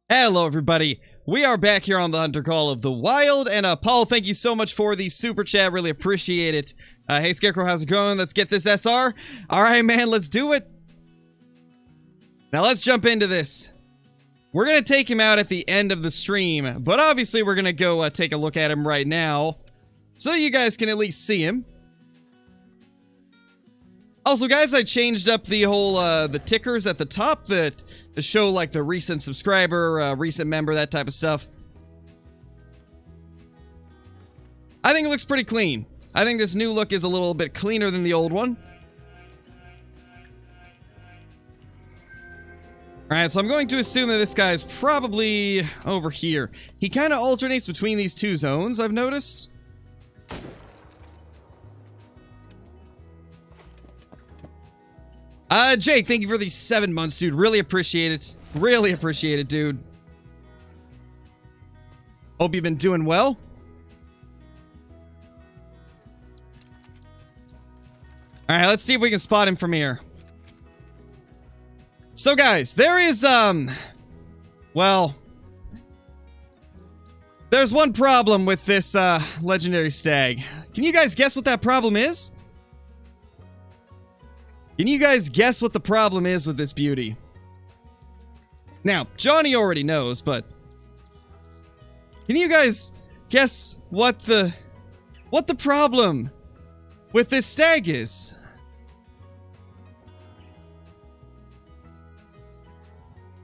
Hello everybody, we are back here on the Hunter Call of the Wild, and Paul, thank you so much for the super chat, really appreciate it. Hey Scarecrow, how's it going? Let's get this SR. Alright man, let's do it. Now let's jump into this. We're gonna take him out at the end of the stream, but obviously we're gonna go take a look at him right now, so you guys can at least see him. Also guys, I changed up the whole, the tickers at the top to show like the recent subscriber, recent member, that type of stuff. I think it looks pretty clean. I think this new look is a little bit cleaner than the old one. Alright, so I'm going to assume that this guy's probably over here. He kind of alternates between these two zones, I've noticed. Jake, thank you for the 7 months, dude. Really appreciate it. Really appreciate it, dude. Hope you've been doing well. Alright, let's see if we can spot him from here. So, guys, there is, well, there's one problem with this, legendary stag. Can you guys guess what that problem is? Can you guys guess what the problem is with this beauty? Now, Johnny already knows, but can you guys guess what the problem with this stag is?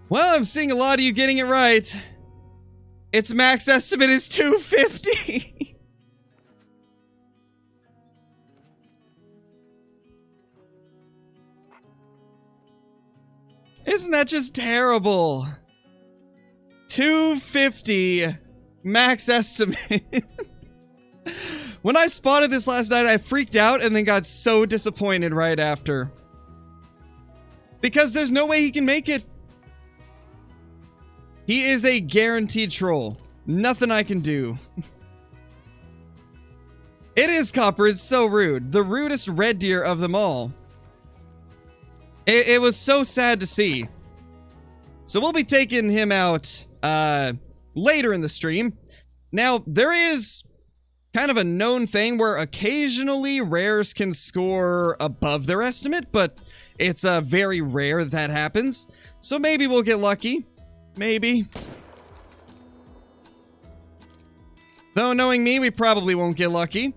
Well, I'm seeing a lot of you getting it right. Its max estimate is 250. Isn't that just terrible? 250 max estimate. When I spotted this last night, I freaked out and then got so disappointed right after. Because there's no way he can make it. He is a guaranteed troll. Nothing I can do. It is, Copper. It's so rude. The rudest red deer of them all. It was so sad to see. So we'll be taking him out later in the stream. Now, there is kind of a known thing where occasionally rares can score above their estimate, but it's very rare that happens. So maybe we'll get lucky. Maybe. Though knowing me, we probably won't get lucky.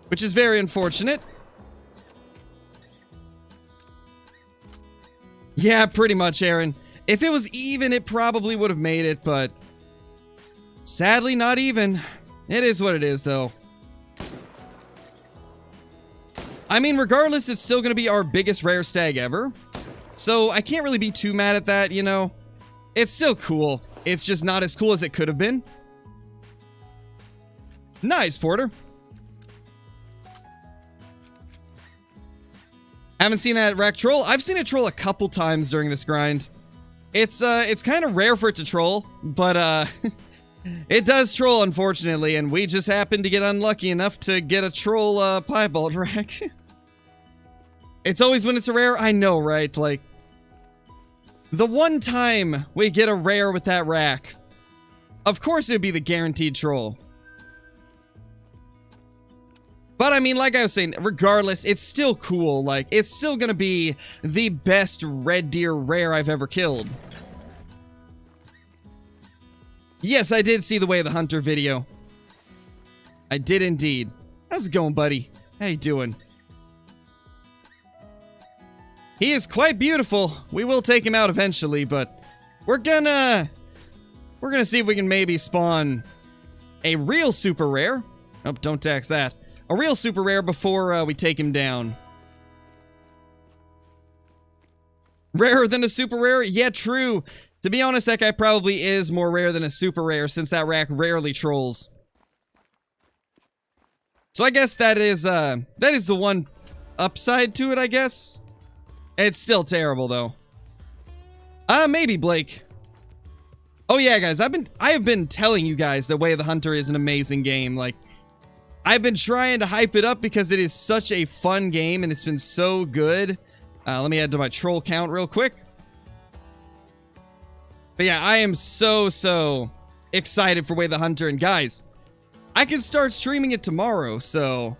Which is very unfortunate. Yeah, pretty much, Aaron. If it was even, it probably would have made it, but sadly not even. It is what it is, though. I mean, regardless, it's still going to be our biggest rare stag ever. So I can't really be too mad at that, you know. It's still cool. It's just not as cool as it could have been. Nice, Porter. Haven't seen that rack troll. I've seen it troll a couple times during this grind. It's kind of rare for it to troll, but it does troll, unfortunately, and we just happened to get unlucky enough to get a troll piebald rack. It's always when it's a rare, I know, right? Like, the one time we get a rare with that rack, of course it would be the guaranteed troll. But I mean, like I was saying, regardless, it's still cool. Like, it's still gonna be the best red deer rare I've ever killed. Yes, I did see the Way of the Hunter video. I did indeed. How's it going, buddy? How you doing? He is quite beautiful. We will take him out eventually, but we're gonna see if we can maybe spawn a real super rare. Oh, don't tax that. A real super rare before we take him down. Rarer than a super rare? Yeah, true. To be honest, that guy probably is more rare than a super rare since that rack rarely trolls. So I guess that is the one upside to it, I guess. It's still terrible though. Maybe Blake. Oh yeah, guys, I have been telling you guys that Way of the Hunter is an amazing game. Like, I've been trying to hype it up because it is such a fun game and it's been so good. Let me add to my troll count real quick. But yeah, I am so excited for Way of the Hunter. And guys, I can start streaming it tomorrow, so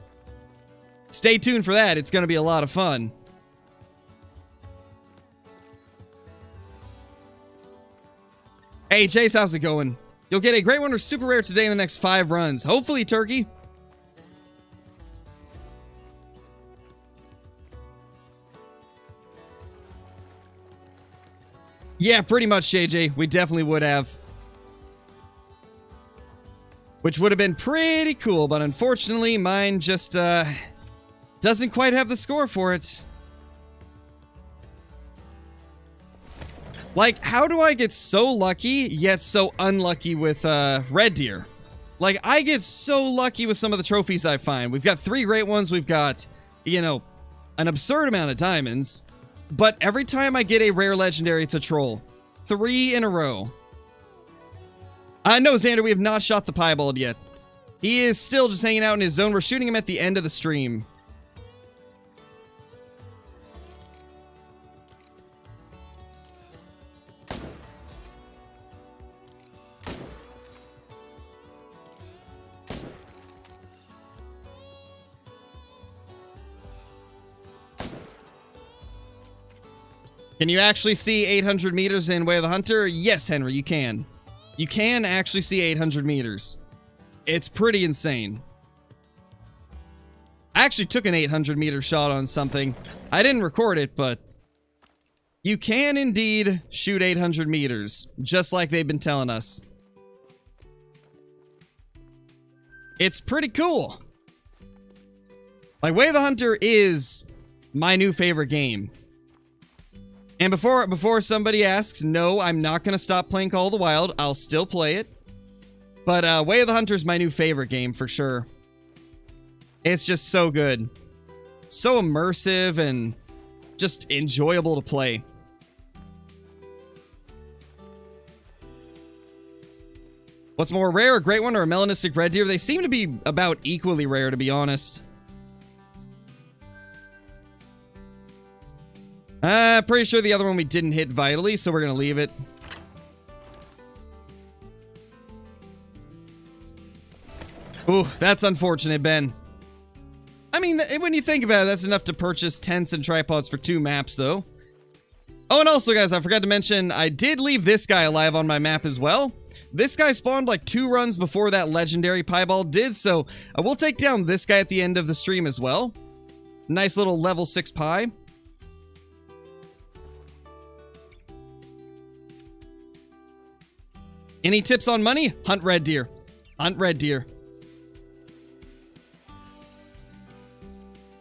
stay tuned for that. It's going to be a lot of fun. Hey, Chase, how's it going? You'll get a Great One or Super Rare today in the next 5 runs. Hopefully, Turkey. Yeah, pretty much, JJ. We definitely would have. Which would have been pretty cool, but unfortunately, mine just, doesn't quite have the score for it. Like, how do I get so lucky, yet so unlucky with, red deer? Like, I get so lucky with some of the trophies I find. We've got 3 great ones. We've got, you know, an absurd amount of diamonds. But every time I get a rare legendary, it's a troll. 3 in a row. No, Xander, we have not shot the piebald yet. He is still just hanging out in his zone. We're shooting him at the end of the stream. Can you actually see 800 meters in Way of the Hunter? Yes, Henry, you can. You can actually see 800 meters. It's pretty insane. I actually took an 800 meter shot on something. I didn't record it, but you can indeed shoot 800 meters, just like they've been telling us. It's pretty cool. Like, Way of the Hunter is my new favorite game. And before somebody asks, no, I'm not going to stop playing Call of the Wild. I'll still play it. But Way of the Hunter is my new favorite game for sure. It's just so good. So immersive and just enjoyable to play. What's more rare, a great one or a melanistic red deer? They seem to be about equally rare, to be honest. Pretty sure the other one we didn't hit vitally, so we're gonna leave it. Ooh, that's unfortunate, Ben. I mean, when you think about it, that's enough to purchase tents and tripods for 2 maps, though. Oh, and also, guys, I forgot to mention, I did leave this guy alive on my map as well. This guy spawned like 2 runs before that legendary piebald did, so I will take down this guy at the end of the stream as well. Nice little level 6 pie. Any tips on money? Hunt red deer. Hunt red deer.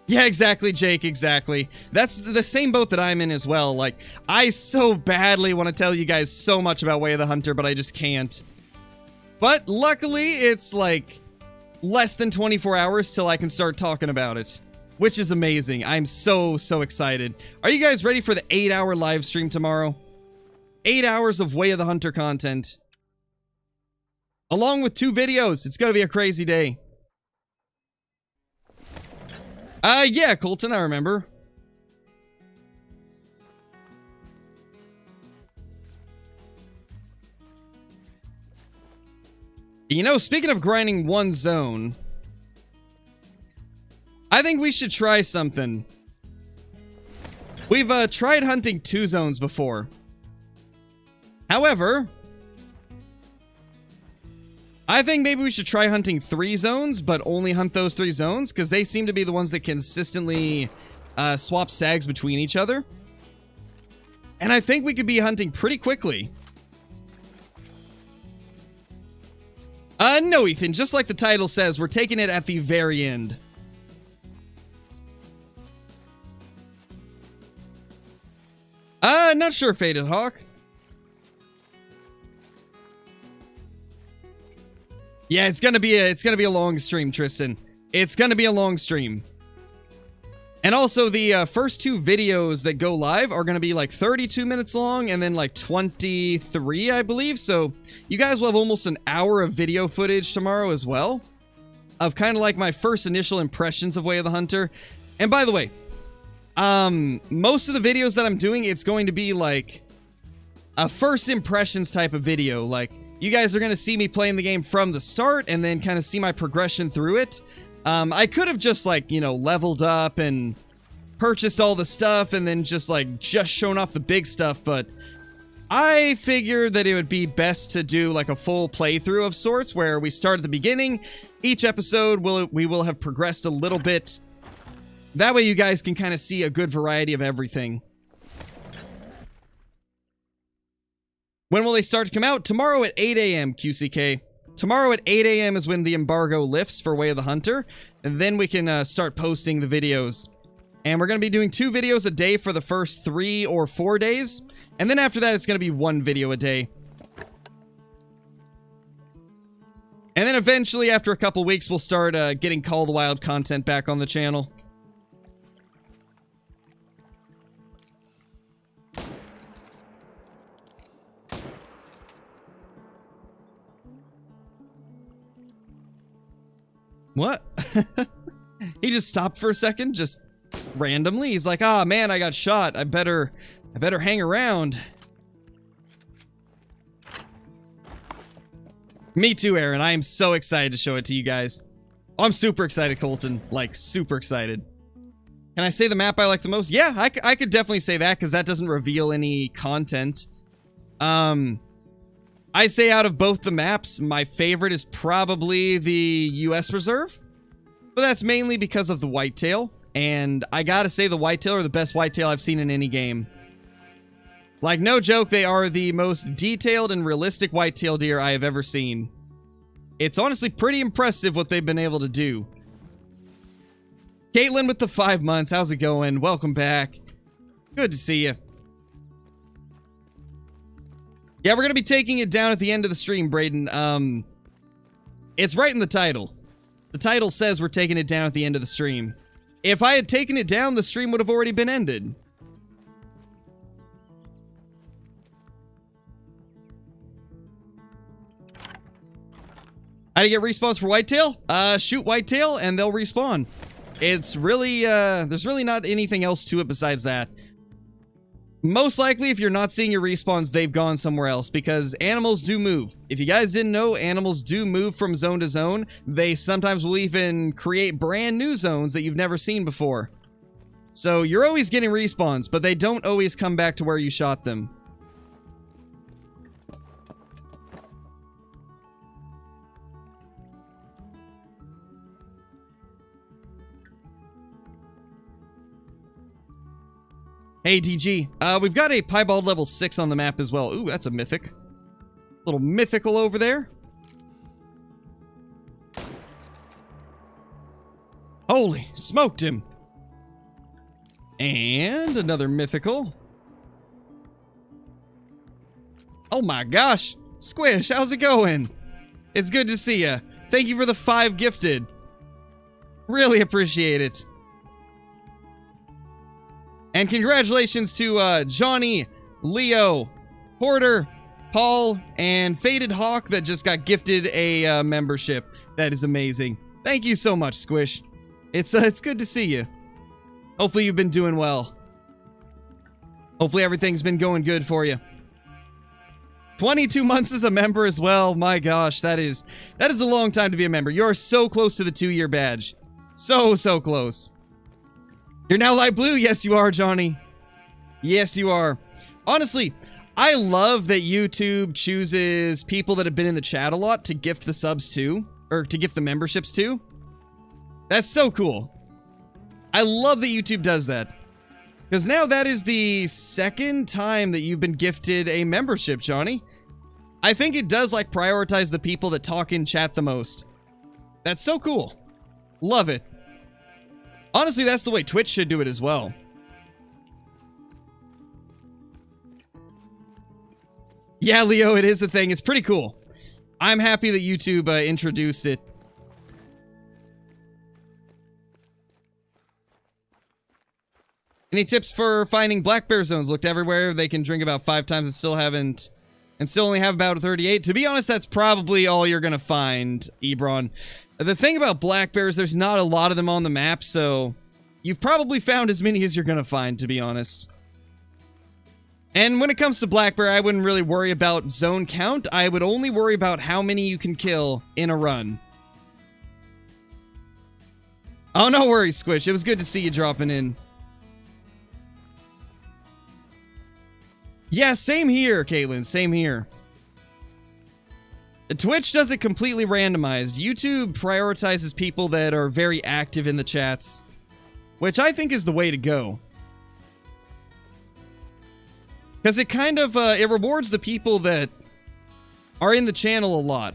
Yeah, exactly, Jake, exactly. That's the same boat that I'm in as well. Like, I so badly want to tell you guys so much about Way of the Hunter, but I just can't. But luckily, it's like less than 24 hours till I can start talking about it, which is amazing. I'm so excited. Are you guys ready for the 8-hour live stream tomorrow? 8 hours of Way of the Hunter content. Along with 2 videos. It's gonna be a crazy day. Yeah, Colton, I remember. You know, speaking of grinding 1 zone, I think we should try something. We've tried hunting 2 zones before. However, I think maybe we should try hunting 3 zones, but only hunt those 3 zones, because they seem to be the ones that consistently swap stags between each other. And I think we could be hunting pretty quickly. No, Ethan, just like the title says, we're taking it at the very end. Not sure, Faded Hawk. Yeah, it's gonna be a long stream, Tristan. It's gonna be a long stream. And also, the first 2 videos that go live are gonna be like 32 minutes long, and then like 23, I believe. So you guys will have almost an hour of video footage tomorrow as well, of kind of like my first initial impressions of Way of the Hunter. And by the way, Most of the videos that I'm doing, it's going to be like a first impressions type of video. Like, you guys are going to see me playing the game from the start and then kind of see my progression through it. I could have just, like, you know, leveled up and purchased all the stuff and then just shown off the big stuff, but I figured that it would be best to do like a full playthrough of sorts where we start at the beginning. Each episode we will have progressed a little bit. That way you guys can kind of see a good variety of everything. When will they start to come out? Tomorrow at 8 a.m. QCK. Tomorrow at 8 a.m. is when the embargo lifts for Way of the Hunter, and then we can start posting the videos. And we're going to be doing 2 videos a day for the first 3 or 4 days. And then after that, it's going to be 1 video a day. And then eventually, after a couple weeks, we'll start getting Call of the Wild content back on the channel. What? He just stopped for a second, just randomly. He's like, ah, man, I got shot. I better hang around. Me too, Aaron. I am so excited to show it to you guys. Oh, I'm super excited, Colton. Like, super excited. Can I say the map I like the most? Yeah, I could definitely say that, because that doesn't reveal any content. I'd say out of both the maps, my favorite is probably the US Reserve. But that's mainly because of the whitetail. And I gotta say, the whitetail are the best whitetail I've seen in any game. Like, no joke, they are the most detailed and realistic whitetail deer I have ever seen. It's honestly pretty impressive what they've been able to do. Caitlin with the 5 months, how's it going? Welcome back. Good to see you. Yeah, we're gonna be taking it down at the end of the stream, Braden. It's right in the title. The title says we're taking it down at the end of the stream. If I had taken it down, the stream would have already been ended. How do you get respawns for whitetail? Shoot whitetail and they'll respawn. It's really, there's really not anything else to it besides that. Most likely, if you're not seeing your respawns, they've gone somewhere else, because animals do move. If you guys didn't know, animals do move from zone to zone. They sometimes will even create brand new zones that you've never seen before. So you're always getting respawns, but they don't always come back to where you shot them. Hey, DG. We've got a piebald level 6 on the map as well. Ooh, that's a mythic. Little mythical over there. Holy, smoked him. And another mythical. Oh my gosh. Squish, how's it going? It's good to see ya. Thank you for the 5 gifted. Really appreciate it. And congratulations to Johnny, Leo, Porter, Paul, and Faded Hawk that just got gifted a membership. That is amazing. Thank you so much, Squish. It's good to see you. Hopefully you've been doing well. Hopefully everything's been going good for you. 22 months as a member as well. My gosh, that is a long time to be a member. You're so close to the 2-year badge. So close. You're now light blue? Yes, you are, Johnny. Yes, you are. Honestly, I love that YouTube chooses people that have been in the chat a lot to gift the subs to, or to gift the memberships to. That's so cool. I love that YouTube does that. Because now that is the 2nd time that you've been gifted a membership, Johnny. I think it does, like, prioritize the people that talk in chat the most. That's so cool. Love it. Honestly, that's the way Twitch should do it as well. Yeah, Leo, it is a thing. It's pretty cool. I'm happy that YouTube introduced it. Any tips for finding black bear zones? Looked everywhere. They can drink about 5 times and still only have about 38. To be honest, that's probably all you're gonna find, Ebron. The thing about black bears, there's not a lot of them on the map, so you've probably found as many as you're gonna find, to be honest. And when it comes to Black Bear, I wouldn't really worry about zone count. I would only worry about how many you can kill in a run. Oh, no worries, Squish. It was good to see you dropping in. Yeah, same here, Caitlin. Same here. Twitch does it completely randomized. YouTube prioritizes people that are very active in the chats, which I think is the way to go. Because it kind of, it rewards the people that are in the channel a lot,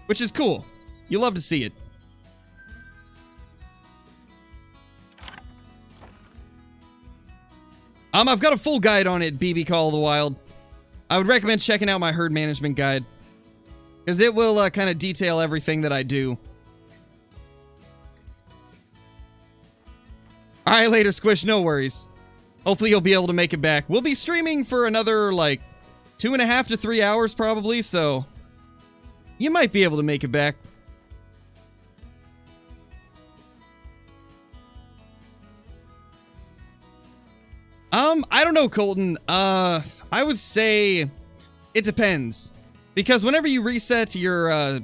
which is cool. You love to see it. I've got a full guide on it, BB Call of the Wild. I would recommend checking out my herd management guide, because it will kind of detail everything that I do. Alright, later, Squish, no worries. Hopefully you'll be able to make it back. We'll be streaming for another, like, 2.5 to 3 hours, probably, so you might be able to make it back. I don't know, Colton. I would say it depends. Because whenever you reset your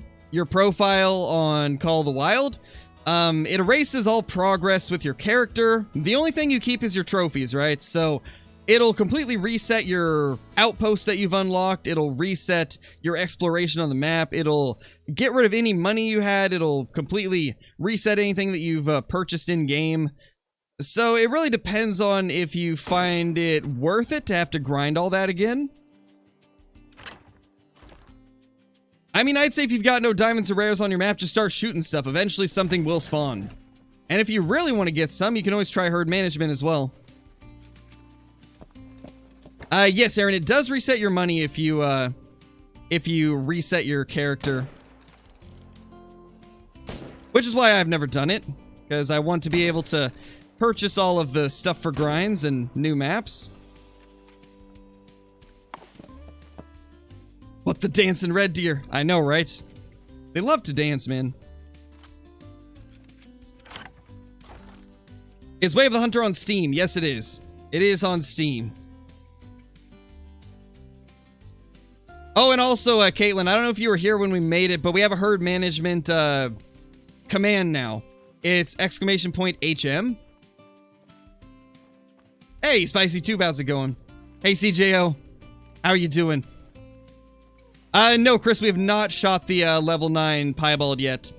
profile on Call of the Wild, it erases all progress with your character. The only thing you keep is your trophies, right? So it'll completely reset your outposts that you've unlocked. It'll reset your exploration on the map. It'll get rid of any money you had. It'll completely reset anything that you've purchased in-game. So it really depends on if you find it worth it to have to grind all that again. I mean, I'd say if you've got no diamonds or rares on your map, just start shooting stuff. Eventually something will spawn. And if you really want to get some, you can always try herd management as well. Yes, Aaron, it does reset your money if you reset your character. Which is why I've never done it, because I want to be able to purchase all of the stuff for grinds and new maps. What the dancing red deer? I know, right? They love to dance, man. Is Way of the Hunter on Steam? Yes, it is. It is on Steam. Oh, and also, Caitlin, I don't know if you were here when we made it, but we have a herd management command now. It's !HM. Hey, Spicy Tube, how's it going? Hey, CJO. How are you doing? No, Chris, we have not shot the level 9 piebald yet.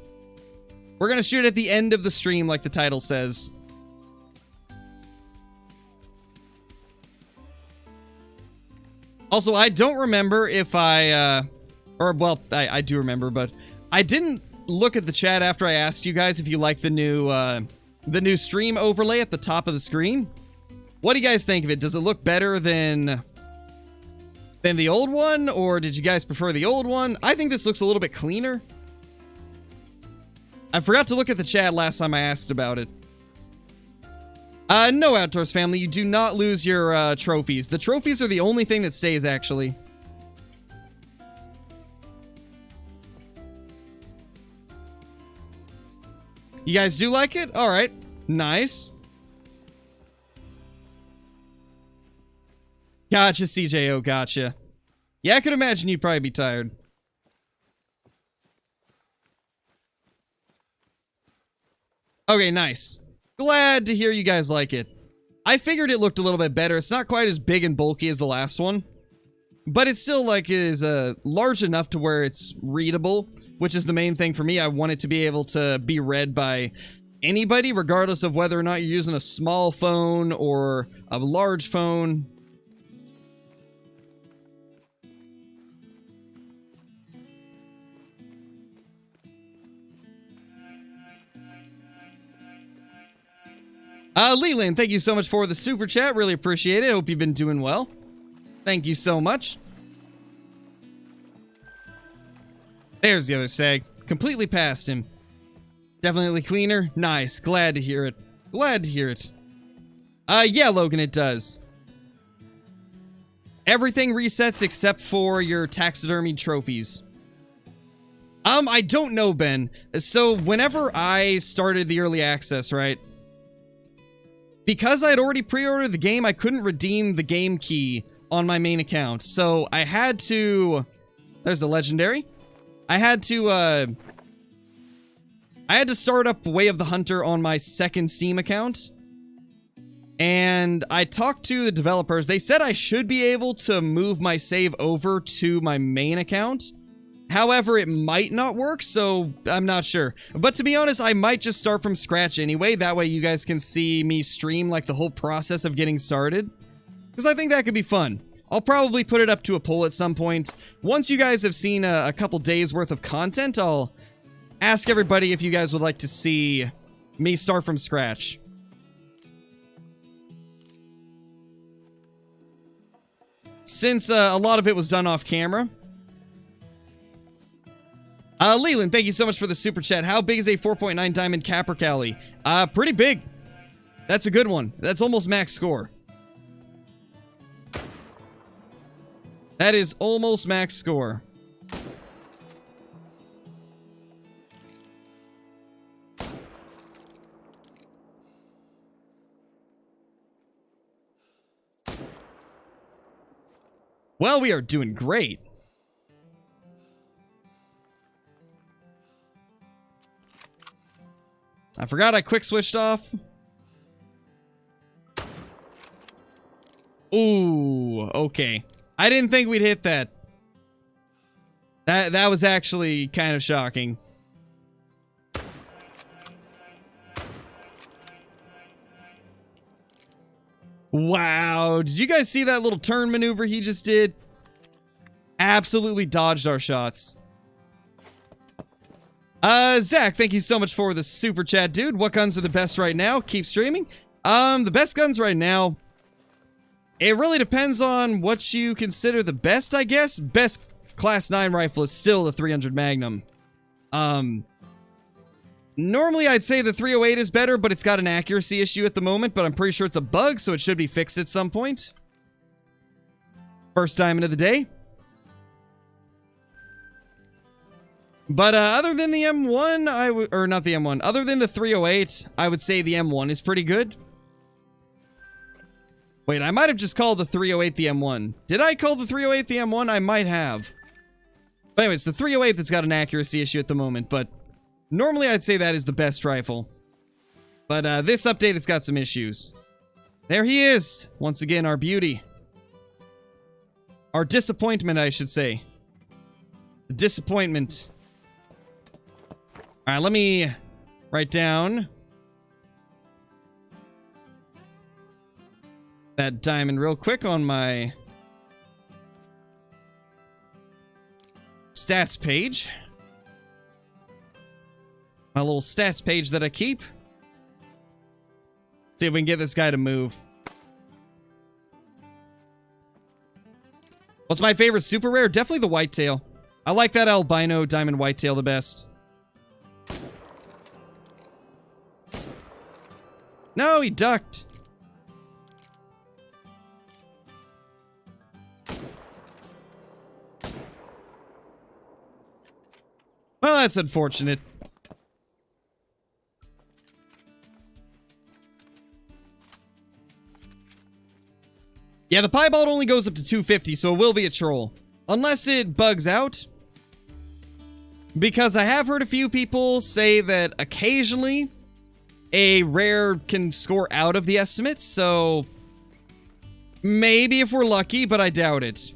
We're gonna shoot it at the end of the stream, like the title says. Also, I don't remember if I, I do remember, but I didn't look at the chat after I asked you guys if you like the new stream overlay at the top of the screen. What do you guys think of it? Does it look better than the old one, or did you guys prefer the old one? I think this looks a little bit cleaner. I forgot to look at the chat last time I asked about it. No, Outdoors family, you do not lose your trophies. The trophies are the only thing that stays, actually. You guys do like it? Alright. Nice. Gotcha, CJO, gotcha. Yeah, I could imagine you'd probably be tired. Okay, nice. Glad to hear you guys like it. I figured it looked a little bit better. It's not quite as big and bulky as the last one, but it still, like, is large enough to where it's readable, which is the main thing for me. I want it to be able to be read by anybody, regardless of whether or not you're using a small phone or a large phone. Leland, thank you so much for the super chat. Really appreciate it. Hope you've been doing well. Thank you so much. There's the other stag. Completely past him. Definitely cleaner. Nice. Glad to hear it. Glad to hear it. Yeah, Logan, it does. Everything resets except for your taxidermy trophies. I don't know, Ben. So, whenever I started the early access, right? because I had already pre-ordered the game, I couldn't redeem the game key on my main account. So I had to... There's a legendary. I had to start up Way of the Hunter on my second Steam account. And I talked to the developers. They said I should be able to move my save over to my main account. However, it might not work, so I'm not sure. But to be honest, I might just start from scratch anyway. That way you guys can see me stream like the whole process of getting started. Because I think that could be fun. I'll probably put it up to a poll at some point. Once you guys have seen a couple days worth of content, I'll ask everybody if you guys would like to see me start from scratch. Since a lot of it was done off camera. Leland, thank you so much for the super chat. How big is a 4.9 diamond Capercaillie? Pretty big. That's a good one. That's almost max score. That is almost max score. Well, we are doing great. I forgot I quick switched off. Ooh, okay. I didn't think we'd hit that. That was actually kind of shocking. Wow, did you guys see that little turn maneuver he just did? Absolutely dodged our shots. Zach, thank you so much for the super chat, dude. What guns are the best right now? Keep streaming. The best guns right now, it really depends on what you consider the best, I guess. Best class 9 rifle is still the 300 Magnum. Normally, I'd say the 308 is better, but it's got an accuracy issue at the moment, but I'm pretty sure it's a bug, so it should be fixed at some point. First diamond of the day. But other than the M1, or not the M1, other than the 308, I would say the M1 is pretty good. Wait, I might have just called the 308 the M1. Did I call the 308 the M1? I might have. But anyways, the 308 that's got an accuracy issue at the moment, but normally I'd say that is the best rifle. But this update, it's got some issues. There he is. Once again, our beauty. Our disappointment, I should say. The disappointment. Alright, let me write down that diamond real quick on my stats page. My little stats page that I keep. See if we can get this guy to move. What's my favorite super rare? Definitely the whitetail. I like that albino diamond whitetail the best. No, he ducked. Well, that's unfortunate. Yeah, the piebald only goes up to 250, so it will be a troll. Unless it bugs out. Because I have heard a few people say that occasionally a rare can score out of the estimate, so maybe if we're lucky, but I doubt it.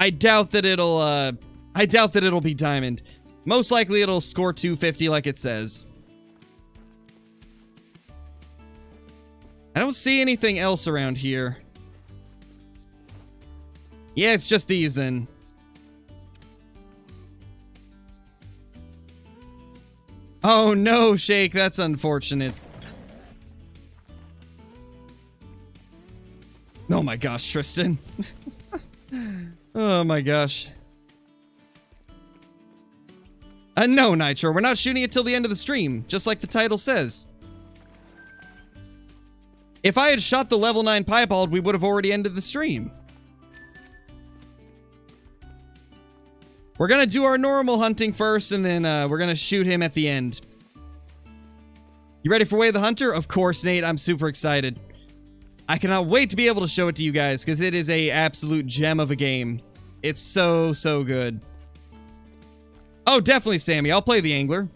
I doubt that it'll be diamond. Most likely it'll score 250 like it says. I don't see anything else around here. Yeah, it's just these then. Oh no, Shake, that's unfortunate. Oh my gosh, Tristan. Oh my gosh. No, Nitro, we're not shooting it till the end of the stream, just like the title says. If I had shot the level 9 piebald, we would have already ended the stream. We're gonna do our normal hunting first, and then we're gonna shoot him at the end. You ready for Way of the Hunter? Of course, Nate. I'm super excited. I cannot wait to be able to show it to you guys, because it is a absolute gem of a game. It's so, so good. Oh, definitely, Sammy. I'll play the Angler.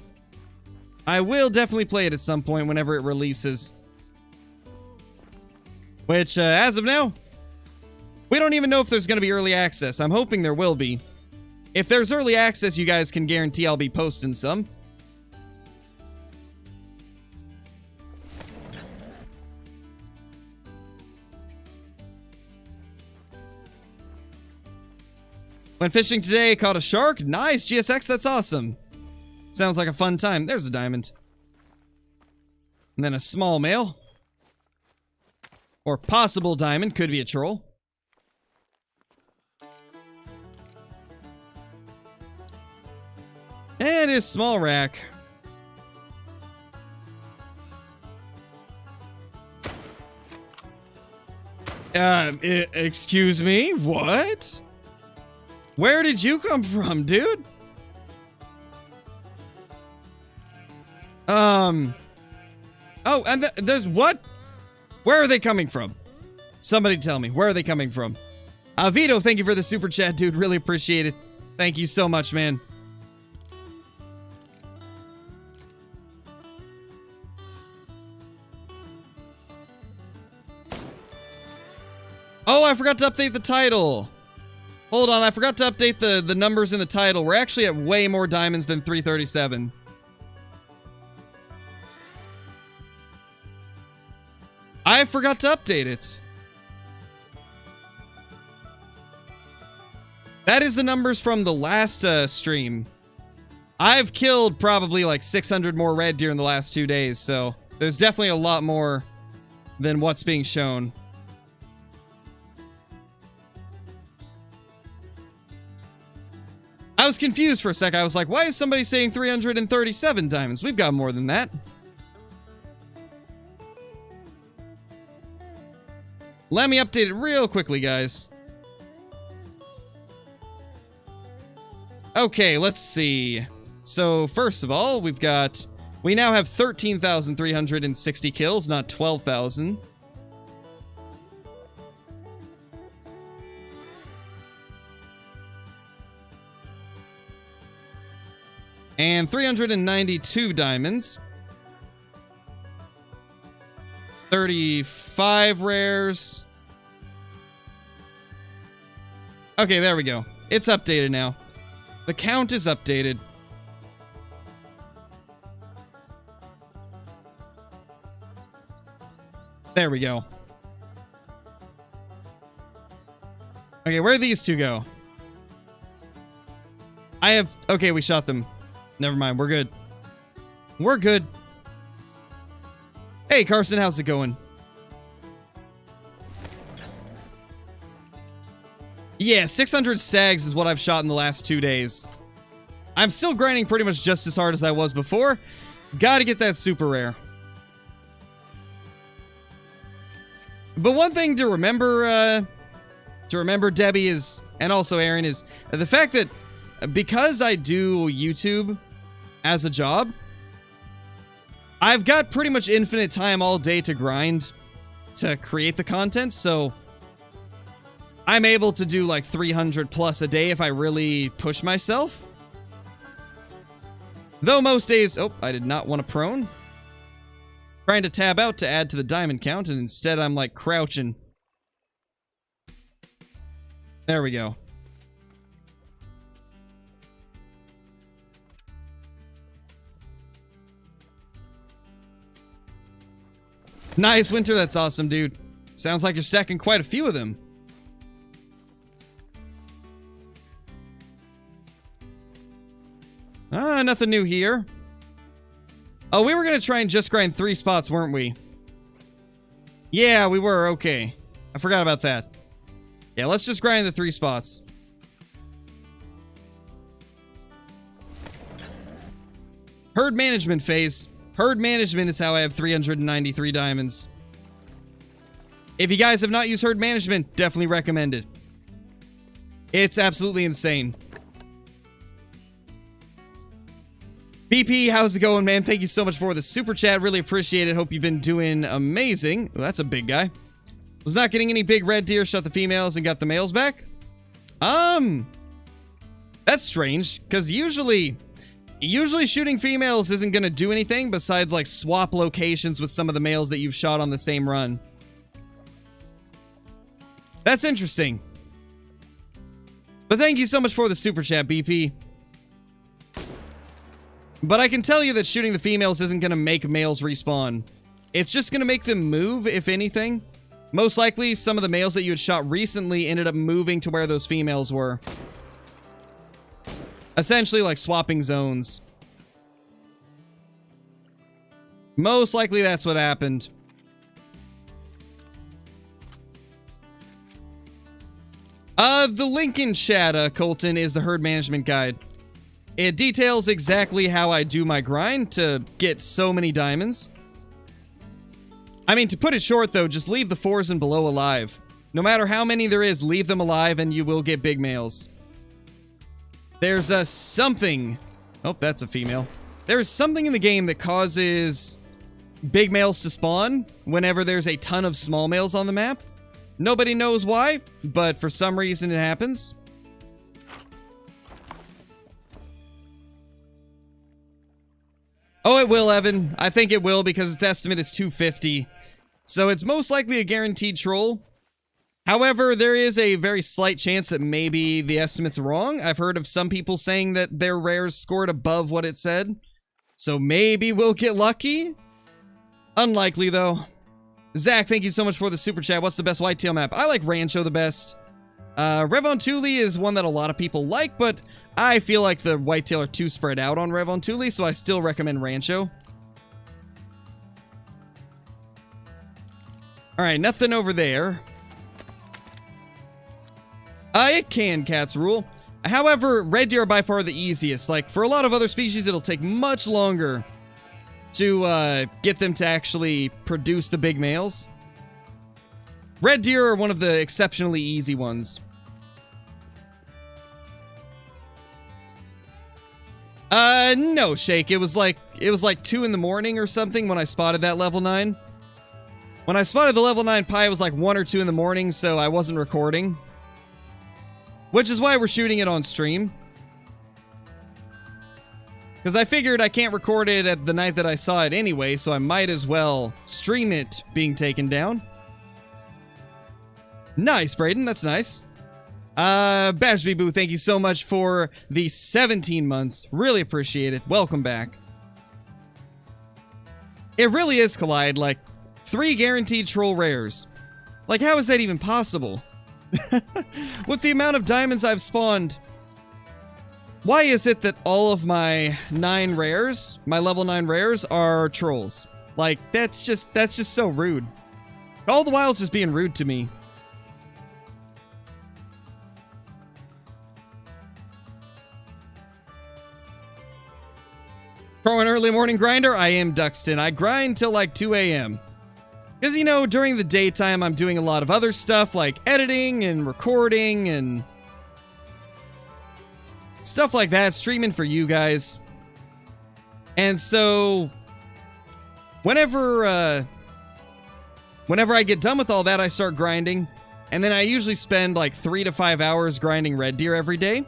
I will definitely play it at some point whenever it releases. Which, as of now, we don't even know if there's going to be early access. I'm hoping there will be. If there's early access, you guys can guarantee I'll be posting some. Went fishing today, caught a shark. Nice, GSX, that's awesome. Sounds like a fun time. There's a diamond. And then a small male. Or possible diamond, could be a troll. And his small rack. Excuse me? What? Where did you come from, dude? Oh, and there's what? Where are they coming from? Somebody tell me. Where are they coming from? Vito, thank you for the super chat, dude. Really appreciate it. Thank you so much, man. Oh, I forgot to update the title. Hold on, I forgot to update the numbers in the title. We're actually at way more diamonds than 337. I forgot to update it. That is the numbers from the last stream. I've killed probably like 600 more red deer in the last 2 days, so there's definitely a lot more than what's being shown. I was confused for a sec. I was like, why is somebody saying 337 diamonds? We've got more than that. Let me update it real quickly, guys. Okay, let's see. So, first of all, we now have 13,360 kills, not 12,000. And 392 diamonds. 35 rares. Okay, there we go. It's updated now. The count is updated. There we go. Okay, where'd these two go? Okay, we shot them. Never mind, we're good. We're good. Hey, Carson, how's it going? Yeah, 600 stags is what I've shot in the last 2 days. I'm still grinding pretty much just as hard as I was before. Gotta get that super rare. But one thing to remember, Debbie, is, and also Aaron, is the fact that because I do YouTube as a job, I've got pretty much infinite time all day to grind to create the content, so I'm able to do like 300 plus a day if I really push myself. Though most days... Oh, I did not want to prone. Trying to tab out to add to the diamond count, and instead I'm like crouching. There we go. Nice, Winter. That's awesome, dude. Sounds like you're stacking quite a few of them. Nothing new here. Oh, we were gonna try and just grind 3 spots, weren't we? Yeah, we were. Okay. I forgot about that. Yeah, let's just grind the 3 spots. Herd management phase. Herd management is how I have 393 diamonds. If you guys have not used herd management, definitely recommend it. It's absolutely insane. BP, how's it going, man? Thank you so much for the super chat. Really appreciate it. Hope you've been doing amazing. Well, that's a big guy. Was not getting any big red deer, shot the females and got the males back. That's strange, because usually shooting females isn't going to do anything besides, like, swap locations with some of the males that you've shot on the same run. That's interesting. But thank you so much for the super chat, BP. But I can tell you that shooting the females isn't going to make males respawn. It's just going to make them move, if anything. Most likely, some of the males that you had shot recently ended up moving to where those females were. Essentially, like swapping zones. Most likely, that's what happened. The link in chat, Colton, is the herd management guide. It details exactly how I do my grind to get so many diamonds. I mean, to put it short, though, just leave the 4s and below alive. No matter how many there is, leave them alive and you will get big males. There's something... Oh, that's a female. There's something in the game that causes big males to spawn whenever there's a ton of small males on the map. Nobody knows why, but for some reason it happens. Oh, it will, Evan. I think it will because its estimate is 250. So it's most likely a guaranteed troll. However, there is a very slight chance that maybe the estimate's wrong. I've heard of some people saying that their rares scored above what it said. So maybe we'll get lucky. Unlikely, though. Zach, thank you so much for the super chat. What's the best whitetail map? I like Rancho the best. Revon Thule is one that a lot of people like, but I feel like the whitetail are too spread out on Revon Thule, so I still recommend Rancho. Alright, nothing over there. It can cats rule. However, red deer are by far the easiest. Like, for a lot of other species, it'll take much longer to get them to actually produce the big males. Red deer are one of the exceptionally easy ones. No, Shake. It was like 2 in the morning or something when I spotted that level 9. When I spotted the level 9 pie, it was like 1 or 2 in the morning, so I wasn't recording. Which is why we're shooting it on stream. Because I figured I can't record it at the night that I saw it anyway, so I might as well stream it being taken down. Nice, Brayden. That's nice. Bashby Boo, thank you so much for the 17 months. Really appreciate it. Welcome back. It really is, Collide. Like, 3 guaranteed troll rares. Like, how is that even possible? With the amount of diamonds I've spawned, why is it that all of my 9 rares, my level 9 rares, are trolls? Like, that's just so rude. All the while it's just being rude to me. For an early morning grinder, I am Duxton. I grind till like 2 a.m. Because, you know, during the daytime, I'm doing a lot of other stuff like editing and recording and stuff like that, streaming for you guys. And so, whenever I get done with all that, I start grinding. And then I usually spend like 3 to 5 hours grinding red deer every day.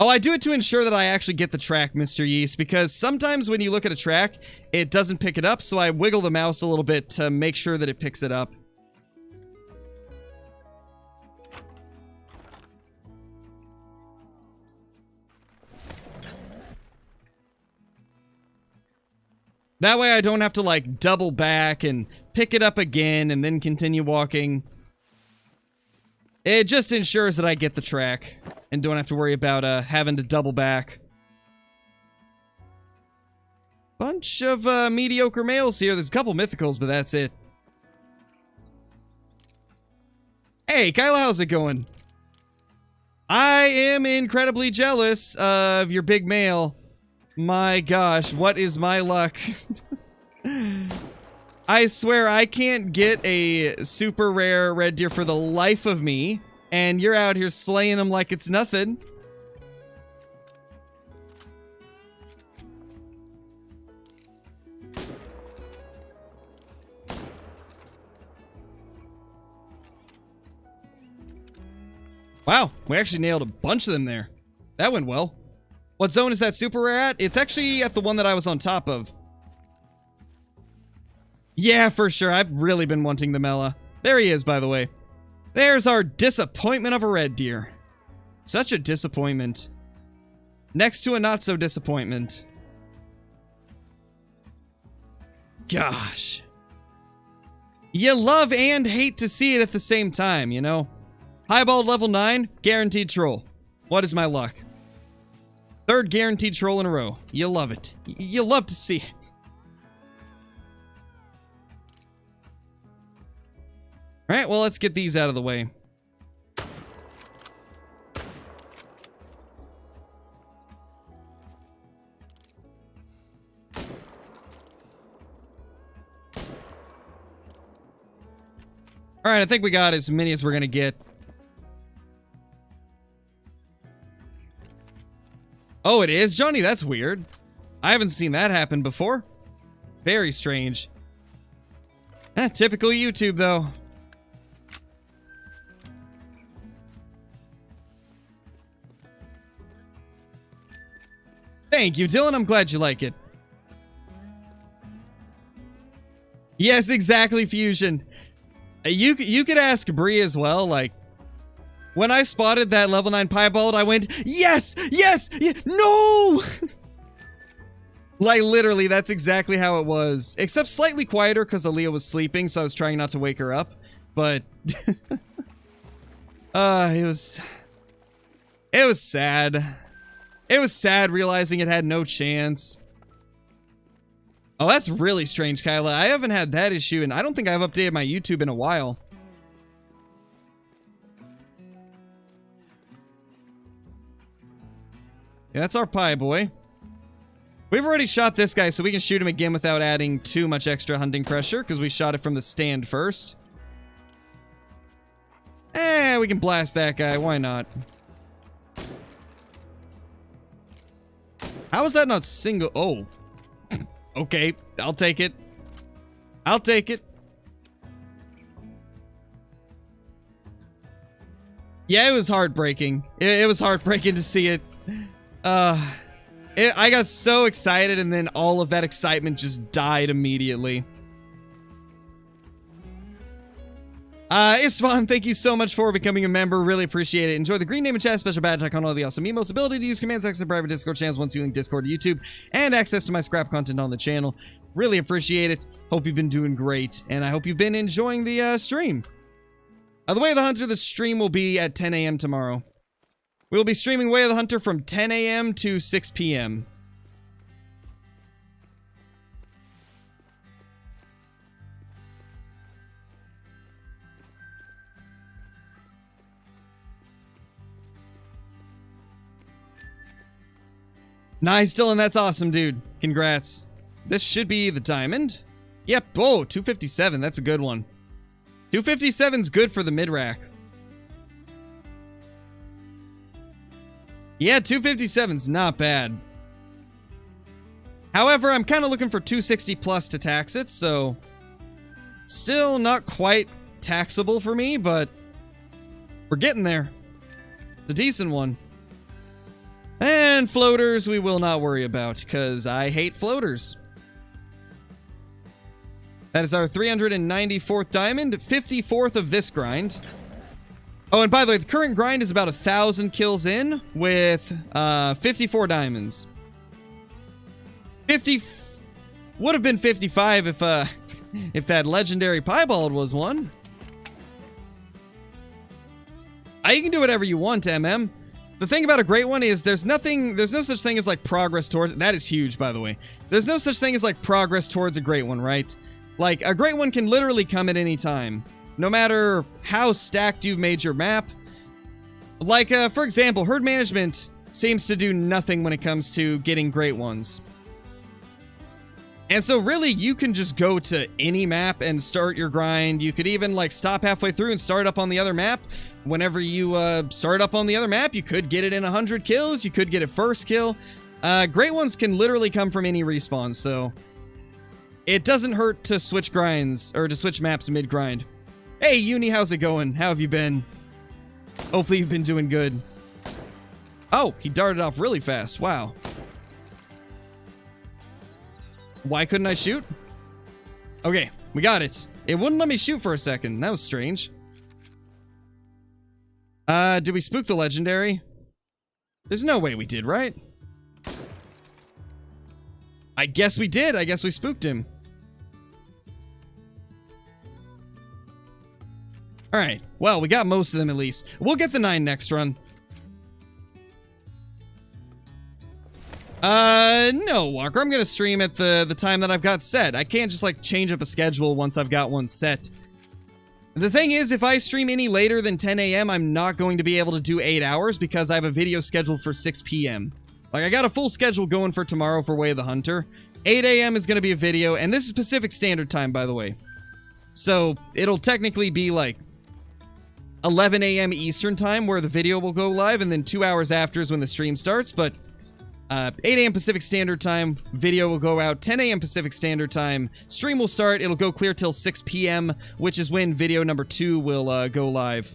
Oh, I do it to ensure that I actually get the track, Mr. Yeast, because sometimes when you look at a track, it doesn't pick it up, so I wiggle the mouse a little bit to make sure that it picks it up. That way I don't have to, like, double back and pick it up again and then continue walking. It just ensures that I get the track and don't have to worry about having to double back. Bunch of mediocre males here. There's a couple mythicals, but that's it. Hey, Kyla, how's it going? I am incredibly jealous of your big male. My gosh, what is my luck? I swear I can't get a super rare red deer for the life of me. and you're out here slaying them like it's nothing. Wow, we actually nailed a bunch of them there. That went well. What zone is that super rare at? It's actually at the one that I was on top of. Yeah, for sure. I've really been wanting the Mela. There he is, by the way. There's our disappointment of a red deer. Such a disappointment. Next to a not-so-disappointment. Gosh. You love and hate to see it at the same time, you know? Piebald level 9, guaranteed troll. What is my luck? Third guaranteed troll in a row. You love it. You love to see it. Alright, well, let's get these out of the way. Alright, I think we got as many as we're gonna get. Oh, it is? Johnny, that's weird. I haven't seen that happen before. Very strange. Typical YouTube, though. Thank you, Dylan. I'm glad you like it. Yes, exactly, Fusion. You could ask Bree as well, like, when I spotted that level 9 Piebald, I went, yes! Yes! No! Like, literally, that's exactly how it was. Except slightly quieter because Aaliyah was sleeping, so I was trying not to wake her up. But, it was sad. It was sad realizing it had no chance. Oh, that's really strange, Kyla. I haven't had that issue, and I don't think I've updated my YouTube in a while. Yeah, that's our pie boy. We've already shot this guy, so we can shoot him again without adding too much extra hunting pressure, because we shot it from the stand first. We can blast that guy. Why not? How is that not single? Oh. Okay, I'll take it. I'll take it. Yeah, it was heartbreaking. It was heartbreaking to see it. I got so excited, and then all of that excitement just died immediately. Isfahan, thank you so much for becoming a member. Really appreciate it. Enjoy the green name and chat, special badge icon, all the awesome emotes, ability to use commands, access to private Discord channels once you link Discord to YouTube, and access to my scrap content on the channel. Really appreciate it. Hope you've been doing great, and I hope you've been enjoying the stream. The Way of the Hunter, the stream will be at 10 a.m. tomorrow. We will be streaming Way of the Hunter from 10 a.m. to 6 p.m. Nice, Dylan. That's awesome, dude. Congrats. This should be the diamond. Yep. Oh, 257. That's a good one. 257's good for the mid-rack. Yeah, 257's not bad. However, I'm kind of looking for 260 plus to tax it, so still not quite taxable for me, but we're getting there. It's a decent one. And floaters we will not worry about, because I hate floaters. That is our 394th diamond, 54th of this grind. Oh, and by the way, the current grind is about 1,000 kills in with 54 diamonds. 50 would have been 55 if that legendary piebald was one. You can do whatever you want, MM. The thing about a great one is there's no such thing as like progress towards, that is huge, by the way. There's no such thing as like progress towards a great one, right? Like, a great one can literally come at any time. No matter how stacked you've made your map. Like, for example, herd management seems to do nothing when it comes to getting great ones. And so really, you can just go to any map and start your grind. You could even like stop halfway through and start up on the other map. Whenever you start up on the other map, you could get it in 100 kills. You could get it first kill. Great ones can literally come from any respawn, so it doesn't hurt to switch grinds or to switch maps mid-grind. Hey, Uni, how's it going? How have you been? Hopefully you've been doing good. Oh, he darted off really fast. Wow. Why couldn't I shoot? Okay, we got it. It wouldn't let me shoot for a second. That was strange. Did we spook the legendary? There's no way we did, right? I guess we did. I guess we spooked him. Alright, well, we got most of them at least. We'll get the 9 next run. No, Walker, I'm gonna stream at the time that I've got set. I can't just, like, change up a schedule once I've got one set. The thing is, if I stream any later than 10 a.m., I'm not going to be able to do 8 hours because I have a video scheduled for 6 p.m. Like, I got a full schedule going for tomorrow for Way of the Hunter. 8 a.m. is gonna be a video, and this is Pacific Standard Time, by the way. So, it'll technically be, like, 11 a.m. Eastern Time where the video will go live, and then 2 hours after is when the stream starts, but 8 a.m. Pacific Standard Time, video will go out 10 a.m. Pacific Standard Time, stream will start, it'll go clear till 6 p.m., which is when video number 2 will go live.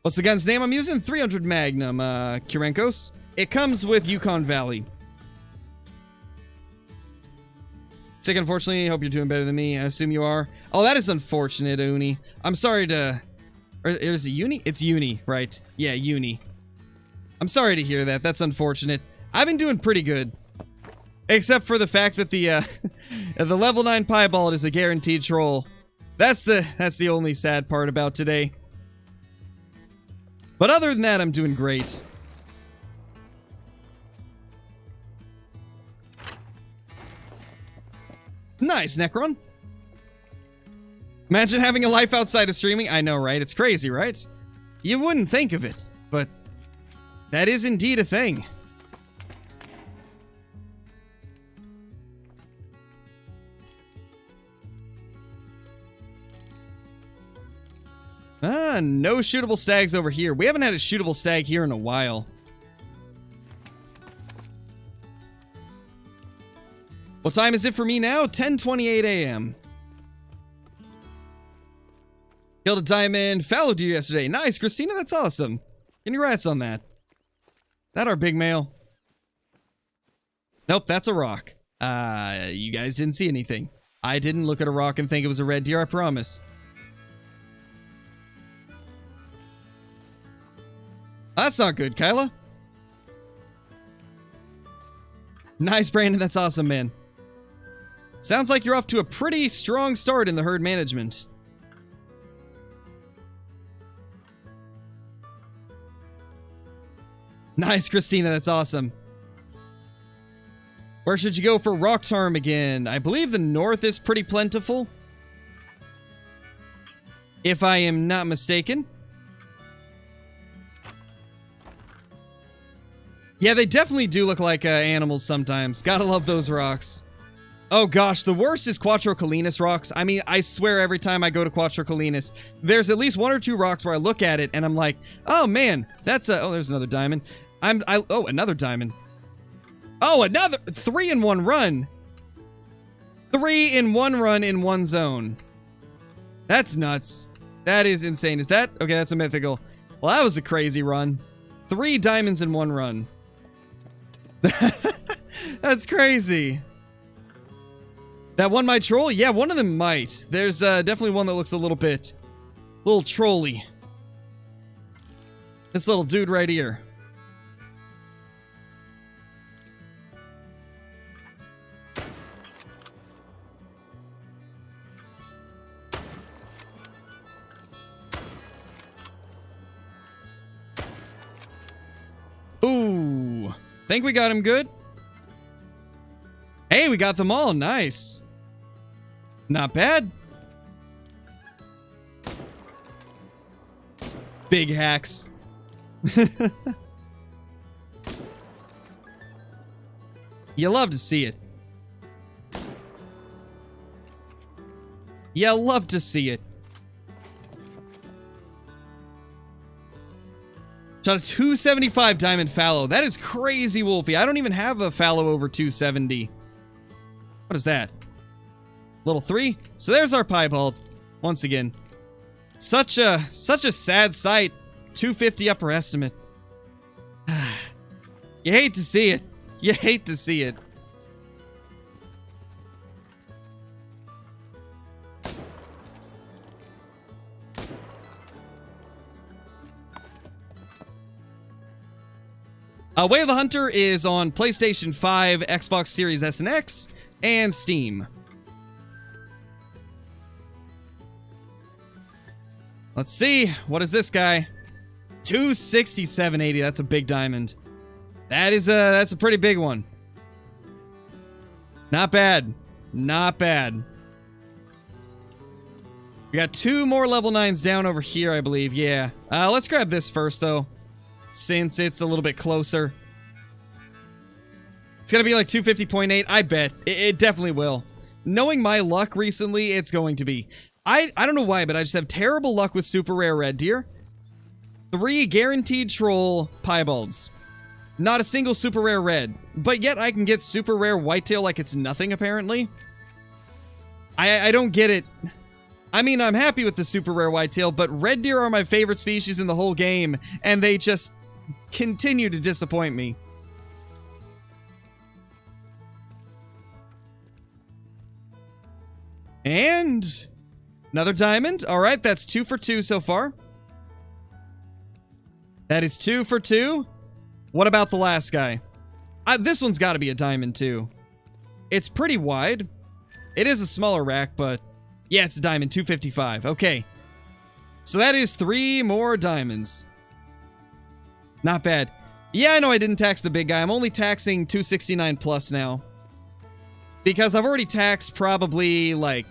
What's the gun's name I'm using? 300 Magnum, Kurenkos. It comes with Yukon Valley. Sick, unfortunately. Hope you're doing better than me. I assume you are. Oh, that is unfortunate, Uni. I'm sorry to... Or is it Uni? It's Uni, right? Yeah, Uni. I'm sorry to hear that. That's unfortunate. I've been doing pretty good. Except for the fact that the the level 9 piebald is a guaranteed troll. That's the only sad part about today. But other than that, I'm doing great. Nice, Necron. Imagine having a life outside of streaming. I know, right? It's crazy, right? You wouldn't think of it, but that is indeed a thing. No shootable stags over here. We haven't had a shootable stag here in a while. What time is it for me now? 10:28 a.m. Killed a diamond fallow deer yesterday. Nice, Christina, that's awesome. Congrats on that. That our big male? Nope, that's a rock. You guys didn't see anything. I didn't look at a rock and think it was a red deer, I promise. That's not good, Kyla. Nice, Brandon, that's awesome, man. Sounds like you're off to a pretty strong start in the herd management. Nice, Christina, that's awesome. Where should you go for rock charm again? I believe the north is pretty plentiful, if I am not mistaken. Yeah, they definitely do look like animals sometimes. Gotta love those rocks. Oh gosh, the worst is Quattro Colinas rocks. I mean, I swear every time I go to Quattro Colinas, there's at least 1 or 2 rocks where I look at it and I'm like, oh man, that's a... Oh, there's another diamond. Oh, another diamond. Oh, another... 3 in 1 run. 3 in 1 run in 1 zone. That's nuts. That is insane. Is that... Okay, that's a mythical. Well, that was a crazy run. 3 diamonds in 1 run. That's crazy. That one might troll? Yeah, one of them might. There's definitely one that looks a little trolly. This little dude right here. Ooh. Think we got him good? Hey, we got them all. Nice. Not bad. Big hacks. You love to see it. You love to see it. Shot a 275 diamond fallow. That is crazy, Wolfie. I don't even have a fallow over 270. What is that? Level 3? So there's our piebald. Once again. Such a sad sight. 250 upper estimate. You hate to see it. You hate to see it. Way of the Hunter is on PlayStation 5, Xbox Series S and X, and Steam. Let's see. What is this guy? 267.80. That's a big diamond. That's a pretty big one. Not bad. Not bad. We got 2 more level 9s down over here, I believe. Yeah. Let's grab this first, though, since it's a little bit closer. It's gonna be like 250.8. I bet. It definitely will. Knowing my luck recently, it's going to be. I don't know why, but I just have terrible luck with super rare red deer. 3 guaranteed troll piebalds. Not a single super rare red. But yet I can get super rare whitetail like it's nothing, apparently. I don't get it. I mean, I'm happy with the super rare whitetail, but red deer are my favorite species in the whole game, and they just continue to disappoint me. And another diamond. All right, that's 2 for 2 so far. That is 2 for 2. What about the last guy? This one's got to be a diamond too. It's pretty wide. It is a smaller rack, but yeah, it's a diamond. 255. Okay. So that is 3 more diamonds. Not bad. Yeah, I know I didn't tax the big guy. I'm only taxing 269 plus now. Because I've already taxed probably like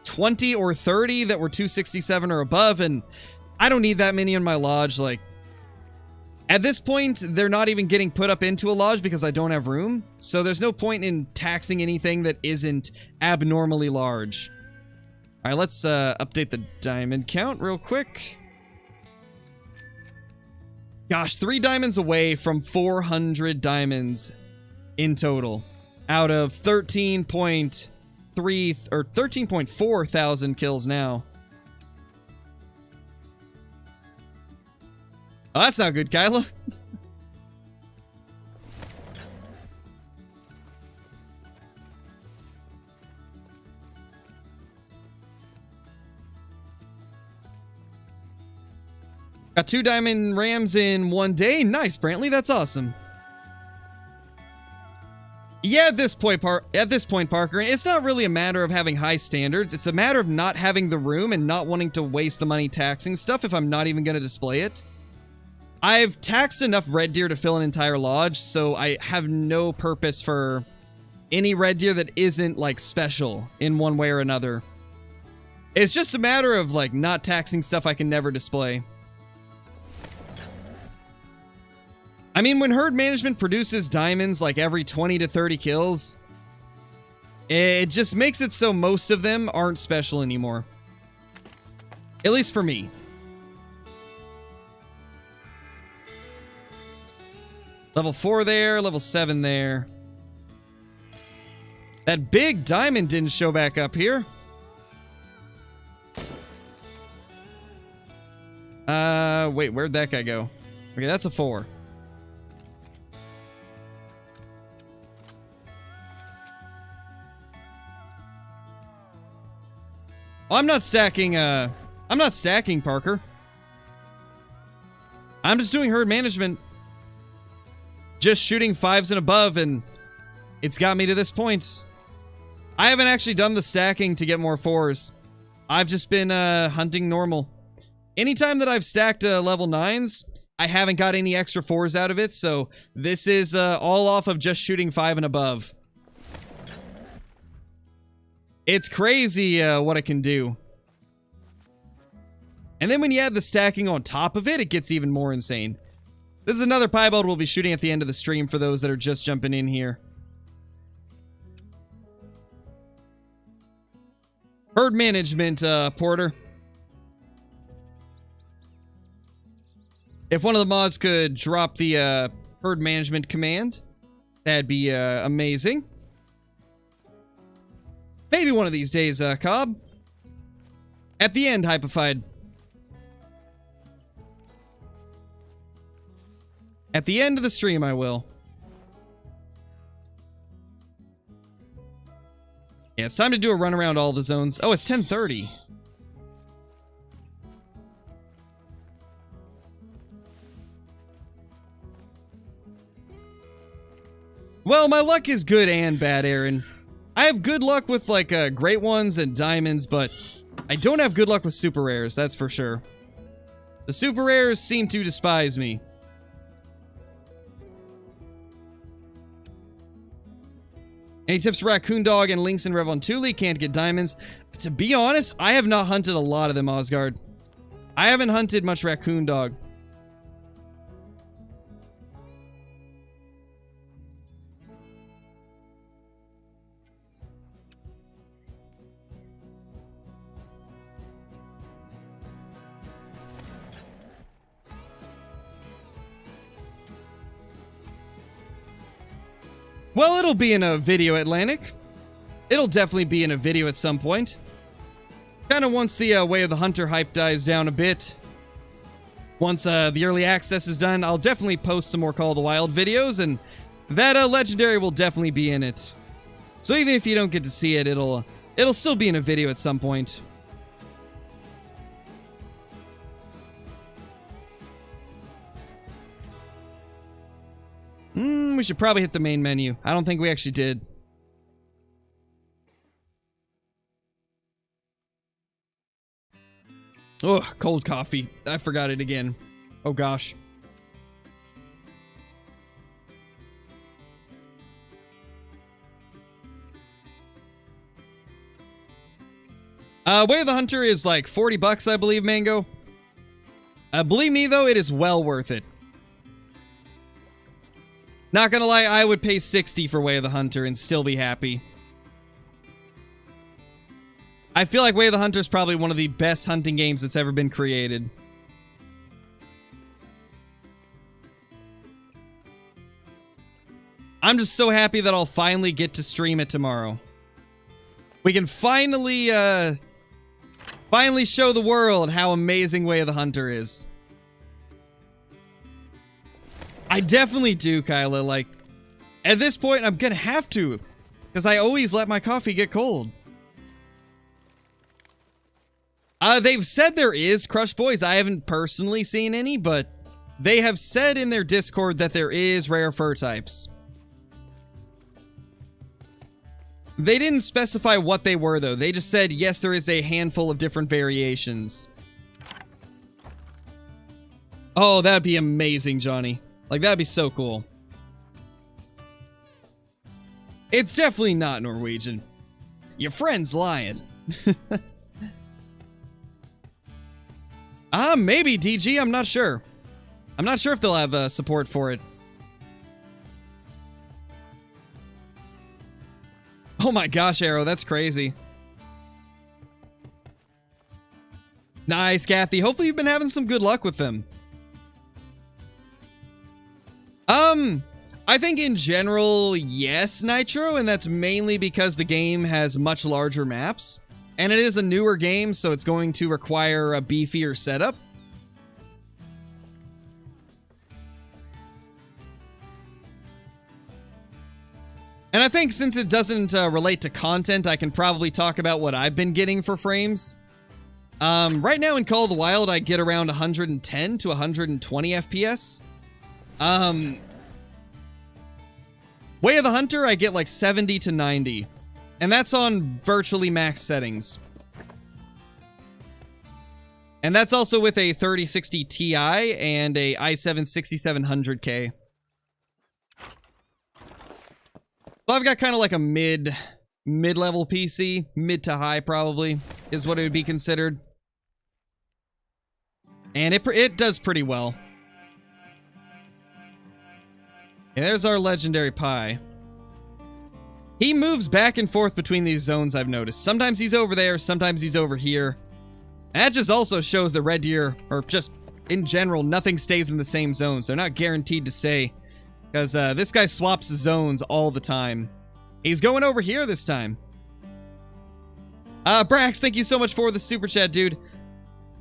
20 or 30 that were 267 or above, and I don't need that many in my lodge. Like, at this point, they're not even getting put up into a lodge because I don't have room. So there's no point in taxing anything that isn't abnormally large. All right, let's update the diamond count real quick. Gosh, 3 diamonds away from 400 diamonds in total out of 13.3 or 13.4 thousand kills now. Oh, that's not good, Kyla. Got 2 diamond rams in 1 day. Nice, Brantley. That's awesome. Yeah, at this point, Parker, it's not really a matter of having high standards. It's a matter of not having the room and not wanting to waste the money taxing stuff if I'm not even going to display it. I've taxed enough red deer to fill an entire lodge, so I have no purpose for any red deer that isn't, like, special in one way or another. It's just a matter of, like, not taxing stuff I can never display. I mean, when herd management produces diamonds like every 20 to 30 kills, it just makes it so most of them aren't special anymore. At least for me. Level 4 there, level 7 there. That big diamond didn't show back up here. Wait, where'd that guy go? Okay, that's a 4. Oh, I'm not stacking, Parker. I'm just doing herd management. Just shooting 5s and above, and it's got me to this point. I haven't actually done the stacking to get more 4s. I've just been, hunting normal. Anytime that I've stacked, level 9s, I haven't got any extra 4s out of it, so this is, all off of just shooting 5 and above. It's crazy, what it can do. And then when you add the stacking on top of it, it gets even more insane. This is another piebald we'll be shooting at the end of the stream for those that are just jumping in here. Herd management, Porter. If one of the mods could drop the herd management command, that'd be amazing. Maybe one of these days, Cobb. At the end, Hypified. At the end of the stream, I will. Yeah, it's time to do a run around all the zones. Oh, it's 10:30. Well, my luck is good and bad, Aaron. I have good luck with, like, great ones and diamonds, but I don't have good luck with super rares, that's for sure. The super rares seem to despise me. Any tips for Raccoon Dog and Lynx and Revontuli? Can't get diamonds. To be honest, I have not hunted a lot of them, Osgard. I haven't hunted much Raccoon Dog. Well, it'll be in a video, Atlantic. It'll definitely be in a video at some point. Kind of once the Way of the Hunter hype dies down a bit. Once the early access is done, I'll definitely post some more Call of the Wild videos, and that legendary will definitely be in it. So even if you don't get to see it, it'll still be in a video at some point. We should probably hit the main menu. I don't think we actually did. Oh, cold coffee. I forgot it again. Oh gosh. Way of the Hunter is like 40 bucks, I believe, Mango. Believe me though, it is well worth it. Not gonna lie, I would pay 60 for Way of the Hunter and still be happy. I feel like Way of the Hunter is probably one of the best hunting games that's ever been created. I'm just so happy that I'll finally get to stream it tomorrow. We can finally show the world how amazing Way of the Hunter is. I definitely do, Kyla. Like, at this point, I'm gonna have to. Because I always let my coffee get cold. They've said there is Crush Boys. I haven't personally seen any, but they have said in their Discord that there is rare fur types. They didn't specify what they were, though. They just said, yes, there is a handful of different variations. Oh, that'd be amazing, Johnny. Like, that'd be so cool. It's definitely not Norwegian. Your friend's lying. Maybe, DG, I'm not sure. I'm not sure if they'll have support for it. Oh my gosh, Arrow, that's crazy. Nice, Kathy. Hopefully you've been having some good luck with them. I think in general, yes, Nitro, and that's mainly because the game has much larger maps. And it is a newer game, so it's going to require a beefier setup. And I think since it doesn't relate to content, I can probably talk about what I've been getting for frames. Right now in Call of the Wild, I get around 110 to 120 FPS. Way of the Hunter, I get like 70 to 90. And that's on virtually max settings. And that's also with a 3060 Ti and a i7 6700K. So I've got kind of like a mid-level PC, mid to high probably, is what it would be considered. And it does pretty well. And there's our legendary pie. He moves back and forth between these zones, I've noticed. Sometimes he's over there, sometimes he's over here. That just also shows that red deer, or just in general, nothing stays in the same zones. They're not guaranteed to stay. Because this guy swaps zones all the time. He's going over here this time. Brax, thank you so much for the super chat, dude.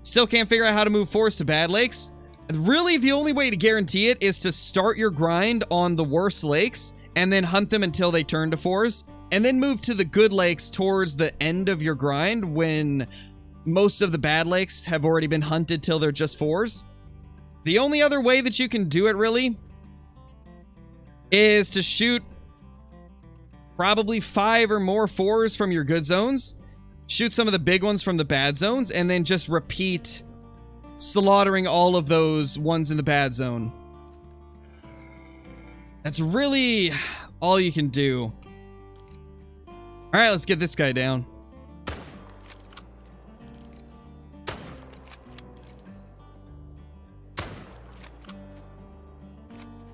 Still can't figure out how to move fours to bad lakes. Really, the only way to guarantee it is to start your grind on the worst lakes and then hunt them until they turn to fours, and then move to the good lakes towards the end of your grind when most of the bad lakes have already been hunted till they're just fours. The only other way that you can do it, really, is to shoot probably 5 or more fours from your good zones, shoot some of the big ones from the bad zones, and then just repeat slaughtering all of those ones in the bad zone. That's really all you can do. Alright, let's get this guy down.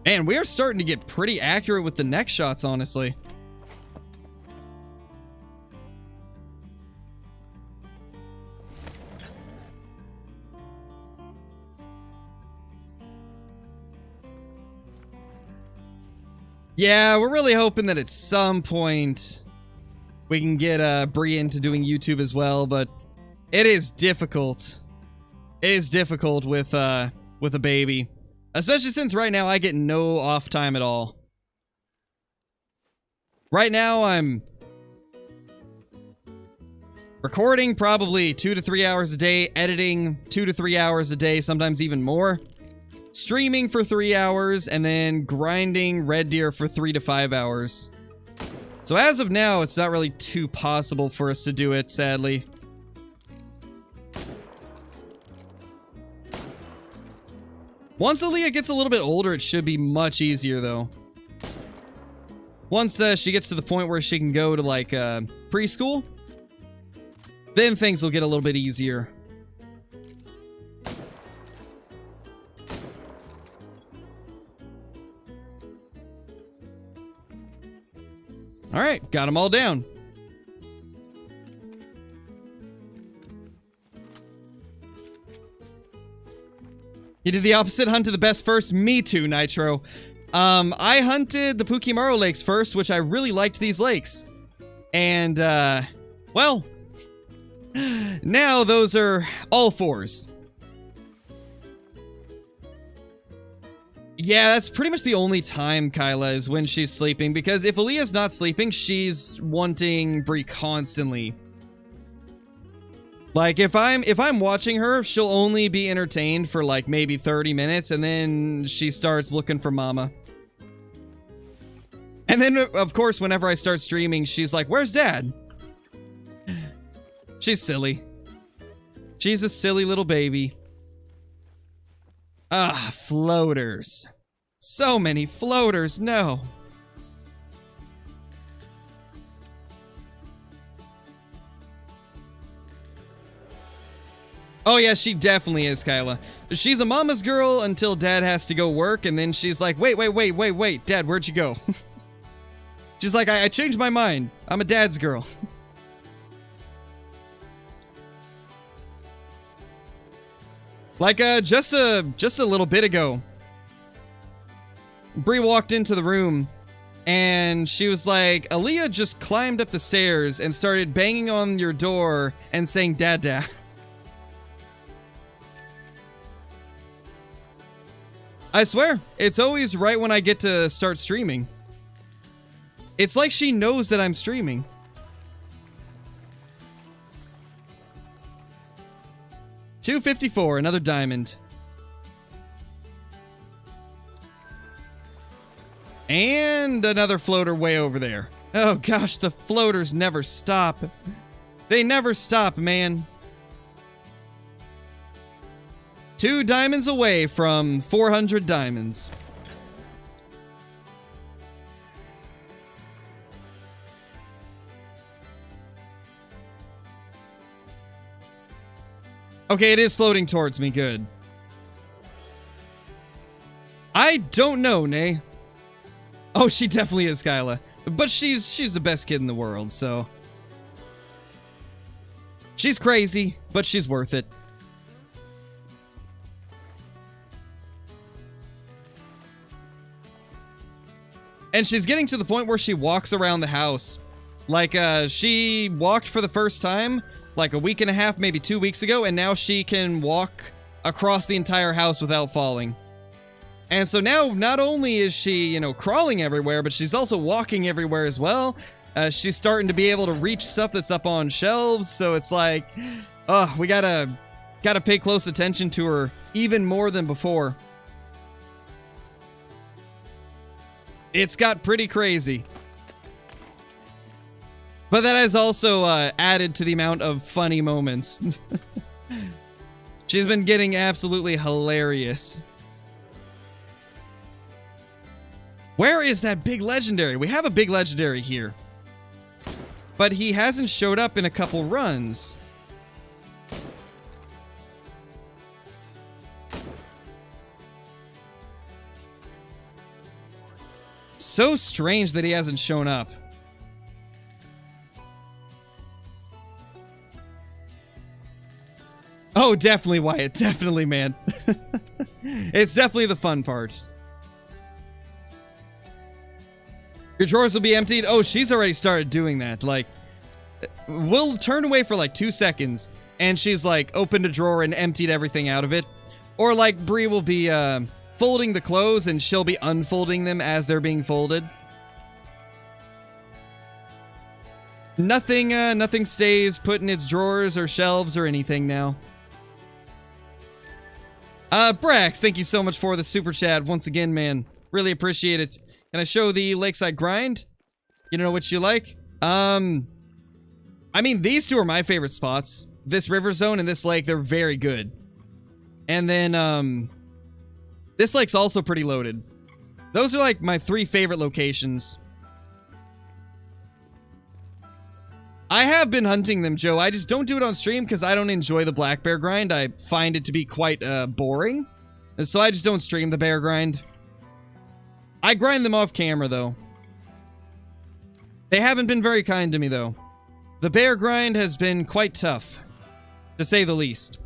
Man, we are starting to get pretty accurate with the neck shots, honestly. Yeah, we're really hoping that at some point we can get Bree into doing YouTube as well, but it is difficult. It is difficult with a baby, especially since right now I get no off time at all. Right now I'm recording probably 2 to 3 hours a day, editing 2 to 3 hours a day, sometimes even more. Streaming for 3 hours, and then grinding red deer for 3 to 5 hours. So as of now, it's not really too possible for us to do it, sadly. Once Aaliyah gets a little bit older, it should be much easier, though. Once she gets to the point where she can go to, like, preschool, then things will get a little bit easier. Alright, got them all down. You did the opposite, hunted the best first? Me too, Nitro. I hunted the Pukimaru lakes first, which I really liked these lakes. And, well, now those are all fours. Yeah, that's pretty much the only time, Kyla, is when she's sleeping, because if Aaliyah's not sleeping, she's wanting Bree constantly. Like, if I'm watching her, she'll only be entertained for, like, maybe 30 minutes, and then she starts looking for mama. And then, of course, whenever I start streaming, she's like, "Where's Dad?" She's silly. She's a silly little baby. Ah, floaters. So many floaters, no. Oh yeah, she definitely is, Kyla. She's a mama's girl until Dad has to go work, and then she's like, wait, Dad, where'd you go? She's like, I changed my mind. I'm a dad's girl. Like, just a little bit ago, Bree walked into the room, and she was like, Aaliyah just climbed up the stairs and started banging on your door and saying, Dada. I swear, it's always right when I get to start streaming. It's like she knows that I'm streaming. $254, another diamond. And another floater way over there. Oh gosh, the floaters never stop. They never stop, man. 2 diamonds away from 400 diamonds. Okay, it is floating towards me. Good. I don't know, Nay. Oh, she definitely is, Skyla. But she's the best kid in the world, so. She's crazy, but she's worth it. And she's getting to the point where she walks around the house. Like, she walked for the first time, like a week and a half, maybe 2 weeks ago, and now she can walk across the entire house without falling. And so now, not only is she, you know, crawling everywhere, but she's also walking everywhere as well. She's starting to be able to reach stuff that's up on shelves, so it's like, oh, we gotta pay close attention to her even more than before. It's got pretty crazy. But that has also added to the amount of funny moments. She's been getting absolutely hilarious. Where is that big legendary? We have a big legendary here. But he hasn't showed up in a couple runs. So strange that he hasn't shown up. Oh, definitely, Wyatt. Definitely, man. It's definitely the fun part. Your drawers will be emptied. Oh, she's already started doing that. Like, we'll turn away for like 2 seconds, and she's like opened a drawer and emptied everything out of it. Or like Bree will be folding the clothes, and she'll be unfolding them as they're being folded. Nothing stays put in its drawers or shelves or anything now. Brax, thank you so much for the super chat once again, man. Really appreciate it. Can I show the lakeside grind? You know what you like? I mean, these two are my favorite spots. This river zone and this lake, they're very good. And then, this lake's also pretty loaded. Those are like my 3 favorite locations. I have been hunting them, Joe. I just don't do it on stream because I don't enjoy the black bear grind. I find it to be quite boring. And so I just don't stream the bear grind. I grind them off camera, though. They haven't been very kind to me, though. The bear grind has been quite tough, to say the least.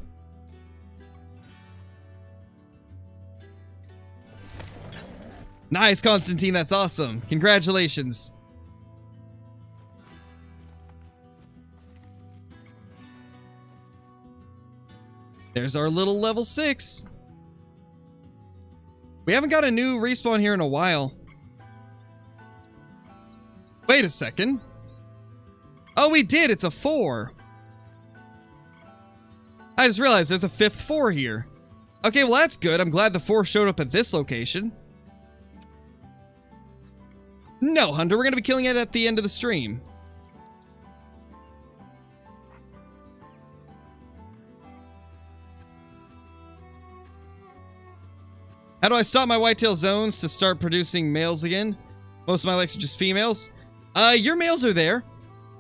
Nice, Constantine. That's awesome. Congratulations. There's our little level 6. We haven't got a new respawn here in a while. Wait a second. Oh, we did. It's a 4. I just realized there's a 5th 4 here. Okay, well, that's good. I'm glad the 4 showed up at this location. No, Hunter, we're going to be killing it at the end of the stream. How do I stop my whitetail zones to start producing males again? Most of my likes are just females. Your males are there.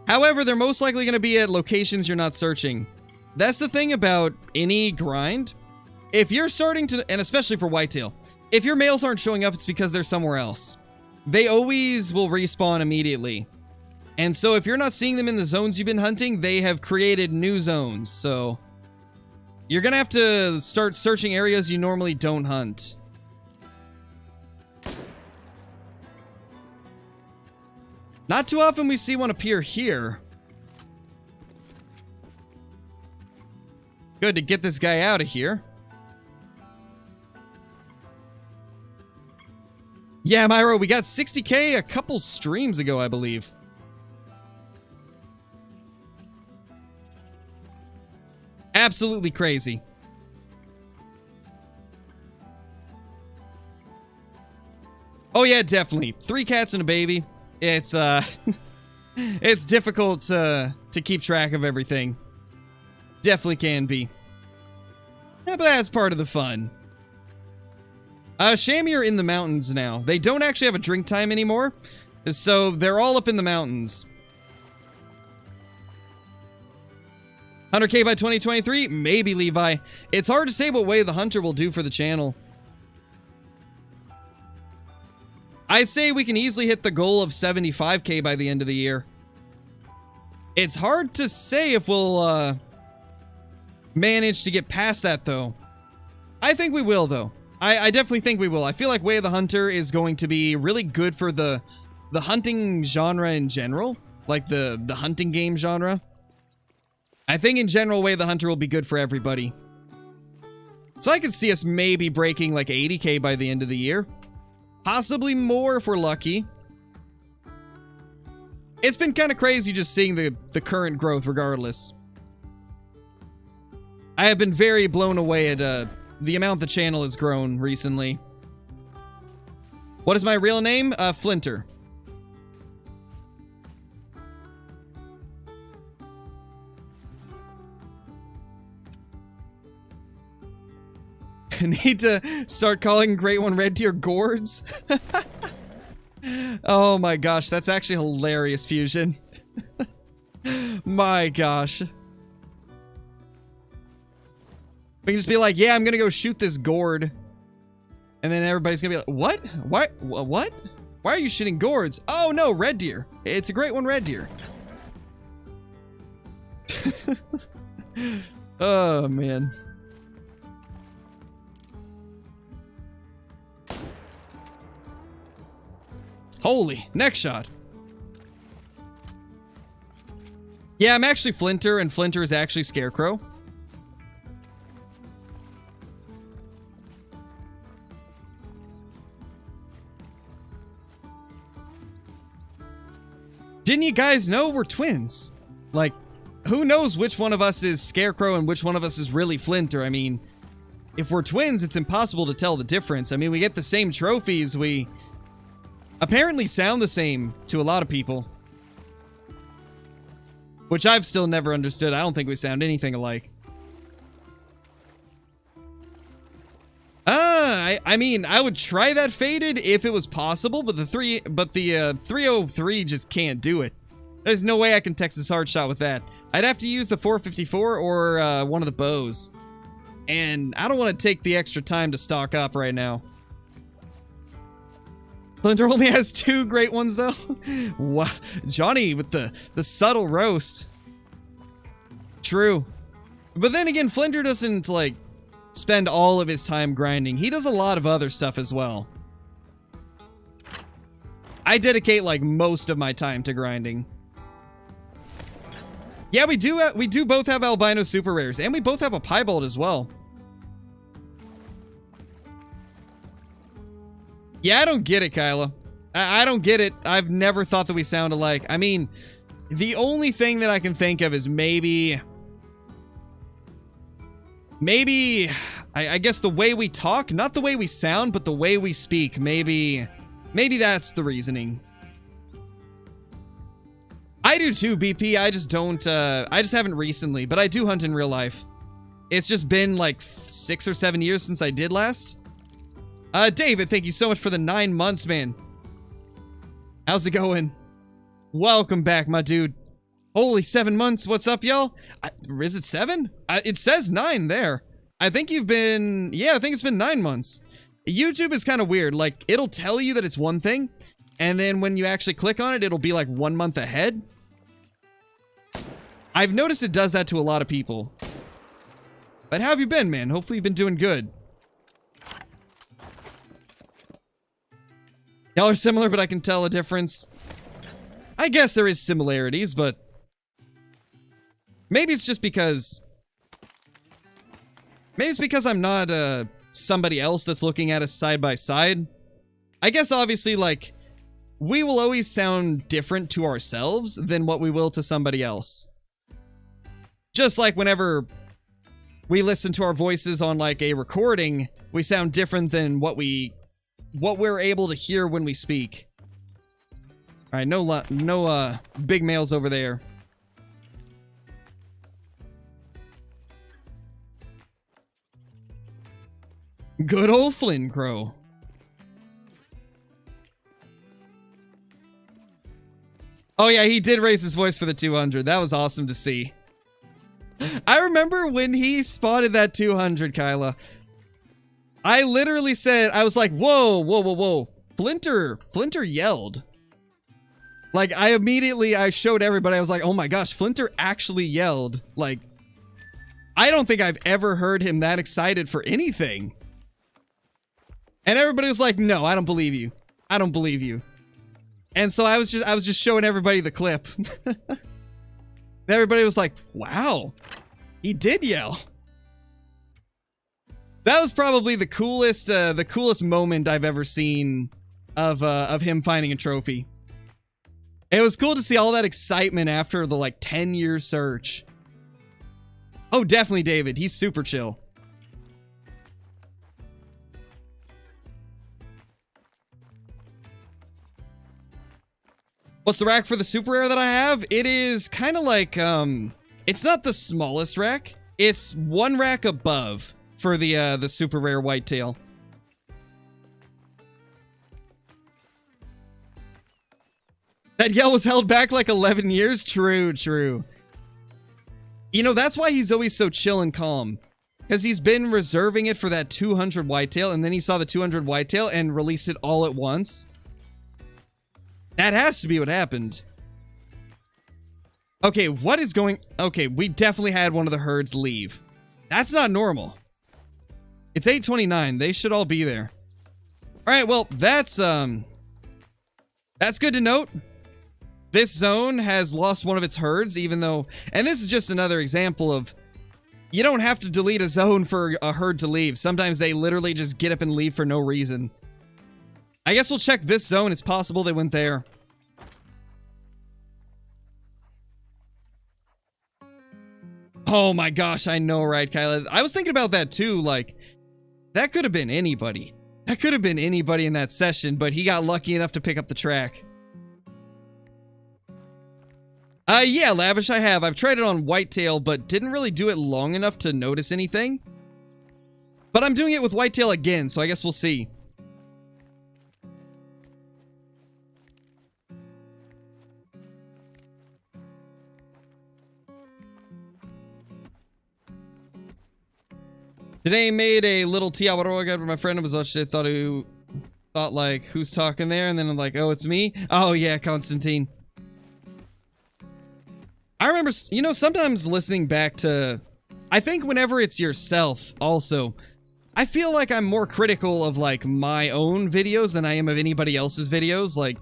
However, they're most likely going to be at locations you're not searching. That's the thing about any grind. If you're starting to, and especially for whitetail, if your males aren't showing up, it's because they're somewhere else. They always will respawn immediately. And so if you're not seeing them in the zones you've been hunting, they have created new zones. So you're going to have to start searching areas you normally don't hunt. Not too often we see one appear here. Good to get this guy out of here. Yeah, Myro, we got 60K a couple streams ago, I believe. Absolutely crazy. Oh yeah, definitely. 3 cats and a baby. It's, it's difficult to keep track of everything. Definitely can be. Yeah, but that's part of the fun. Shammy are in the mountains now. They don't actually have a drink time anymore, so they're all up in the mountains. 100K by 2023? Maybe, Levi. It's hard to say what way the hunter will do for the channel. I'd say we can easily hit the goal of 75k by the end of the year. It's hard to say if we'll manage to get past that, though. I think we will, though. I definitely think we will. I feel like Way of the Hunter is going to be really good for the hunting genre in general. Like the hunting game genre. I think in general, Way of the Hunter will be good for everybody. So I could see us maybe breaking like 80k by the end of the year. Possibly more if we're lucky. It's been kind of crazy just seeing the current growth regardless. I have been very blown away at the amount the channel has grown recently. What is my real name? Flinter. Need to start calling Great One Red Deer gourds? Oh my gosh, that's actually hilarious, Fusion. My gosh. We can just be like, yeah, I'm gonna go shoot this gourd. And then everybody's gonna be like, what? What? Why are you shooting gourds? Oh no, red deer. It's a Great One Red Deer. Oh man. Holy, next shot. Yeah, I'm actually Flinter, and Flinter is actually Scarecrow. Didn't you guys know we're twins? Like, who knows which one of us is Scarecrow and which one of us is really Flinter? I mean, if we're twins, it's impossible to tell the difference. I mean, we get the same trophies, we apparently sound the same to a lot of people. Which I've still never understood. I don't think we sound anything alike. I mean, I would try that faded if it was possible, but the 303 just can't do it. There's no way I can Texas hard shot with that. I'd have to use the 454 or one of the bows. And I don't want to take the extra time to stock up right now. Flinter only has 2 great ones, though. Wow. Johnny with the subtle roast. True. But then again, Flinter doesn't, like, spend all of his time grinding. He does a lot of other stuff as well. I dedicate, like, most of my time to grinding. Yeah, we do both have albino super rares, and we both have a piebald as well. Yeah, I don't get it, Kyla. I don't get it. I've never thought that we sound alike. I mean, the only thing that I can think of is maybe, I guess the way we talk, not the way we sound, but the way we speak. Maybe that's the reasoning. I do too, BP. I just don't, I just haven't recently, but I do hunt in real life. It's just been like 6 or 7 years since I did last. David, thank you so much for the 9 months, man. How's it going? Welcome back, my dude. Holy, 7 months. What's up, y'all? Is it 7? It says 9 there. I think you've been... Yeah, I think it's been 9 months. YouTube is kind of weird. Like, it'll tell you that it's one thing, and then when you actually click on it, it'll be like 1 month ahead. I've noticed it does that to a lot of people. But how have you been, man? Hopefully you've been doing good. Y'all are similar, but I can tell a difference. I guess there is similarities, but maybe it's just because... Maybe it's because I'm not somebody else that's looking at us side by side. I guess obviously, like, we will always sound different to ourselves than what we will to somebody else. Just like whenever we listen to our voices on, like, a recording, we sound different than what we're able to hear when we speak. Alright, no big males over there. Good old Flynn Crow. Oh yeah, he did raise his voice for the 200. That was awesome to see. I remember when he spotted that 200, Kyla. I literally said, I was like, whoa, whoa, whoa, whoa. Flinter yelled. Like, I showed everybody, I was like, oh my gosh, Flinter actually yelled. Like, I don't think I've ever heard him that excited for anything. And everybody was like, no, I don't believe you. I don't believe you. And so I was just showing everybody the clip. And everybody was like, wow, he did yell. That was probably the coolest moment I've ever seen of him finding a trophy. It was cool to see all that excitement after the like 10-year search. Oh, definitely David. He's super chill. What's the rack for the super rare that I have? It is kind of like, it's not the smallest rack. It's one rack above for the super rare whitetail. That yell was held back like 11 years? True, true. You know, that's why he's always so chill and calm. Because he's been reserving it for that 200 whitetail, and then he saw the 200 whitetail and released it all at once. That has to be what happened. Okay, what is going... Okay, we definitely had one of the herds leave. That's not normal. It's 8:29. They should all be there. Alright, well, that's good to note. This zone has lost one of its herds, even though... And this is just another example of... You don't have to delete a zone for a herd to leave. Sometimes they literally just get up and leave for no reason. I guess we'll check this zone. It's possible they went there. Oh my gosh, I know, right, Kyla? I was thinking about that too, like... That could have been anybody. That could have been anybody in that session, but he got lucky enough to pick up the track. Yeah, Lavish, I have. I've tried it on whitetail, but didn't really do it long enough to notice anything. But I'm doing it with whitetail again, so I guess we'll see. Today made a little Tiawaroga with my friend. It was actually thought like, who's talking there? And then I'm like, oh, it's me? Oh yeah, Constantine. I remember, you know, sometimes listening back to, I think whenever it's yourself also, I feel like I'm more critical of like my own videos than I am of anybody else's videos. Like,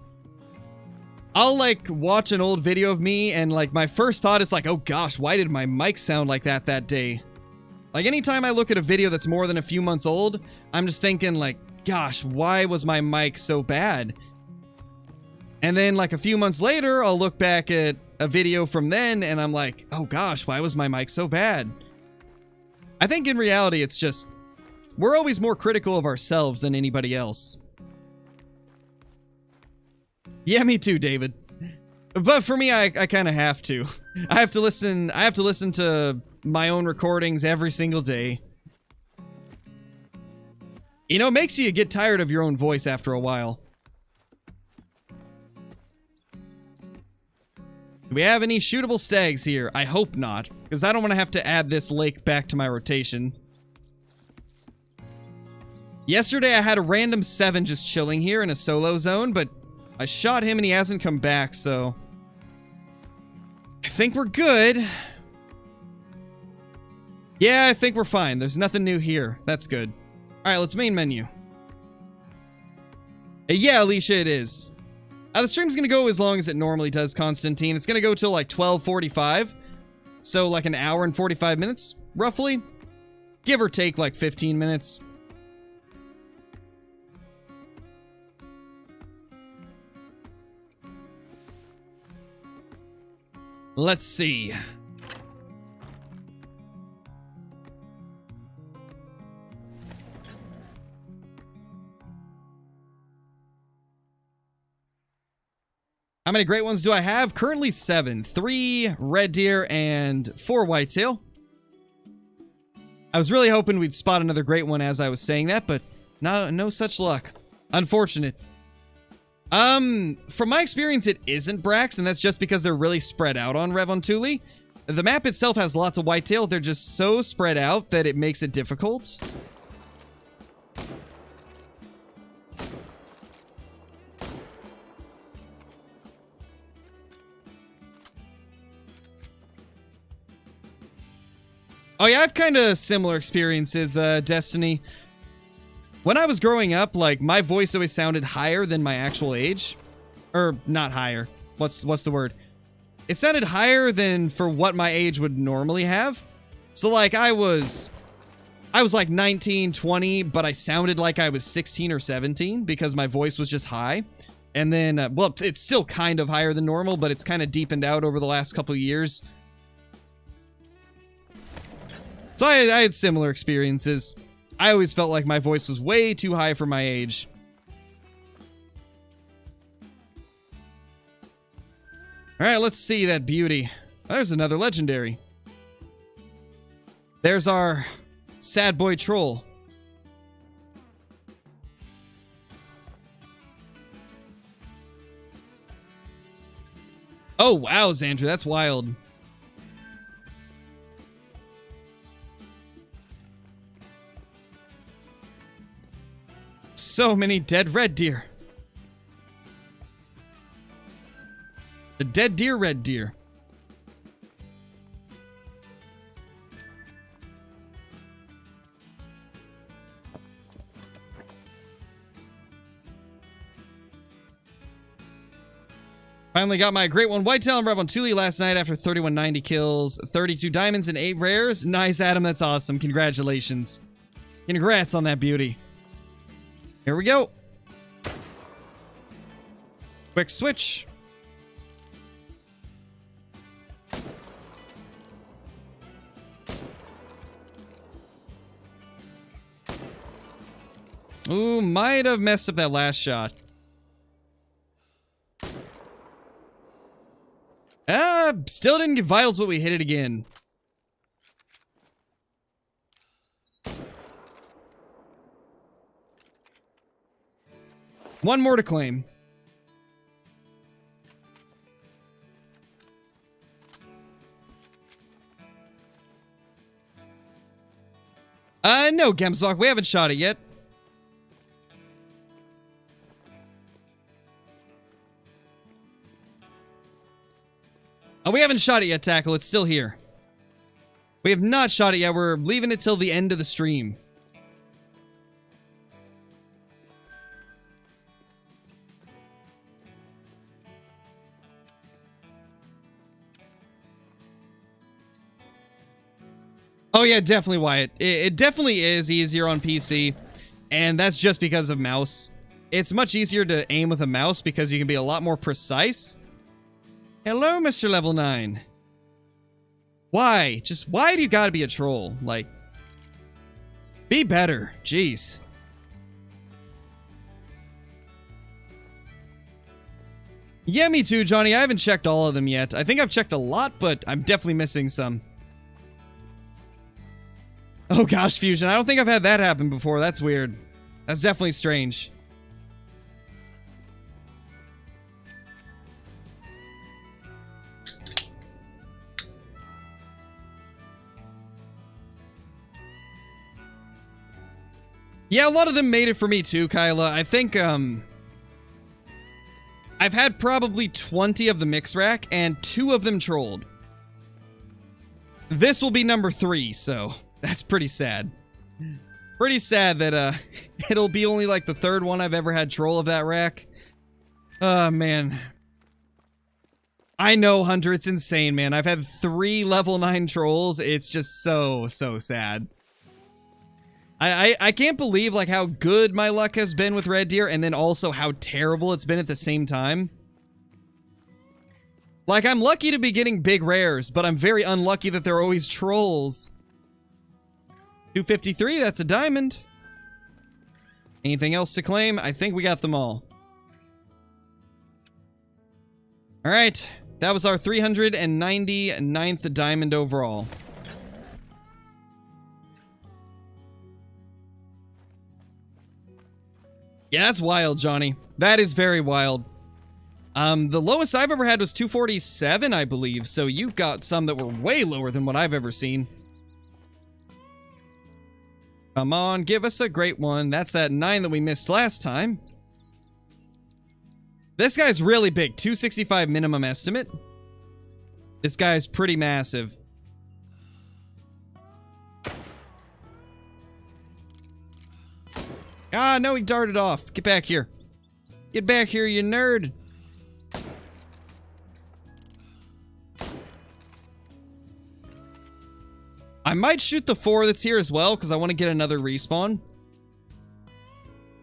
I'll like watch an old video of me and like my first thought is like, oh gosh, why did my mic sound like that day? Like anytime I look at a video that's more than a few months old, I'm just thinking like, gosh, why was my mic so bad? And then like a few months later, I'll look back at a video from then and I'm like, oh gosh, why was my mic so bad? I think in reality, it's just, we're always more critical of ourselves than anybody else. Yeah, me too, David. But for me, I kind of have to. I have to listen to my own recordings every single day. You know, it makes you get tired of your own voice after a while. Do we have any shootable stags here? I hope not, because I don't want to have to add this lake back to my rotation. Yesterday I had a random 7 just chilling here in a solo zone, but I shot him and he hasn't come back, so... I think we're good. Yeah, I think we're fine. There's nothing new here. That's good. Alright, let's main menu. Yeah, Alicia, it is. The stream's gonna go as long as it normally does, Constantine. It's gonna go till like 12:45. So like an hour and 45 minutes, roughly. Give or take like 15 minutes. Let's see. How many great ones do I have? Currently 7. 3 red deer and 4 whitetail. I was really hoping we'd spot another great one as I was saying that, but no such luck. Unfortunate. From my experience, it isn't Brax, and that's just because they're really spread out on Revontuli. The map itself has lots of whitetail. They're just so spread out that it makes it difficult. Oh yeah, I've kind of similar experiences, Destiny. When I was growing up, like, my voice always sounded higher than my actual age. Or, not higher. What's the word? It sounded higher than for what my age would normally have. So, like, I was like 19, 20, but I sounded like I was 16 or 17 because my voice was just high. And then, well, it's still kind of higher than normal, but it's kind of deepened out over the last couple of years. So I had similar experiences. I always felt like my voice was way too high for my age. Alright, let's see that beauty. There's another legendary. There's our sad boy troll. Oh, wow, Xandra, that's wild. So many dead red deer. The dead deer, red deer. Finally got my great one whitetail and rub on Thule last night after 3190 kills, 32 diamonds and 8 rares. Nice, Adam. That's awesome. Congratulations. Congrats on that beauty. Here we go. Quick switch. Ooh, might have messed up that last shot. Still didn't get vitals, but we hit it again. One more to claim. No, Gemsbach, we haven't shot it yet. Oh, we haven't shot it yet, Tackle. It's still here. We have not shot it yet. We're leaving it till the end of the stream. Oh yeah, definitely, Wyatt. It definitely is easier on PC, and that's just because of mouse. It's much easier to aim with a mouse because you can be a lot more precise. Hello, Mr. Level 9. Why? Just why do you gotta be a troll? Like, be better. Jeez. Yeah, me too, Johnny. I haven't checked all of them yet. I think I've checked a lot, but I'm definitely missing some. Oh gosh, Fusion. I don't think I've had that happen before. That's weird. That's definitely strange. Yeah, a lot of them made it for me too, Kyla. I think, I've had probably 20 of the mix rack, and 2 of them trolled. This will be number 3, so that's pretty sad. Pretty sad that, it'll be only like the 3rd one I've ever had troll of that rack. Oh, man. I know, Hunter, it's insane, man. I've had 3 level 9 trolls. It's just so sad. I can't believe, like, how good my luck has been with red deer, and then also how terrible it's been at the same time. Like, I'm lucky to be getting big rares, but I'm very unlucky that they're always trolls. 253, that's a diamond. Anything else to claim? I think we got them all. Alright, that was our 399th diamond overall. Yeah, that's wild, Johnny. That is very wild. The lowest I've ever had was 247, I believe, so you got some that were way lower than what I've ever seen. Come on, give us a great one. That's that 9 that we missed last time. This guy's really big. 265 minimum estimate. This guy's pretty massive. Ah, no, he darted off. Get back here. Get back here, you nerd. I might shoot the 4 that's here as well, because I want to get another respawn.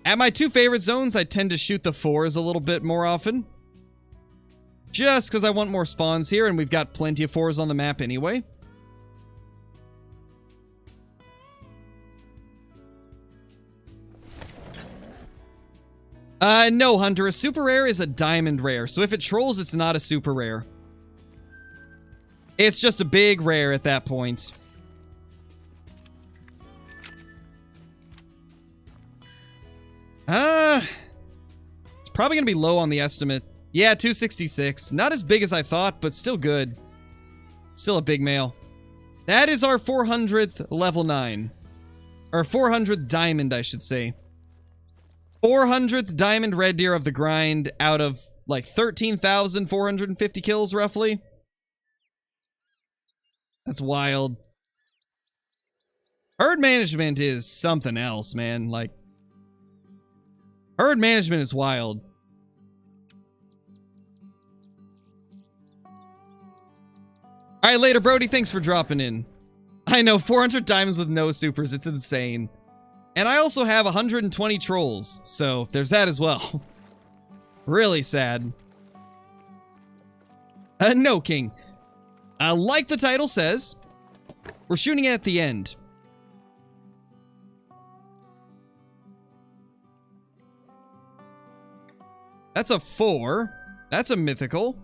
At my 2 favorite zones, I tend to shoot the 4s a little bit more often. Just because I want more spawns here, and we've got plenty of 4s on the map anyway. No, Hunter. A super rare is a diamond rare, so if it trolls, it's not a super rare. It's just a big rare at that point. It's probably gonna be low on the estimate. Yeah, 266. Not as big as I thought, but still good. Still a big male. That is our 400th level 9. Or 400th diamond, I should say. 400th diamond red deer of the grind out of, like, 13,450 kills, roughly. That's wild. Herd management is something else, man. Like, herd management is wild. Alright, later, Brody. Thanks for dropping in. I know, 400 diamonds with no supers. It's insane. And I also have 120 trolls, so there's that as well. Really sad. No, King. Like the title says, we're shooting at the end. That's a 4. That's a mythical.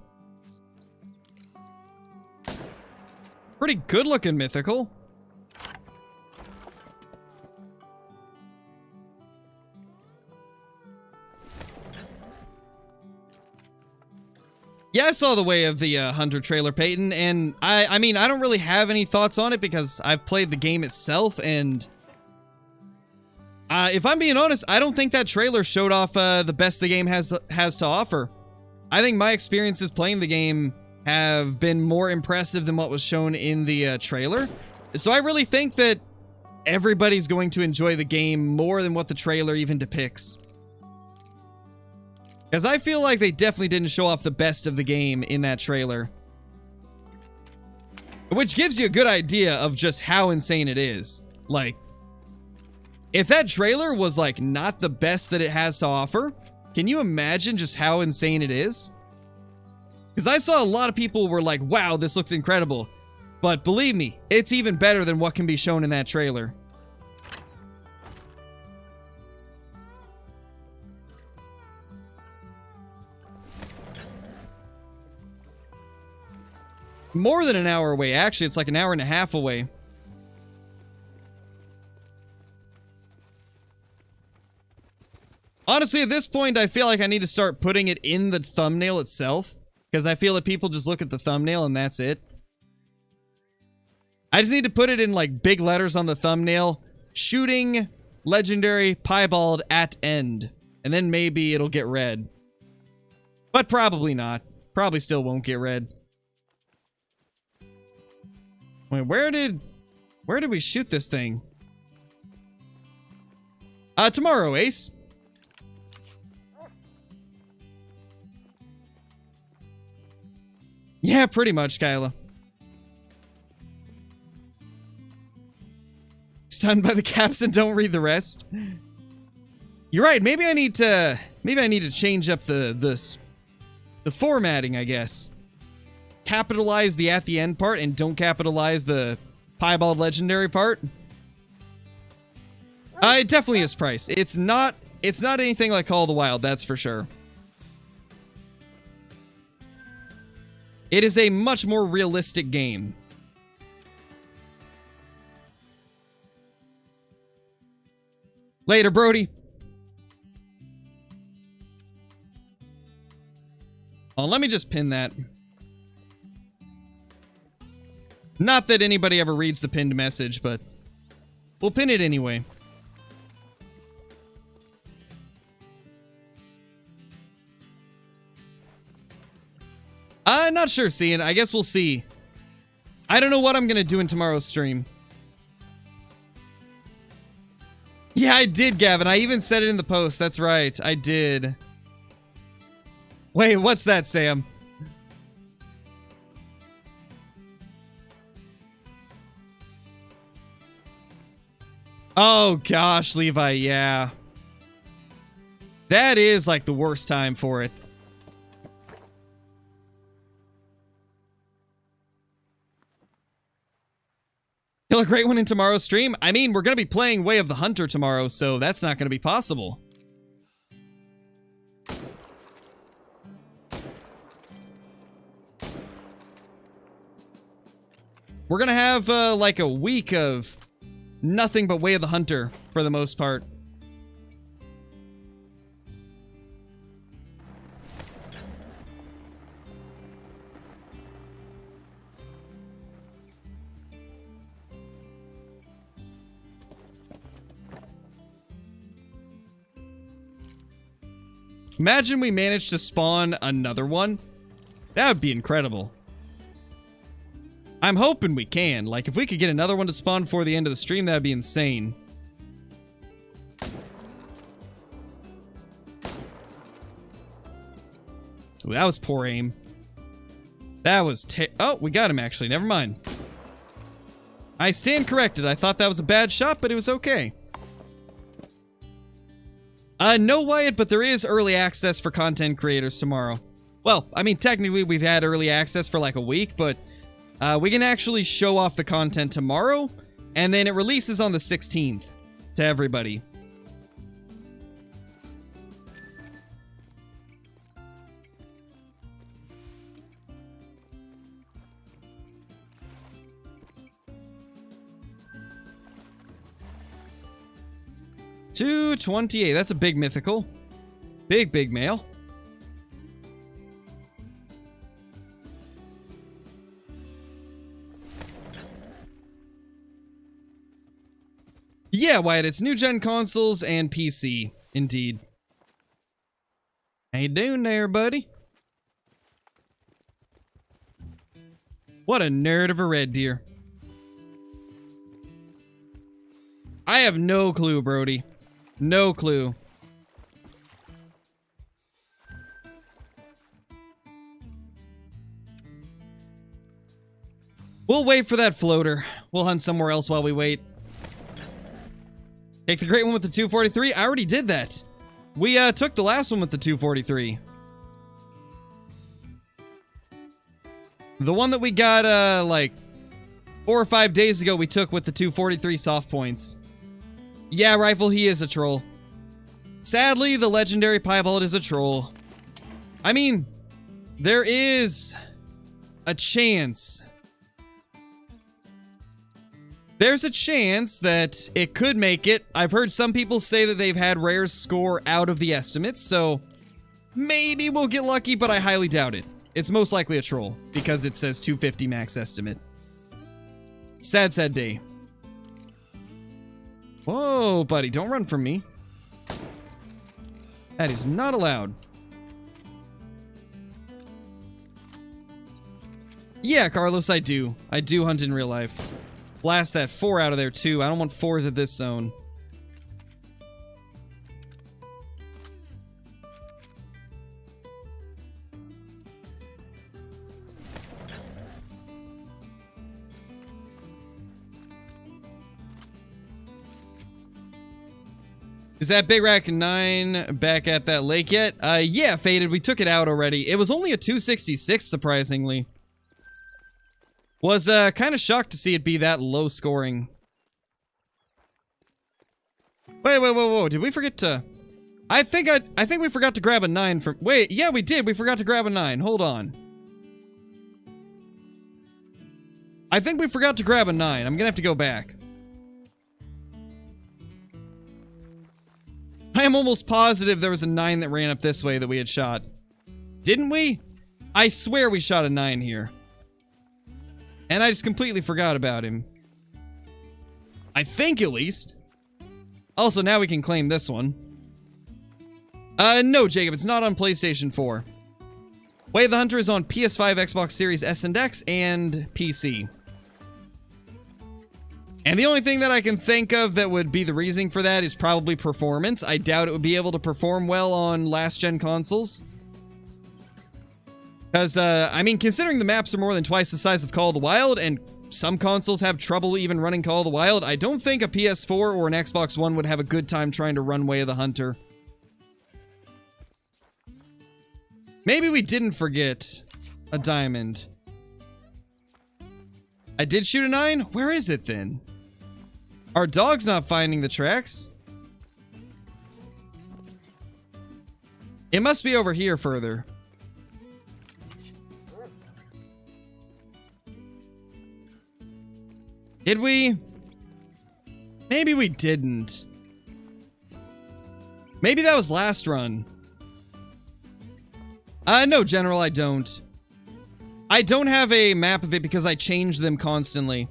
Pretty good looking mythical. Yeah, I saw the way of the Hunter trailer, Peyton, and I mean, I don't really have any thoughts on it because I've played the game itself, and if I'm being honest, I don't think that trailer showed off the best the game has to offer. I think my experiences playing the game have been more impressive than what was shown in the trailer. So I really think that everybody's going to enjoy the game more than what the trailer even depicts. Because I feel like they definitely didn't show off the best of the game in that trailer. Which gives you a good idea of just how insane it is. Like, if that trailer was, like, not the best that it has to offer, can you imagine just how insane it is? Because I saw a lot of people were like, wow, this looks incredible. But believe me, it's even better than what can be shown in that trailer. More than an hour away, actually. It's like an hour and a half away. Honestly, at this point, I feel like I need to start putting it in the thumbnail itself. Because I feel that people just look at the thumbnail and that's it. I just need to put it in, like, big letters on the thumbnail. Shooting legendary piebald at end. And then maybe it'll get read. But probably not. Probably still won't get read. Wait, where did we shoot this thing? Tomorrow, Ace. Yeah, pretty much, Kyla. Stunned by the caps and don't read the rest. You're right. Maybe I need to change up the formatting, I guess. Capitalize the at the end part and don't capitalize the piebald legendary part. It definitely is priced. It's not anything like Call of the Wild, that's for sure. It is a much more realistic game. Later, Brody. Oh, let me just pin that. Not that anybody ever reads the pinned message, but we'll pin it anyway. I'm not sure, Cian. I guess we'll see. I don't know what I'm gonna do in tomorrow's stream. Yeah, I did, Gavin. I even said it in the post. That's right. I did. Wait, what's that, Sam? Oh, gosh, Levi, yeah. That is, like, the worst time for it. Kill a great one in tomorrow's stream? I mean, we're going to be playing Way of the Hunter tomorrow, so that's not going to be possible. We're going to have, like, a week of nothing but Way of the Hunter, for the most part. Imagine we managed to spawn another one. That would be incredible. I'm hoping we can. Like, if we could get another one to spawn before the end of the stream, that would be insane. Ooh, that was poor aim. That was oh, we got him, actually. Never mind. I stand corrected. I thought that was a bad shot, but it was okay. No, Wyatt, but there is early access for content creators tomorrow. Well, I mean, technically we've had early access for like a week, but we can actually show off the content tomorrow, and then it releases on the 16th to everybody. $228. That's a big mythical. Big male. Yeah, Wyatt, it's new gen consoles and PC. Indeed. How you doing there, buddy? What a nerd of a red deer. I have no clue, Brody. No clue. We'll wait for that floater. We'll hunt somewhere else while we wait. Take the great one with the 243. I already did that. We took the last one with the 243. The one that we got like 4 or 5 days ago we took with the 243 soft points. Yeah, Rifle, he is a troll. Sadly, the legendary Piebald is a troll. I mean, there is a chance. There's a chance that it could make it. I've heard some people say that they've had rares score out of the estimates, so maybe we'll get lucky, but I highly doubt it. It's most likely a troll, because it says 250 max estimate. Sad, sad day. Whoa, buddy, don't run from me. That is not allowed. Yeah, Carlos, I do. I do hunt in real life. Blast that 4 out of there, too. I don't want 4s at this zone. Is that Big Rack 9 back at that lake yet? Yeah, Faded. We took it out already. It was only a 266, surprisingly. Was, kind of shocked to see it be that low scoring. Whoa. Did we forget to... I think we forgot to grab a 9 from... Wait, yeah, we did. We forgot to grab a 9. Hold on. I think we forgot to grab a 9. I'm gonna have to go back. I am almost positive there was a 9 that ran up this way that we had shot. Didn't we? I swear we shot a 9 here. And I just completely forgot about him. I think, at least. Also, now we can claim this one. No, Jacob, it's not on PlayStation 4. Way of the Hunter is on PS5, Xbox Series S and X, and PC. And the only thing that I can think of that would be the reasoning for that is probably performance. I doubt it would be able to perform well on last-gen consoles. Because, I mean, considering the maps are more than twice the size of Call of the Wild, and some consoles have trouble even running Call of the Wild, I don't think a PS4 or an Xbox One would have a good time trying to run Way of the Hunter. Maybe we didn't forget a diamond. I did shoot a 9? Where is it then? Our dog's not finding the tracks. It must be over here further. Did we? Maybe we didn't. Maybe that was last run. No, General, I don't. I don't have a map of it because I change them constantly.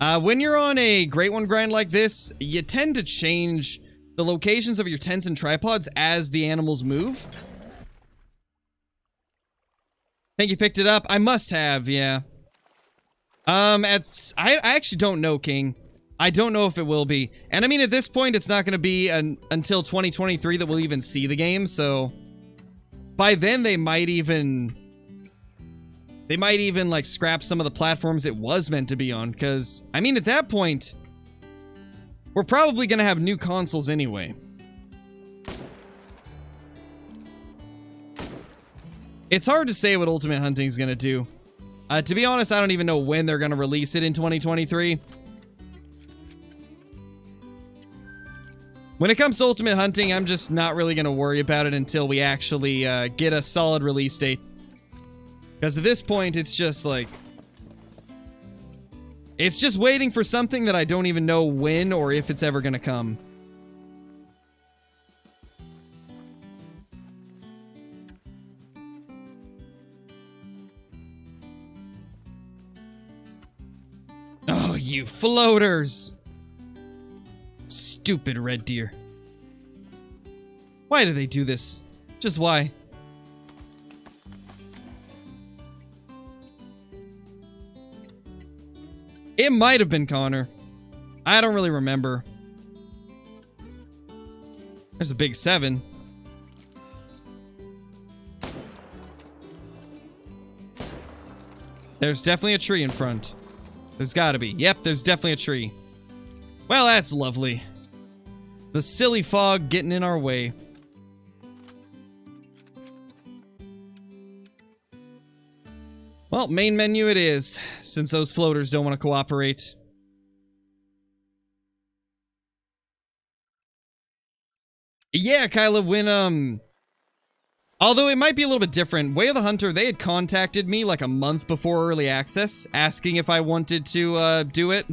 When you're on a Great One grind like this, you tend to change the locations of your tents and tripods as the animals move. Think you picked it up? I must have, yeah. I actually don't know, King. I don't know if it will be. And I mean, at this point, it's not going to be until 2023 that we'll even see the game, so... By then, they might even, like, scrap some of the platforms it was meant to be on, because, I mean, at that point, we're probably going to have new consoles anyway. It's hard to say what Ultimate Hunting is going to do. To be honest, I don't even know when they're going to release it in 2023. When it comes to Ultimate Hunting, I'm just not really going to worry about it until we actually get a solid release date. Because at this point, it's just like... It's just waiting for something that I don't even know when or if it's ever going to come. Oh, you floaters! Stupid red deer. Why do they do this? Just why? It might have been Connor. I don't really remember. There's a big 7. There's definitely a tree in front. There's gotta be. Yep, there's definitely a tree. Well, that's lovely. The silly fog getting in our way. Well, main menu it is, since those floaters don't want to cooperate. Yeah, Kyla, when, although it might be a little bit different, Way of the Hunter, they had contacted me like a month before early access, asking if I wanted to, do it.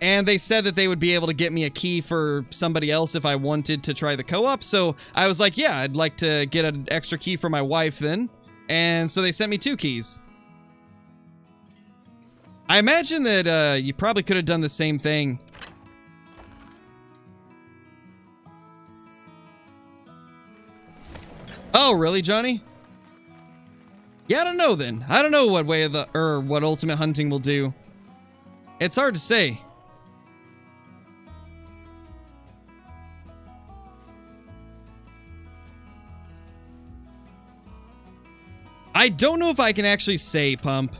And they said that they would be able to get me a key for somebody else if I wanted to try the co-op, so I was like, yeah, I'd like to get an extra key for my wife then. And so they sent me 2 keys. I imagine that, you probably could have done the same thing. Oh, really, Johnny? Yeah, I don't know then. I don't know what Way of the, or what Ultimate Hunting will do. It's hard to say. I don't know if I can actually say, Pump.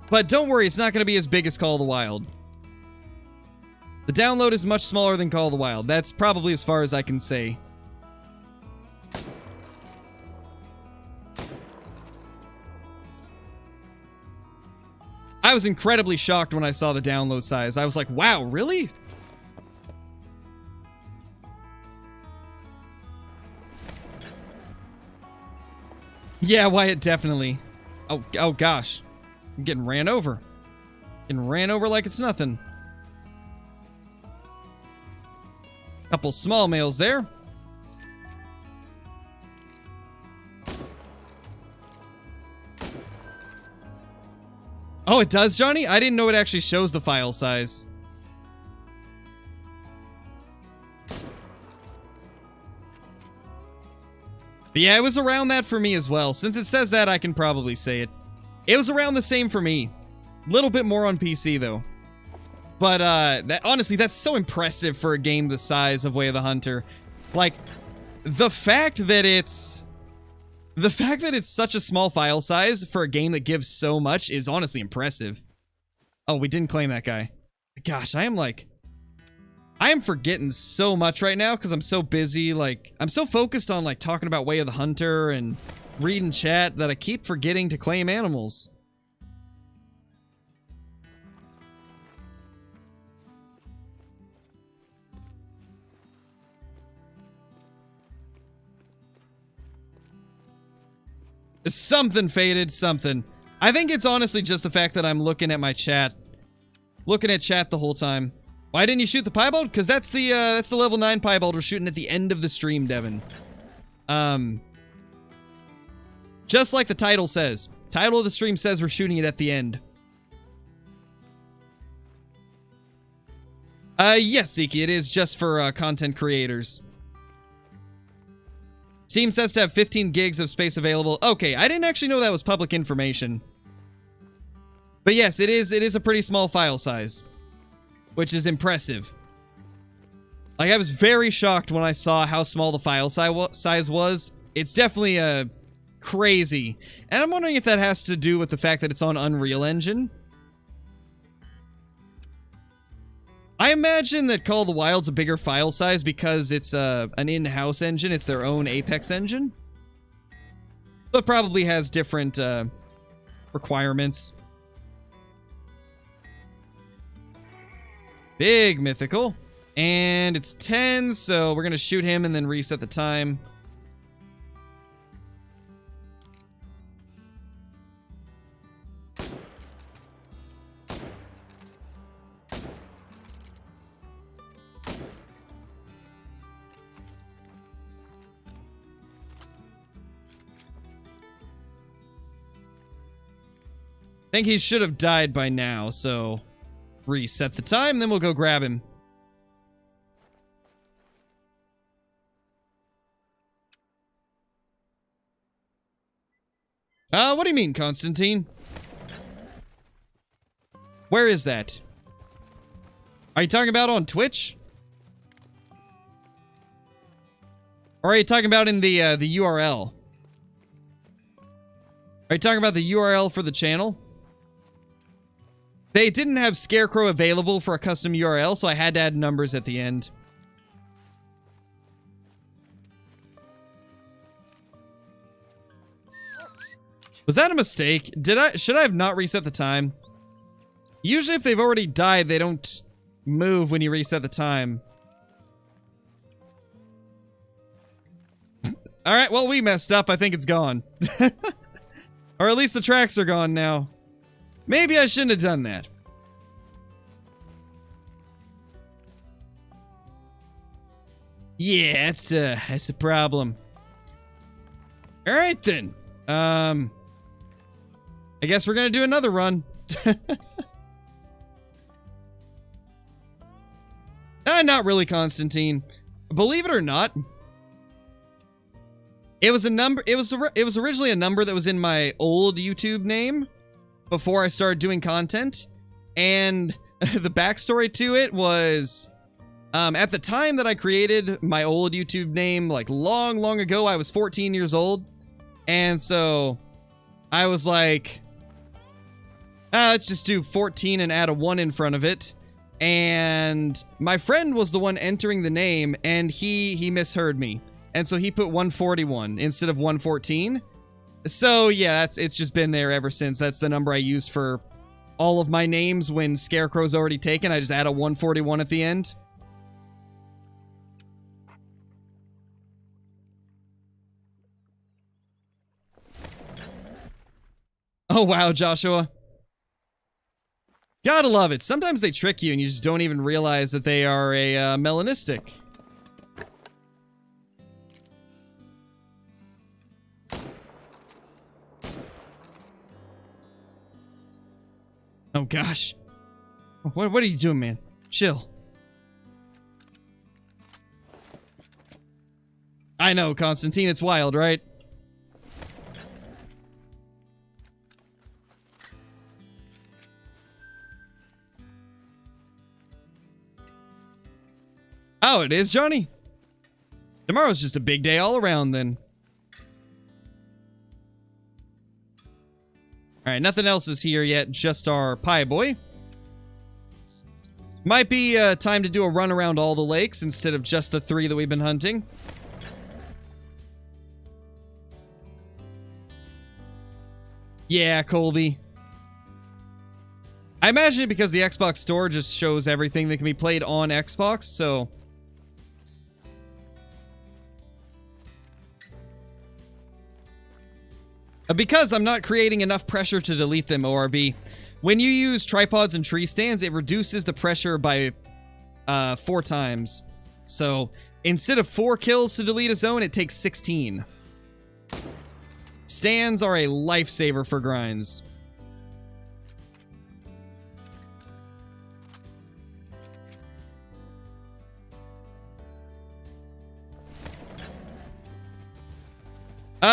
But don't worry, it's not going to be as big as Call of the Wild. The download is much smaller than Call of the Wild. That's probably as far as I can say. I was incredibly shocked when I saw the download size. I was like, wow, really? Yeah, Wyatt, definitely. Oh gosh. I'm getting ran over. Getting ran over like it's nothing. Couple small males there. Oh, it does, Johnny? I didn't know it actually shows the file size. But yeah, it was around that for me as well. Since it says that, I can probably say it. It was around the same for me. Little bit more on PC, though. But honestly, that's so impressive for a game the size of Way of the Hunter. Like, the fact that it's such a small file size for a game that gives so much is honestly impressive. Oh, we didn't claim that guy. Gosh, I am forgetting so much right now because I'm so busy. Like, I'm so focused on like talking about Way of the Hunter and reading chat that I keep forgetting to claim animals. Something faded, something. I think it's honestly just the fact that I'm looking at my chat. Looking at chat the whole time. Why didn't you shoot the piebald? Because that's the level 9 piebald we're shooting at the end of the stream, Devin. Just like the title says. Title of the stream says we're shooting it at the end. Yes, Zeki, it is just for content creators. Steam says to have 15 gigs of space available. Okay, I didn't actually know that was public information. But yes, it is a pretty small file size, which is impressive. Like, I was very shocked when I saw how small the file size was. It's definitely crazy. And I'm wondering if that has to do with the fact that it's on Unreal Engine. I imagine that Call of the Wild's a bigger file size because it's an in-house engine. It's their own Apex engine. So it probably has different requirements. Big mythical. And it's 10, so we're going to shoot him and then reset the time. I think he should have died by now, so reset the time, then we'll go grab him. What do you mean, Constantine? Where is that? Are you talking about on Twitch? Or are you talking about in the URL? Are you talking about the URL for the channel? They didn't have Scarecrow available for a custom URL, so I had to add numbers at the end. Was that a mistake? Should I have not reset the time? Usually if they've already died, they don't move when you reset the time. Alright, well, we messed up. I think it's gone. Or at least the tracks are gone now. Maybe I shouldn't have done that. Yeah, that's a problem. Alright then. I guess we're gonna do another run. Not really, Constantine. Believe it or not, it was a number. It was originally a number that was in my old YouTube name before I started doing content, and the backstory to it was, at the time that I created my old YouTube name, like long ago, I was 14 years old, and so I was like, let's just do 14 and add a 1 in front of it. And my friend was the one entering the name, and he misheard me. And so he put 141 instead of 114. So yeah, it's just been there ever since. That's the number I use for all of my names when Scarecrow's already taken. I just add a 141 at the end. Oh wow, Joshua. Gotta love it. Sometimes they trick you and you just don't even realize that they are a melanistic. Oh gosh. What are you doing, man? Chill. I know, Constantine, it's wild, right? Oh, it is, Johnny? Tomorrow's just a big day all around, then. Alright, nothing else is here yet, just our pie boy. Might be time to do a run around all the lakes instead of just the 3 that we've been hunting. Yeah, Colby. I imagine it because the Xbox store just shows everything that can be played on Xbox, so... Because I'm not creating enough pressure to delete them, ORB. When you use tripods and tree stands, it reduces the pressure by 4 times. So, instead of 4 kills to delete a zone, it takes 16. Stands are a lifesaver for grinds.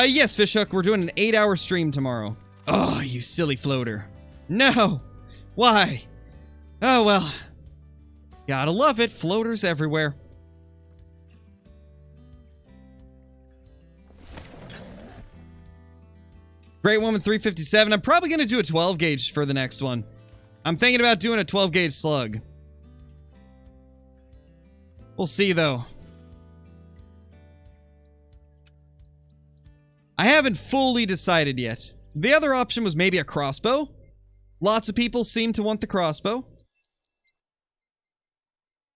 Yes, Fishhook, we're doing an 8-hour stream tomorrow. Oh, you silly floater. No! Why? Oh, well. Gotta love it. Floaters everywhere. Great Woman 357. I'm probably gonna do a 12 gauge for the next one. I'm thinking about doing a 12 gauge slug. We'll see, though. I haven't fully decided yet. The other option was maybe a crossbow. Lots of people seem to want the crossbow.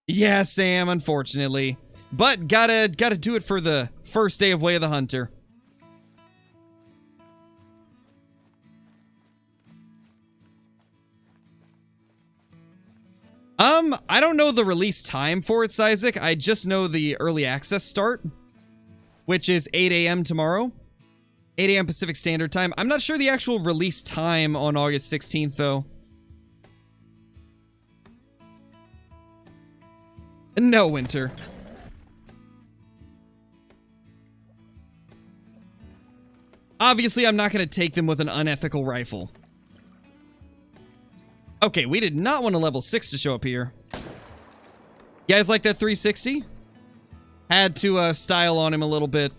Yeah, Sam, unfortunately. But gotta do it for the first day of Way of the Hunter. I don't know the release time for it, Isaac. I just know the early access start, which is 8 a.m. tomorrow. 8 a.m. Pacific Standard Time. I'm not sure the actual release time on August 16th, though. No, Winter. Obviously, I'm not going to take them with an unethical rifle. Okay, we did not want a level 6 to show up here. You guys like that 360? Had to style on him a little bit.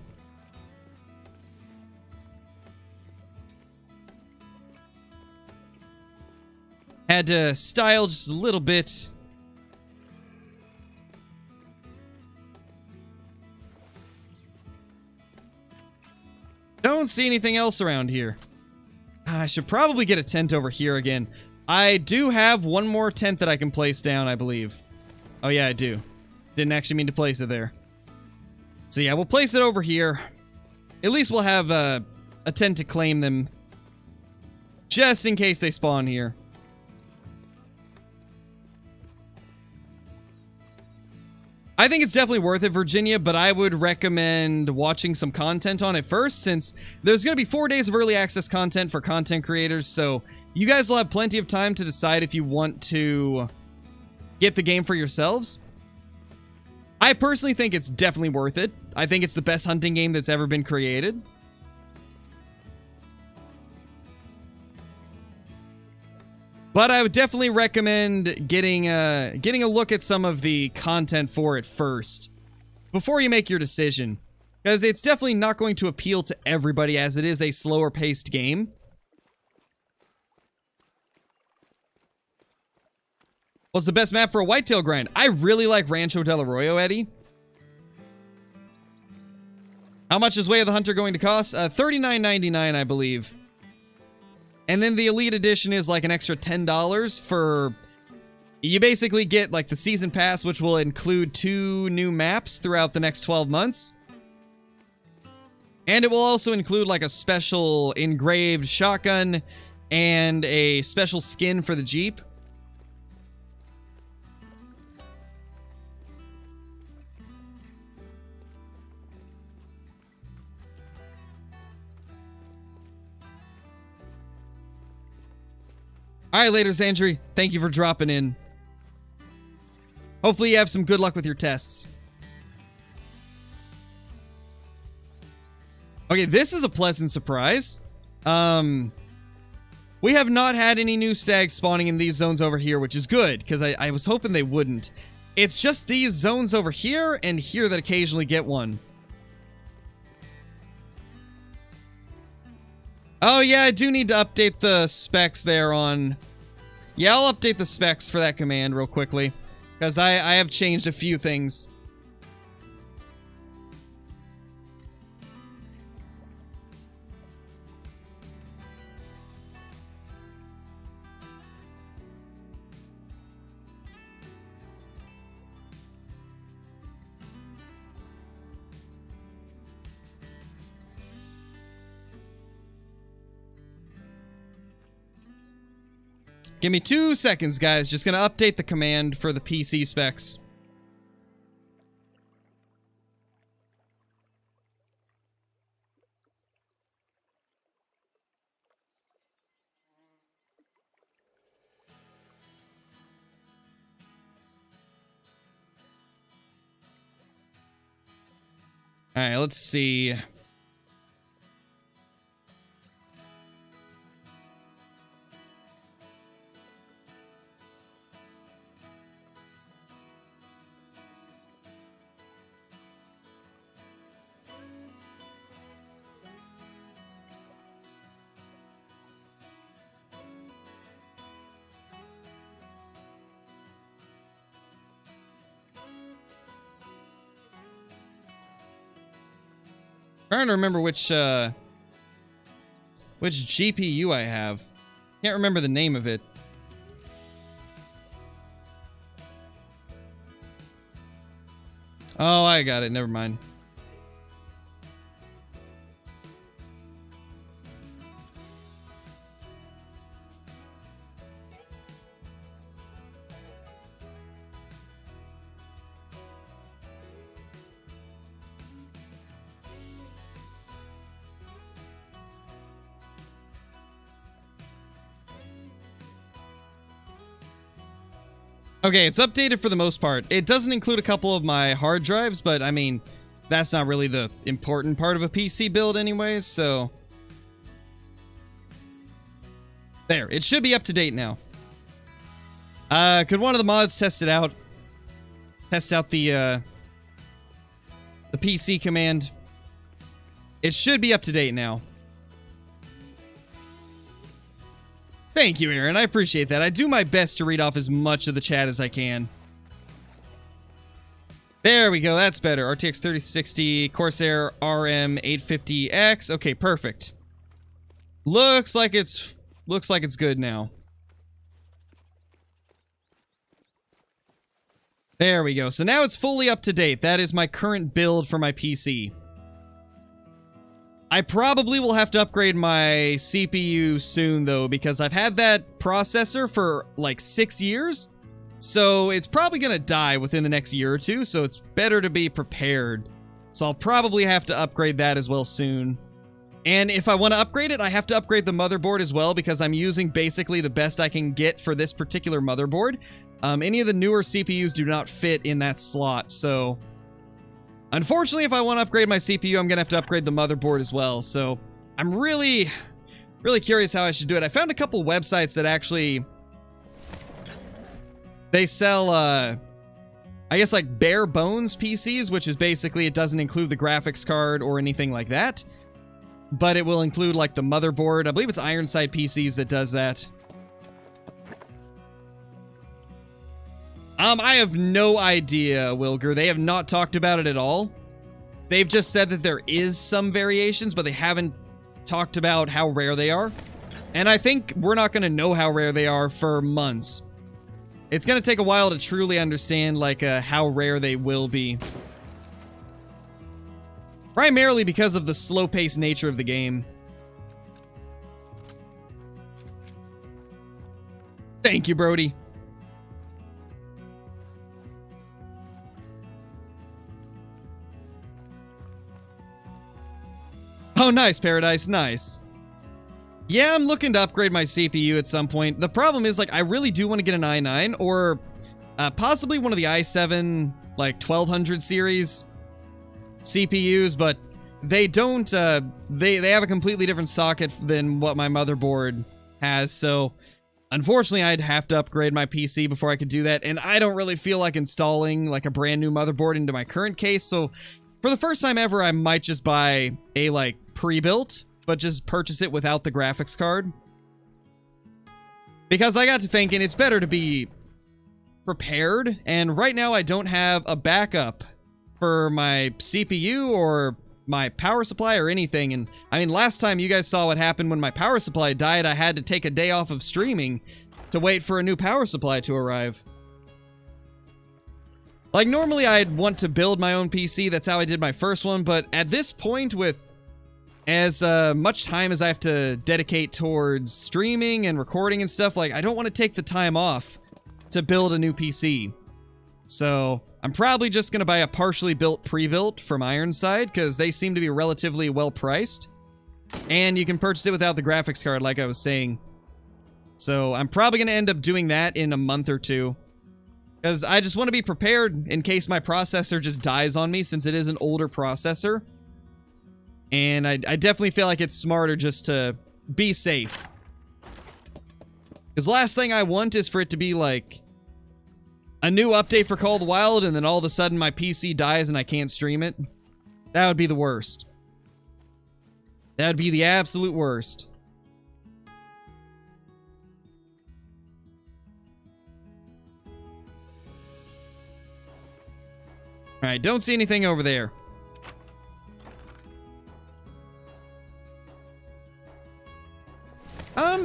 Had to style just a little bit. Don't see anything else around here. I should probably get a tent over here again. I do have one more tent that I can place down, I believe. Oh yeah, I do. Didn't actually mean to place it there. So yeah, we'll place it over here. At least we'll have a tent to claim them. Just in case they spawn here. I think it's definitely worth it, Virginia, but I would recommend watching some content on it first, since there's going to be 4 days of early access content for content creators, so you guys will have plenty of time to decide if you want to get the game for yourselves. I personally think it's definitely worth it. I think it's the best hunting game that's ever been created. But I would definitely recommend getting a look at some of the content for it first, before you make your decision. Because it's definitely not going to appeal to everybody, as it is a slower paced game. What's the best map for a whitetail grind? I really like Rancho del Arroyo, Eddie. How much is Way of the Hunter going to cost? $39.99, I believe. And then the Elite Edition is like an extra $10 for... You basically get like the Season Pass, which will include 2 new maps throughout the next 12 months. And it will also include like a special engraved shotgun and a special skin for the Jeep. Alright, later, Zandri. Thank you for dropping in. Hopefully you have some good luck with your tests. Okay, this is a pleasant surprise. We have not had any new stags spawning in these zones over here, which is good, because I was hoping they wouldn't. It's just these zones over here and here that occasionally get one. Oh yeah, I do need to update the specs there on... Yeah, I'll update the specs for that command real quickly. Because I have changed a few things. Give me 2 seconds, guys. Just gonna update the command for the PC specs. Alright, let's see. Trying to remember which GPU I have. Can't remember the name of it. Oh, I got it. Never mind. Okay, it's updated for the most part. It doesn't include a couple of my hard drives, but I mean, that's not really the important part of a PC build anyways, so... There, it should be up to date now. Could one of the mods test it out? Test out the PC command. It should be up to date now. Thank you, Aaron. I appreciate that. I do my best to read off as much of the chat as I can. There we go. That's better. RTX 3060, Corsair RM 850X. Okay, perfect. Looks like it's good now. There we go. So now it's fully up to date. That is my current build for my PC. I probably will have to upgrade my CPU soon, though, because I've had that processor for, like, 6 years. So it's probably gonna die within the next year or two, so it's better to be prepared. So I'll probably have to upgrade that as well soon. And if I want to upgrade it, I have to upgrade the motherboard as well, because I'm using basically the best I can get for this particular motherboard. Any of the newer CPUs do not fit in that slot, so... Unfortunately, if I want to upgrade my CPU, I'm going to have to upgrade the motherboard as well. So I'm really curious how I should do it. I found a couple websites that actually... They sell, I guess like bare bones PCs, which is basically it doesn't include the graphics card or anything like that. But it will include like the motherboard. I believe it's Ironside PCs that does that. I have no idea, Wilger. They have not talked about it at all. They've just said that there is some variations, but they haven't talked about how rare they are. And I think we're not going to know how rare they are for months. It's going to take a while to truly understand, like, how rare they will be. Primarily because of the slow-paced nature of the game. Thank you, Brody. Oh, nice, Paradise. Nice. Yeah, I'm looking to upgrade my CPU at some point. The problem is, like, I really do want to get an i9 or possibly one of the i7, like, 1200 series CPUs, but they don't, they have a completely different socket than what my motherboard has, so Unfortunately, I'd have to upgrade my PC before I could do that, and I don't really feel like installing like a brand new motherboard into my current case, so for the first time ever, I might just buy a like pre-built, but just purchase it without the graphics card. Because I got to thinking it's better to be prepared, and right now I don't have a backup for my CPU or my power supply or anything. And I mean, last time you guys saw what happened when my power supply died, I had to take a day off of streaming to wait for a new power supply to arrive. Like, normally I'd want to build my own PC, that's how I did my first one, but at this point, with as much time as I have to dedicate towards streaming and recording and stuff, like, I don't want to take the time off to build a new PC. So I'm probably just going to buy a partially built pre-built from Ironside, because they seem to be relatively well priced. And you can purchase it without the graphics card, like I was saying. So I'm probably going to end up doing that in a month or two, because I just want to be prepared in case my processor just dies on me, since it is an older processor. And I definitely feel like it's smarter just to be safe. Because the last thing I want is for it to be like a new update for Call of the Wild, and then all of a sudden my PC dies and I can't stream it. That would be the worst. That would be the absolute worst. Alright, don't see anything over there.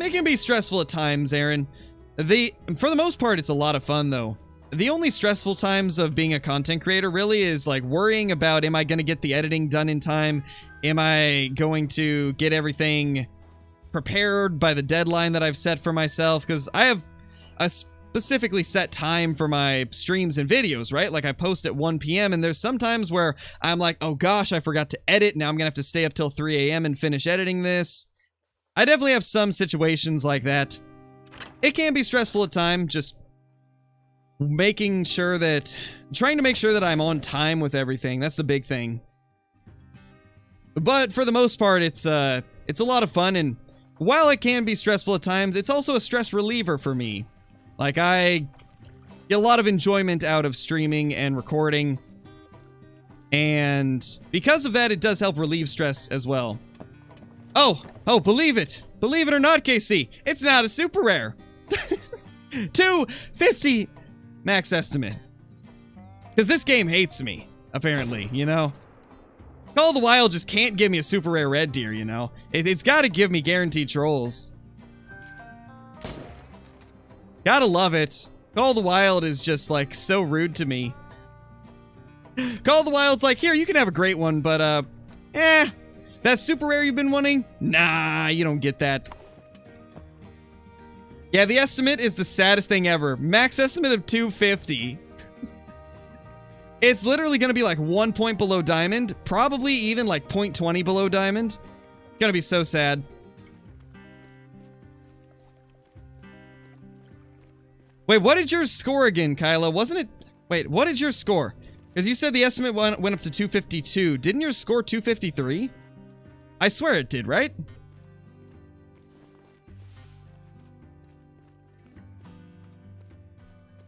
It can be stressful at times, Aaron. For the most part, it's a lot of fun, though. The only stressful times of being a content creator really is like worrying about, am I going to get the editing done in time? Am I going to get everything prepared by the deadline that I've set for myself? Because I have a specifically set time for my streams and videos, right? Like, I post at 1 p.m. and there's some times where I'm like, oh gosh, I forgot to edit. Now I'm going to have to stay up till 3 a.m. and finish editing this. I definitely have some situations like that. It can be stressful at times, just trying to make sure that I'm on time with everything. That's the big thing. But for the most part, it's a lot of fun, and while it can be stressful at times, it's also a stress reliever for me. Like, I get a lot of enjoyment out of streaming and recording, and because of that, it does help relieve stress as well. Oh, believe it or not, KC, it's not a super rare. 250 max estimate. Because this game hates me, apparently, you know? Call of the Wild just can't give me a super rare red deer, you know? It's gotta give me guaranteed trolls. Gotta love it. Call of the Wild is just, like, so rude to me. Call of the Wild's like, here, you can have a great one, but, that super rare you've been wanting? Nah, you don't get that. Yeah, the estimate is the saddest thing ever. Max estimate of 250. It's literally gonna be like 1 point below diamond, probably even like 0.20 below diamond. Gonna be so sad. Wait, what did yours score again, Kyla? Wasn't it? Wait, what did yours score? Because you said the estimate went up to 252. Didn't yours score 253? I swear it did, right?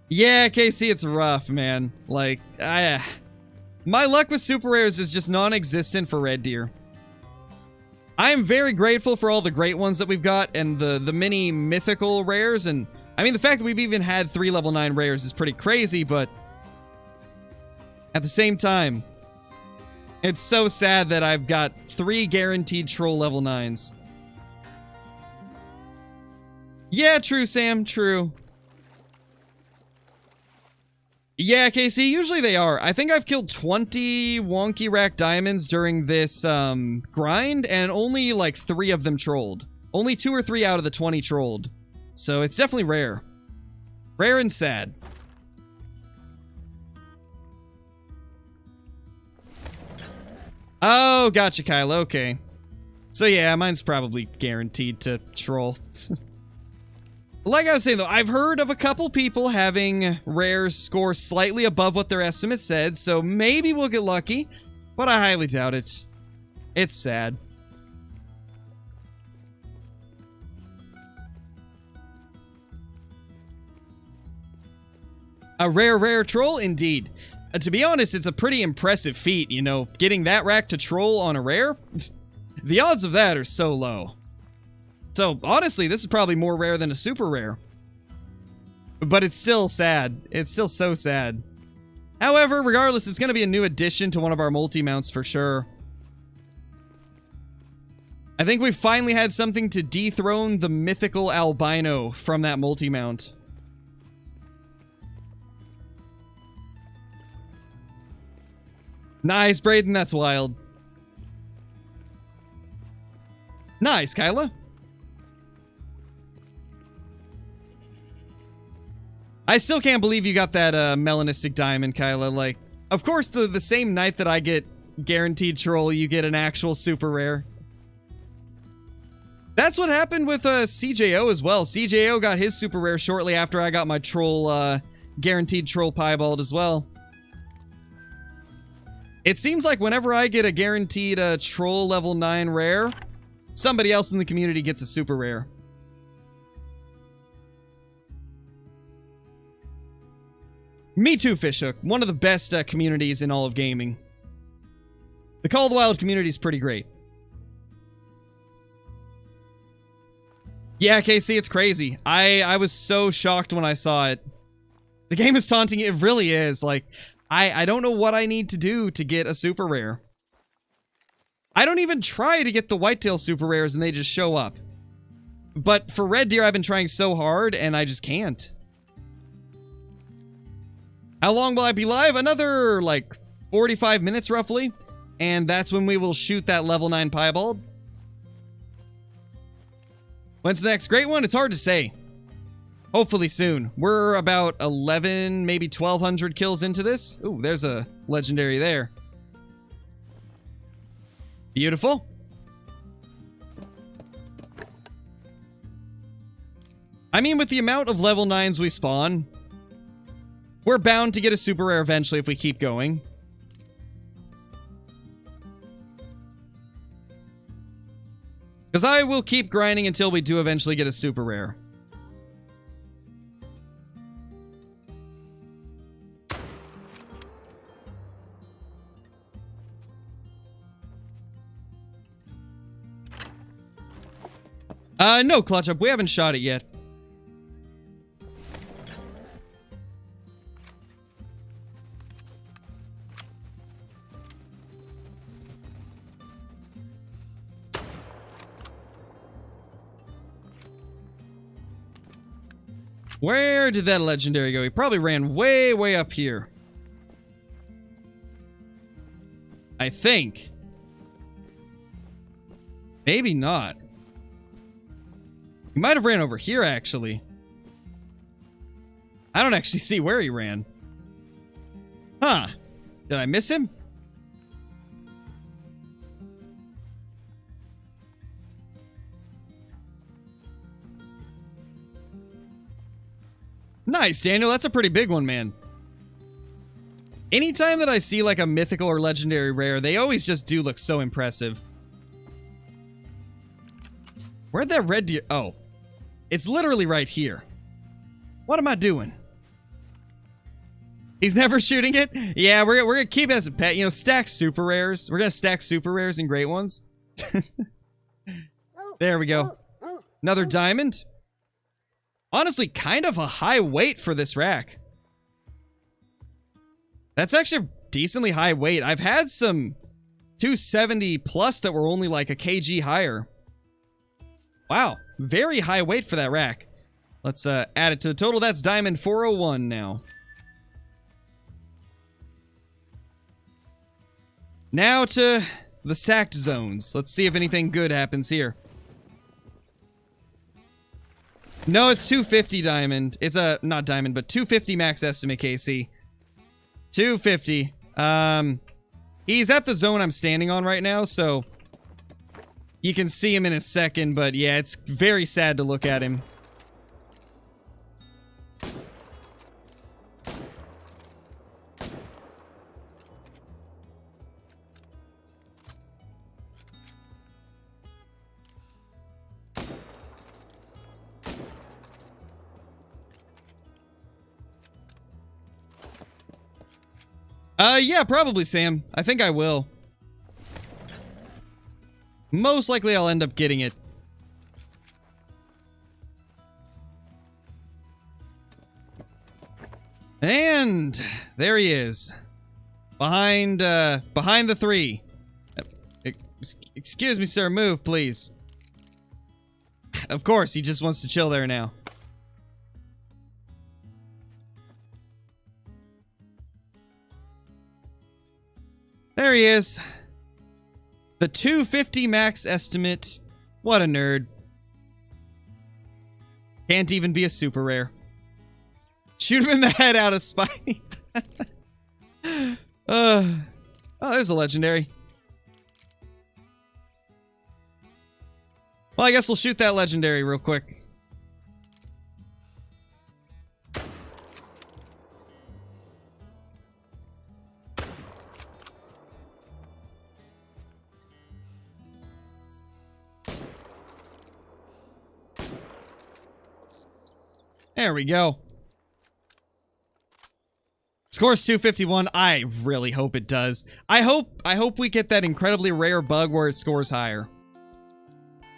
Yeah, Casey, it's rough, man. Like, my luck with super rares is just non-existent for red deer. I am very grateful for all the great ones that we've got and the many mythical rares, and I mean, the fact that we've even had 3 level 9 rares is pretty crazy, but at the same time, it's so sad that I've got 3 guaranteed troll level 9s. Yeah, true, Sam, true. Yeah, Casey, usually they are. I think I've killed 20 wonky rack diamonds during this grind, and only like 3 of them trolled. Only 2 or 3 out of the 20 trolled. So it's definitely rare. Rare and sad. Oh, gotcha, Kyle. Okay. So yeah, mine's probably guaranteed to troll. Like I was saying, though, I've heard of a couple people having rares score slightly above what their estimate said, so maybe we'll get lucky, but I highly doubt it. It's sad. A rare troll, indeed. To be honest, it's a pretty impressive feat, you know, getting that rack to troll on a rare. The odds of that are so low. So, honestly, this is probably more rare than a super rare. But it's still sad. It's still so sad. However, regardless, it's going to be a new addition to one of our multi-mounts for sure. I think we finally had something to dethrone the mythical albino from that multi-mount. Nice, Brayden, that's wild. Nice, Kyla. I still can't believe you got that melanistic diamond, Kyla. Like, of course, the same night that I get guaranteed troll, you get an actual super rare. That's what happened with CJO as well. CJO got his super rare shortly after I got my troll, guaranteed troll piebald as well. It seems like whenever I get a guaranteed troll level 9 rare, somebody else in the community gets a super rare. Me too, Fishhook. One of the best communities in all of gaming. The Call of the Wild community is pretty great. Yeah, KC, it's crazy. I was so shocked when I saw it. The game is taunting. It really is. Like, I don't know what I need to do to get a super rare. I don't even try to get the whitetail super rares and they just show up. But for red deer, I've been trying so hard and I just can't. How long will I be live? Another, like, 45 minutes roughly. And that's when we will shoot that level 9 piebald. When's the next great one? It's hard to say. Hopefully soon. We're about 11, maybe 1,200 kills into this. Ooh, there's a legendary there. Beautiful. I mean, with the amount of level 9s we spawn, we're bound to get a super rare eventually if we keep going. Because I will keep grinding until we do eventually get a super rare. No, Clutch Up. We haven't shot it yet. Where did that legendary go? He probably ran way, way up here. I think. Maybe not. He might have ran over here, actually. I don't actually see where he ran. Huh. Did I miss him? Nice, Daniel. That's a pretty big one, man. Anytime that I see like a mythical or legendary rare, they always just do look so impressive. Where'd that red deer... Oh. It's literally right here. What am I doing? He's never shooting it? Yeah, we're gonna keep it as a pet. You know, stack super rares. We're gonna stack super rares and great ones. There we go. Another diamond. Honestly, kind of a high weight for this rack. That's actually decently high weight. I've had some 270 plus that were only like a kg higher. Wow, very high weight for that rack. Let's add it to the total. That's diamond 401 now. Now to the stacked zones. Let's see if anything good happens here. No, it's 250 diamond. It's a, not diamond, but 250 max estimate, KC. 250. He's at the zone I'm standing on right now, so you can see him in a second, but yeah, it's very sad to look at him. Yeah, probably, Sam. I think I will. Most likely I'll end up getting it. And there he is. Behind the 3. Excuse me, sir. Move, please. Of course, he just wants to chill there now. There he is. The 250 max estimate. What a nerd. Can't even be a super rare. Shoot him in the head out of spite. Oh, there's a legendary. Well, I guess we'll shoot that legendary real quick. There we go. Scores 251. I really hope it does. I hope we get that incredibly rare bug where it scores higher.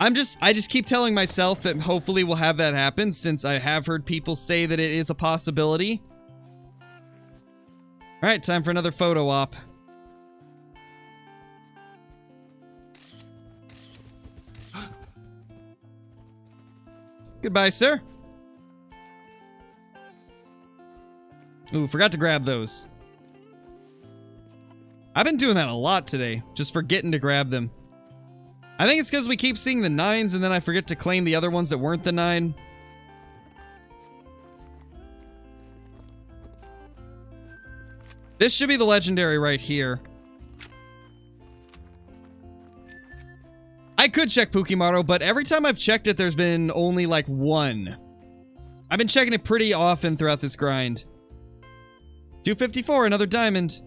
I just keep telling myself that hopefully we'll have that happen, since I have heard people say that it is a possibility. Alright, time for another photo op. Goodbye, sir. Ooh, forgot to grab those. I've been doing that a lot today, just forgetting to grab them. I think it's because we keep seeing the 9s and then I forget to claim the other ones that weren't the 9. This should be the legendary right here. I could check Pukimaro, but every time I've checked it, there's been only like 1. I've been checking it pretty often throughout this grind. 254, another diamond.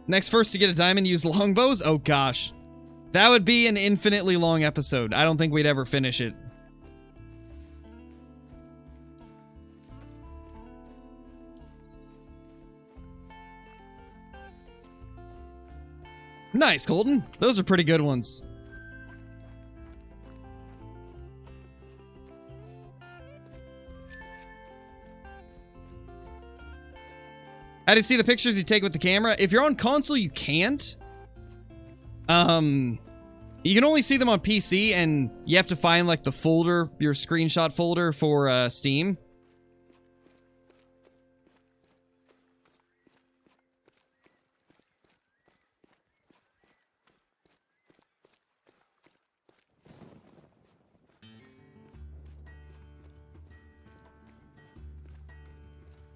Next first to get a diamond, use longbows? Oh gosh. That would be an infinitely long episode. I don't think we'd ever finish it. Nice, Colton. Those are pretty good ones. How do you see the pictures you take with the camera? If you're on console, you can't. You can only see them on PC, and you have to find, like, the folder, your screenshot folder for, Steam.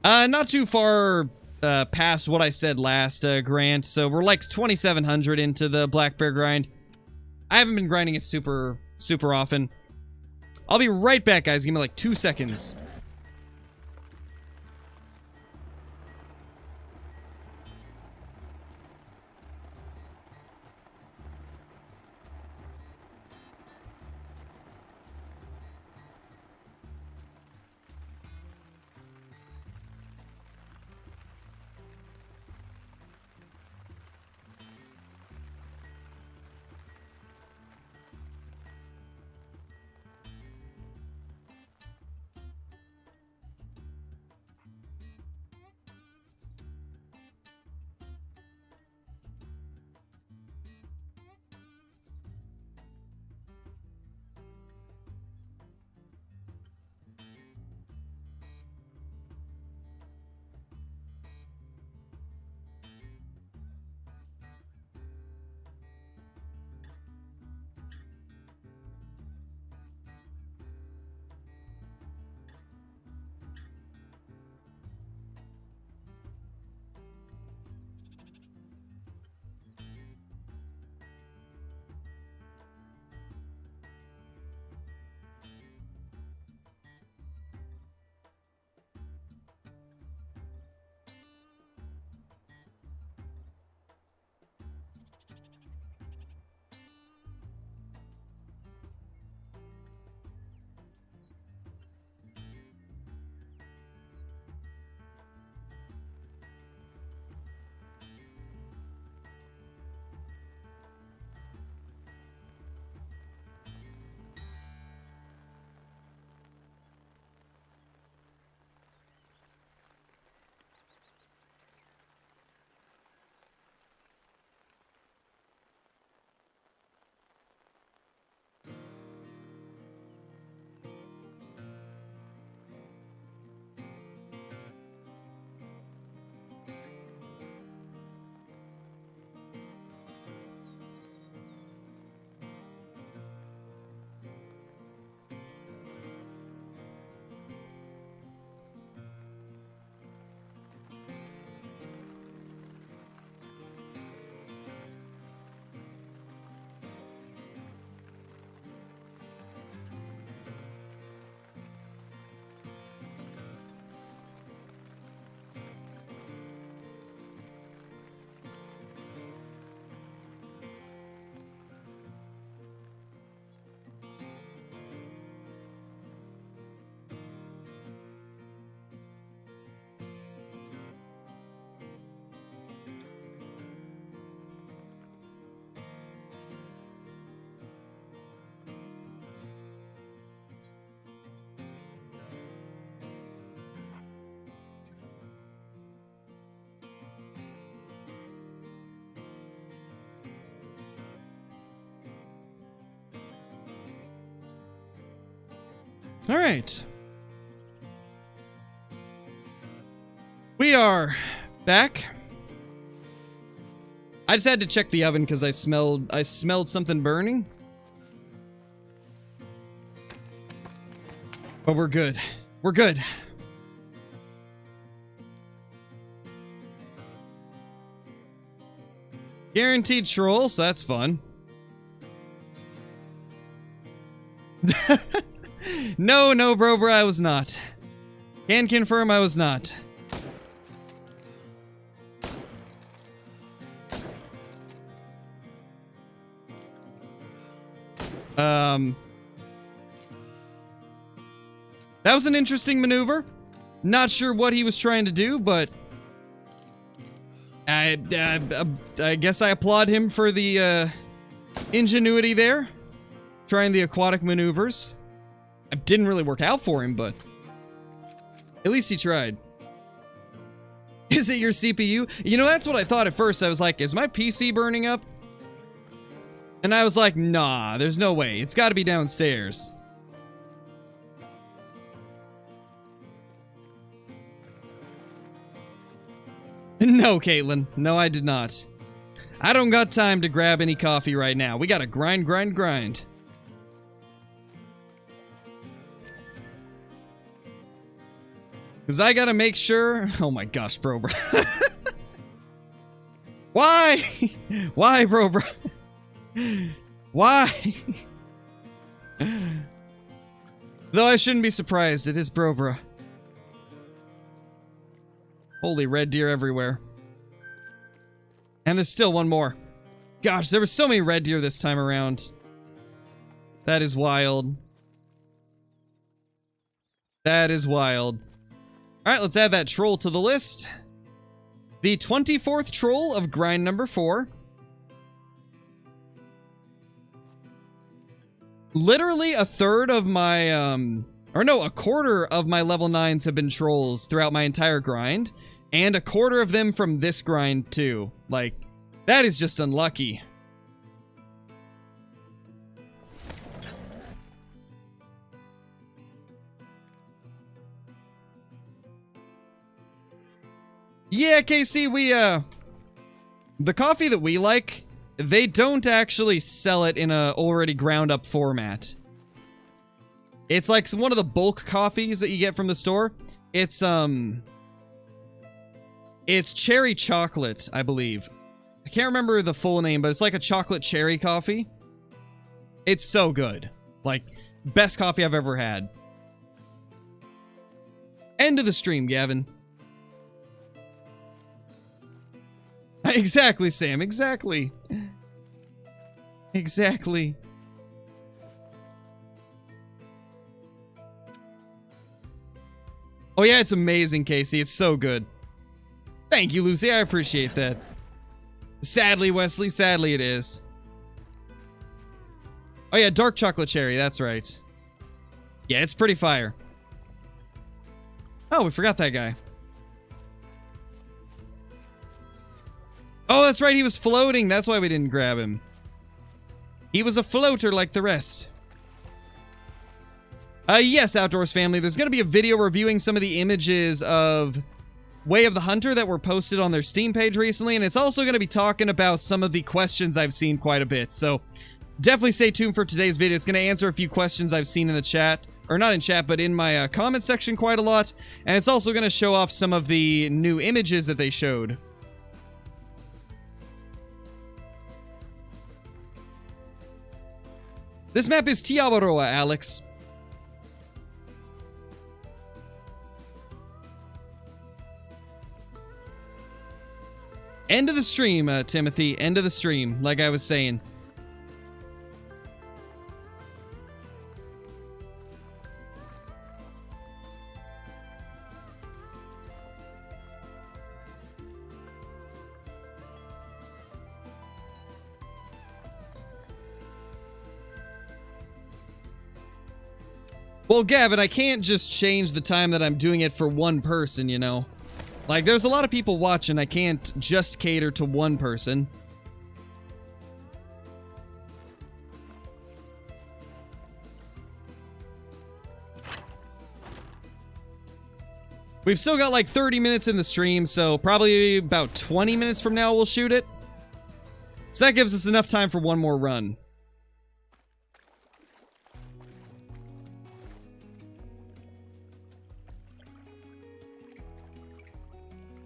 Not too far past what I said last, Grant. So we're like 2,700 into the Black Bear grind. I haven't been grinding it super often. I'll be right back, guys. Give me like 2 seconds. All right. We are back. I just had to check the oven because I smelled something burning. But we're good. We're good. Guaranteed troll, so that's fun. No, bro, I was not. Can confirm I was not. That was an interesting maneuver. Not sure what he was trying to do, but I guess I applaud him for the ingenuity there. Trying the aquatic maneuvers. It didn't really work out for him, but at least he tried. Is it your CPU? You know, that's what I thought at first. I was like, is my PC burning up? And I was like, nah, there's no way. It's got to be downstairs. No, Caitlin. No, I did not. I don't got time to grab any coffee right now. We gotta grind. Because I gotta make sure... Oh my gosh, bro. Why? Why, bro? Why? Though I shouldn't be surprised. It is bro. Holy red deer everywhere. And there's still one more. Gosh, there were so many red deer this time around. That is wild. That is wild. Alright, let's add that troll to the list. The 24th troll of grind number 4. Literally a third of my, a quarter of my level 9s have been trolls throughout my entire grind. And a quarter of them from this grind, too. Like, that is just unlucky. Yeah, KC, the coffee that we like, they don't actually sell it in a already ground up format. It's like one of the bulk coffees that you get from the store. It's cherry chocolate, I believe. I can't remember the full name, but it's like a chocolate cherry coffee. It's so good. Like, best coffee I've ever had. End of the stream, Gavin. Exactly, Sam. Exactly. Exactly. Oh yeah, it's amazing, Casey. It's so good. Thank you, Lucy. I appreciate that. Sadly, Wesley, sadly it is. Oh yeah, dark chocolate cherry. That's right. Yeah, it's pretty fire. Oh, we forgot that guy. Oh, that's right. He was floating. That's why we didn't grab him. He was a floater like the rest. Yes, Outdoors family. There's going to be a video reviewing some of the images of Way of the Hunter that were posted on their Steam page recently, and it's also going to be talking about some of the questions I've seen quite a bit, so definitely stay tuned for today's video. It's going to answer a few questions I've seen in the chat, or not in chat, but in my comment section quite a lot, and it's also going to show off some of the new images that they showed. This map is Tiawaroa, Alex. End of the stream, Timothy. End of the stream, like I was saying. Well, Gavin, I can't just change the time that I'm doing it for one person, you know? Like, there's a lot of people watching. I can't just cater to one person. We've still got like 30 minutes in the stream, so probably about 20 minutes from now we'll shoot it. So that gives us enough time for one more run.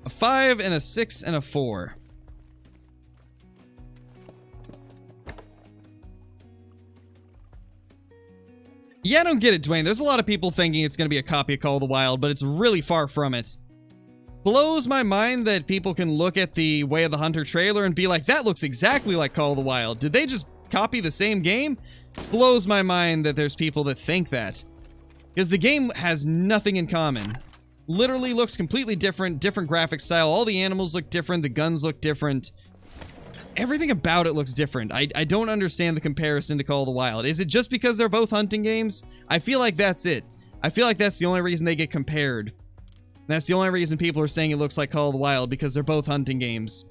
A 5 and a 6 and a 4. Yeah, I don't get it, Dwayne. There's a lot of people thinking it's going to be a copy of Call of the Wild, but it's really far from it. Blows my mind that people can look at the Way of the Hunter trailer and be like, that looks exactly like Call of the Wild. Did they just copy the same game? Blows my mind that there's people that think that. Because the game has nothing in common. Literally looks completely different, different graphic style. All the animals look different, the guns look different. Everything about it looks different. I don't understand the comparison to Call of the Wild. Is it just because they're both hunting games? I feel like that's it. I feel like that's the only reason they get compared. And that's the only reason people are saying it looks like Call of the Wild, because they're both hunting games.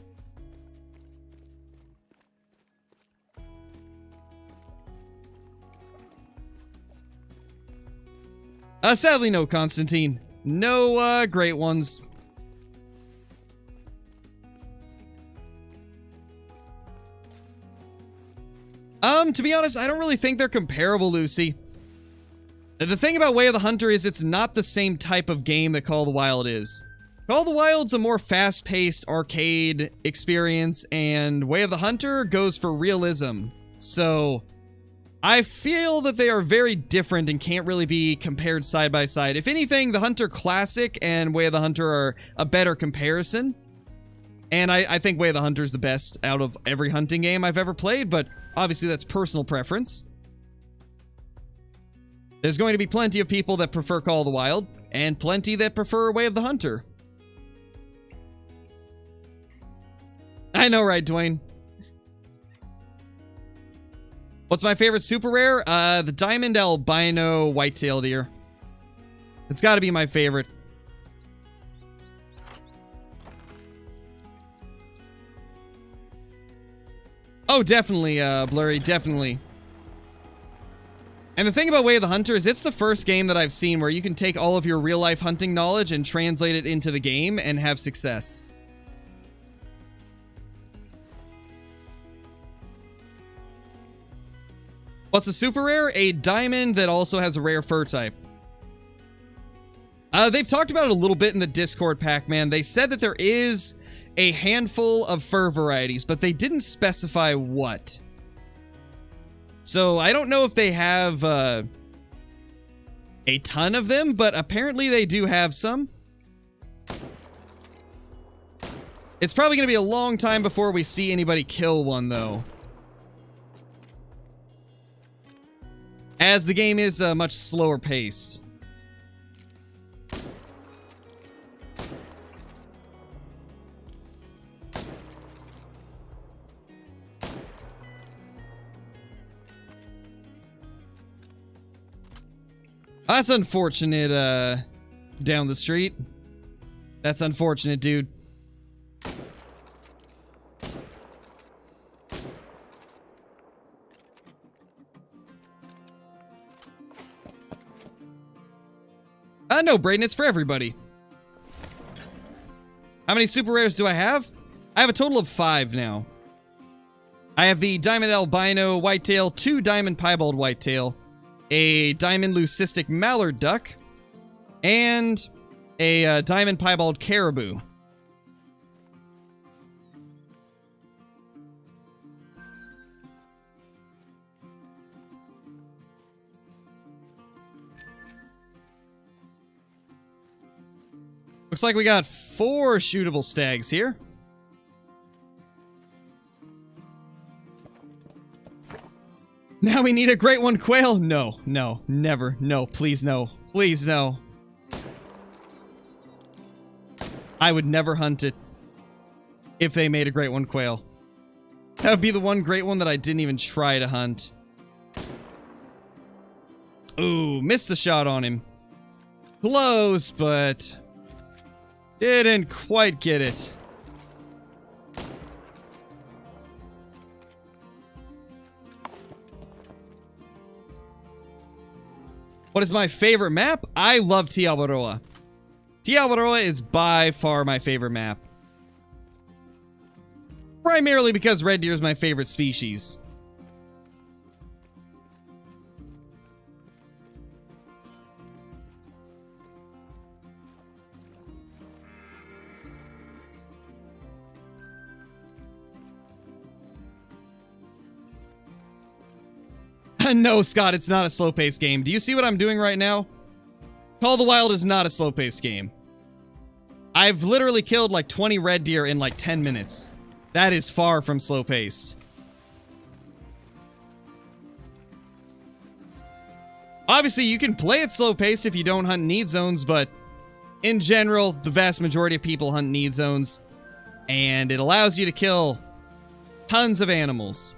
Sadly no, Constantine. No, great ones. To be honest, I don't really think they're comparable, Lucy. The thing about Way of the Hunter is it's not the same type of game that Call of the Wild is. Call of the Wild's a more fast-paced arcade experience, and Way of the Hunter goes for realism. So, I feel that they are very different and can't really be compared side by side. If anything, the Hunter Classic and Way of the Hunter are a better comparison. And I think Way of the Hunter is the best out of every hunting game I've ever played, but obviously that's personal preference. There's going to be plenty of people that prefer Call of the Wild, and plenty that prefer Way of the Hunter. I know, right, Dwayne? What's my favorite super rare? The Diamond Albino Whitetail Deer. It's gotta be my favorite. Oh, definitely, Blurry, definitely. And the thing about Way of the Hunter is it's the first game that I've seen where you can take all of your real-life hunting knowledge and translate it into the game and have success. What's a super rare? A diamond that also has a rare fur type. They've talked about it a little bit in the Discord, Pac-Man. They said that there is a handful of fur varieties, but they didn't specify what. So I don't know if they have a ton of them, but apparently they do have some. It's probably going to be a long time before we see anybody kill one, though. As the game is much slower paced. That's unfortunate, down the street. That's unfortunate, dude. No, Brayden, it's for everybody. How many super rares do I have? I have a total of 5 now. I have the Diamond Albino Whitetail, 2 Diamond Piebald Whitetail, a Diamond Leucistic Mallard Duck, and a Diamond Piebald Caribou. Looks like we got 4 shootable stags here. Now we need a great one quail. No, no, never. No, please no. Please no. I would never hunt it if they made a great one quail. That would be the one great one that I didn't even try to hunt. Ooh, missed the shot on him. Close, but didn't quite get it. What is my favorite map? I love Tiabaroa. Tiawaroa is by far my favorite map. Primarily because red deer is my favorite species. No, Scott, it's not a slow-paced game. Do you see what I'm doing right now? Call of the Wild is not a slow-paced game. I've literally killed like 20 red deer in like 10 minutes. That is far from slow-paced. Obviously, you can play it slow-paced if you don't hunt need zones, but in general, the vast majority of people hunt need zones, and it allows you to kill tons of animals.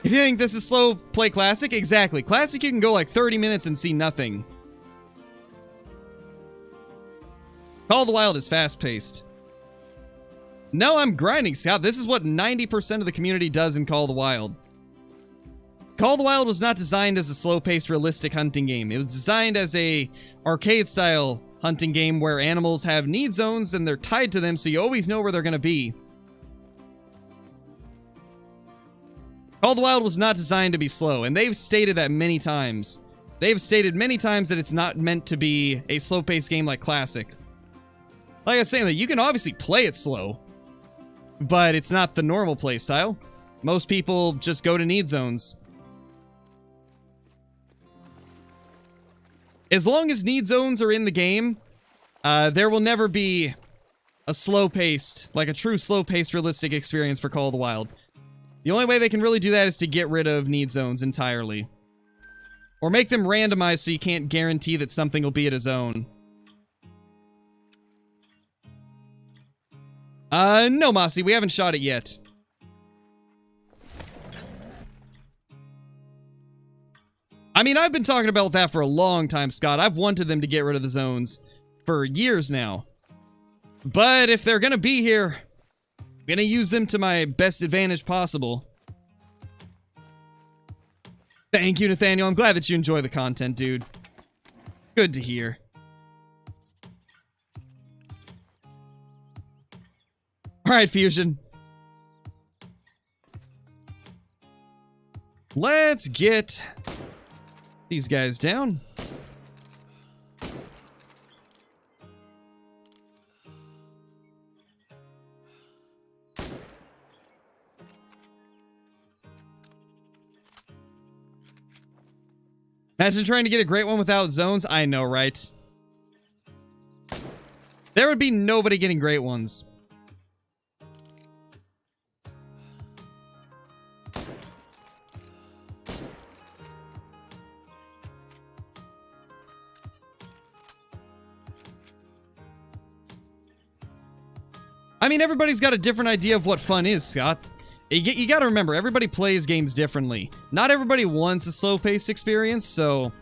If you think this is slow, play Classic. Exactly. Classic, you can go like 30 minutes and see nothing. Call of the Wild is fast-paced. No, I'm grinding, Scott. This is what 90% of the community does in Call of the Wild. Call of the Wild was not designed as a slow-paced, realistic hunting game. It was designed as a arcade-style hunting game where animals have need zones and they're tied to them, so you always know where they're going to be. Call of the Wild was not designed to be slow, and they've stated that many times. They've stated many times that it's not meant to be a slow-paced game like Classic. Like I was saying, that you can obviously play it slow, but it's not the normal playstyle. Most people just go to need zones. As long as need zones are in the game, there will never be a slow-paced, like a true slow-paced realistic experience for Call of the Wild. The only way they can really do that is to get rid of need zones entirely. Or make them randomized so you can't guarantee that something will be at a zone. No, Mossy, we haven't shot it yet. I mean, I've been talking about that for a long time, Scott. I've wanted them to get rid of the zones for years now. But if they're gonna be here, I'm gonna use them to my best advantage possible. Thank you, Nathaniel. I'm glad that you enjoy the content, dude. Good to hear. Alright, Fusion. Let's get these guys down. Imagine trying to get a great one without zones. I know, right? There would be nobody getting great ones. I mean, everybody's got a different idea of what fun is, Scott. You gotta remember, everybody plays games differently. Not everybody wants a slow-paced experience, so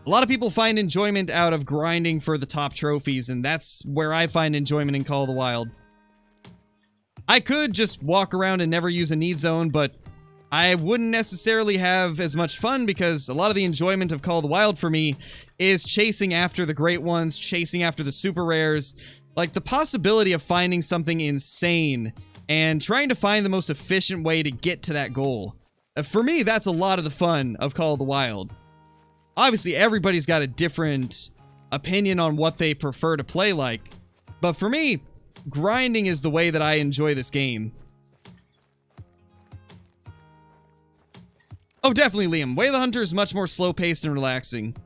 a lot of people find enjoyment out of grinding for the top trophies, and that's where I find enjoyment in Call of the Wild. I could just walk around and never use a need zone, but I wouldn't necessarily have as much fun because a lot of the enjoyment of Call of the Wild for me is chasing after the great ones, chasing after the super rares. Like, the possibility of finding something insane and trying to find the most efficient way to get to that goal. For me, that's a lot of the fun of Call of the Wild. Obviously, everybody's got a different opinion on what they prefer to play like. But for me, grinding is the way that I enjoy this game. Oh, definitely, Liam. Way of the Hunter is much more slow-paced and relaxing.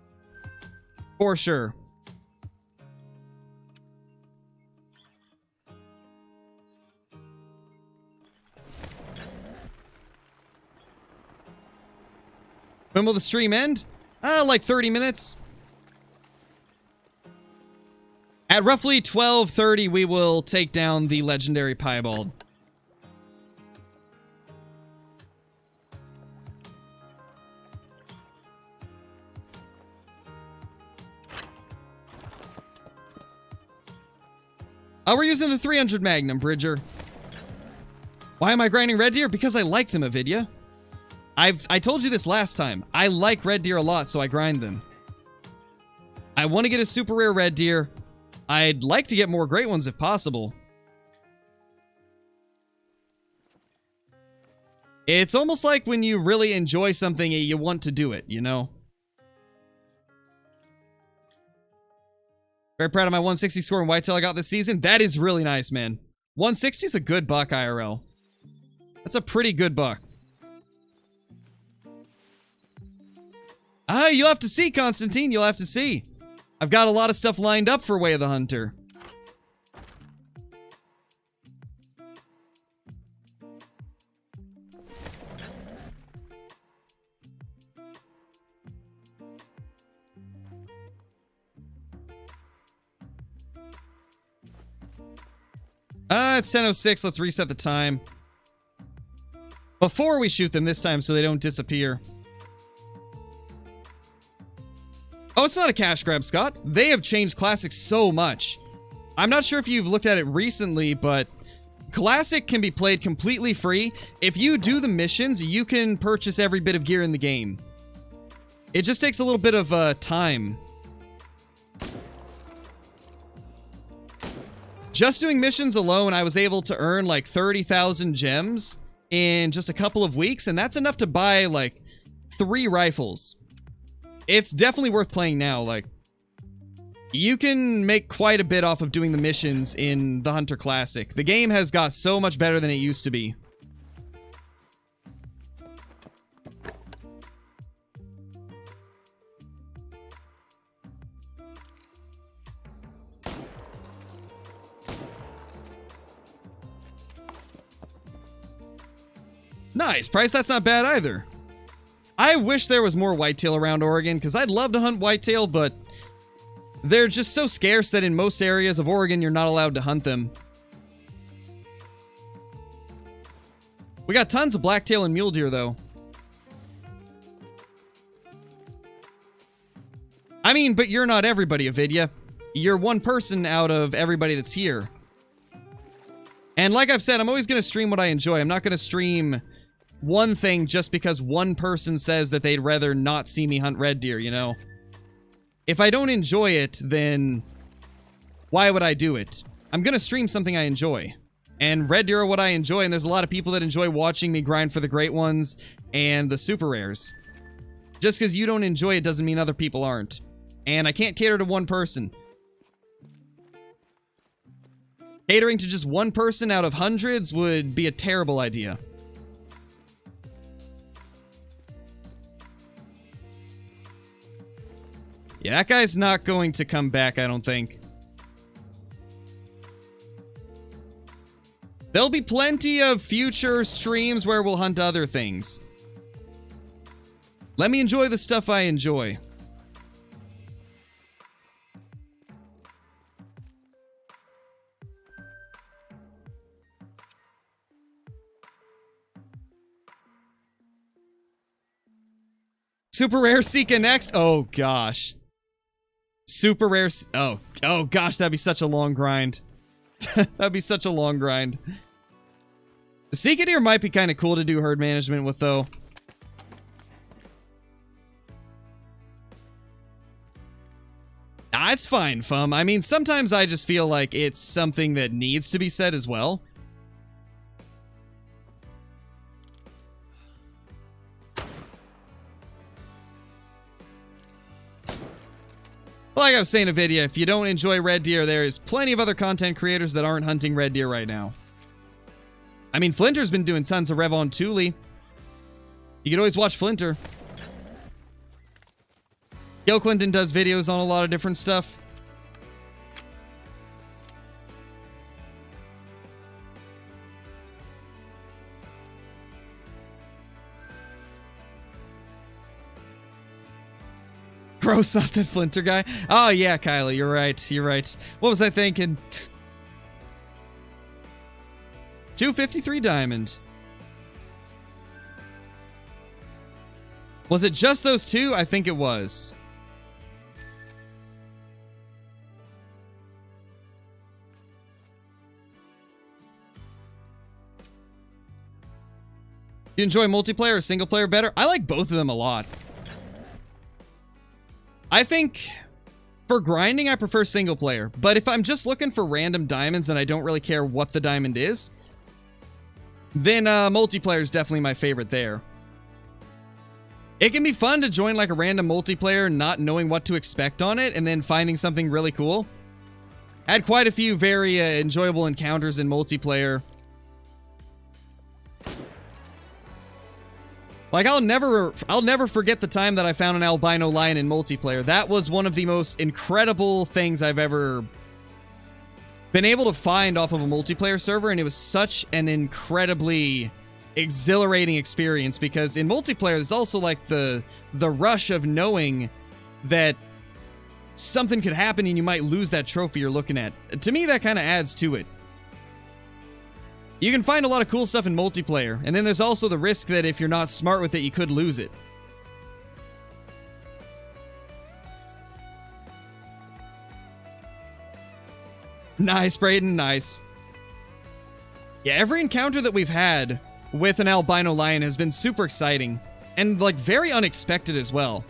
For sure. When will the stream end? Like 30 minutes. At roughly 12:30, we will take down the legendary Piebald. We're using the 300 Magnum, Bridger. Why am I grinding red deer? Because I like them, Avidya. I told you this last time. I like red deer a lot, so I grind them. I want to get a super rare red deer. I'd like to get more great ones if possible. It's almost like when you really enjoy something, you want to do it, you know? Very proud of my 160 score in whitetail I got this season. That is really nice, man. 160 is a good buck, IRL. That's a pretty good buck. Ah, you'll have to see, Constantine. You'll have to see. I've got a lot of stuff lined up for Way of the Hunter. It's 10:06. Let's reset the time. Before we shoot them this time so they don't disappear. Oh, it's not a cash grab, Scott. They have changed Classic so much. I'm not sure if you've looked at it recently, but Classic can be played completely free. If you do the missions, you can purchase every bit of gear in the game. It just takes a little bit of time. Just doing missions alone, I was able to earn like 30,000 gems in just a couple of weeks, and that's enough to buy like 3 rifles. It's definitely worth playing now. Like, you can make quite a bit off of doing the missions in the Hunter Classic. The game has got so much better than it used to be. Nice, Price, that's not bad either. I wish there was more whitetail around Oregon, because I'd love to hunt whitetail, but they're just so scarce that in most areas of Oregon, you're not allowed to hunt them. We got tons of blacktail and mule deer, though. I mean, but you're not everybody, Avidya. You're one person out of everybody that's here. And like I've said, I'm always going to stream what I enjoy. I'm not going to stream one thing just because one person says that they'd rather not see me hunt red deer, you know? If I don't enjoy it, then why would I do it? I'm gonna stream something I enjoy. And red deer are what I enjoy, and there's a lot of people that enjoy watching me grind for the great ones and the super rares. Just because you don't enjoy it doesn't mean other people aren't. And I can't cater to one person. Catering to just one person out of hundreds would be a terrible idea. Yeah, that guy's not going to come back, I don't think. There'll be plenty of future streams where we'll hunt other things. Let me enjoy the stuff I enjoy. Super rare Seeka next? Oh, gosh. Super rare... Oh gosh, that'd be such a long grind. That'd be such a long grind. The Seeka deer might be kind of cool to do herd management with, though. Nah, it's fine, Fum. I mean, sometimes I just feel like it's something that needs to be said as well. Like I was saying in a video, if you don't enjoy red deer, there is plenty of other content creators that aren't hunting red deer right now. I mean, Flinter's been doing tons of rev on Thule. You can always watch Flinter. Gil Clinton does videos on a lot of different stuff. Gross, not that Flinter guy. Oh, yeah, Kylie, you're right. You're right. What was I thinking? 253 diamond. Was it just those two? I think it was. You enjoy multiplayer or single player better? I like both of them a lot. I think For grinding, I prefer single player. But if I'm just looking for random diamonds and I don't really care what the diamond is, then multiplayer is definitely my favorite there. It can be fun to join like a random multiplayer not knowing what to expect on it and then finding something really cool. Had quite a few very enjoyable encounters in multiplayer. Like, I'll never forget the time that I found an albino lion in multiplayer. That was one of the most incredible things I've ever been able to find off of a multiplayer server, and it was such an incredibly exhilarating experience because in multiplayer there's also like the rush of knowing that something could happen and you might lose that trophy you're looking at. To me, that kind of adds to it. You can find a lot of cool stuff in multiplayer, and then there's also the risk that if you're not smart with it, you could lose it. Nice, Brayden, nice. Yeah, every encounter that we've had with an albino lion has been super exciting, and like very unexpected as well.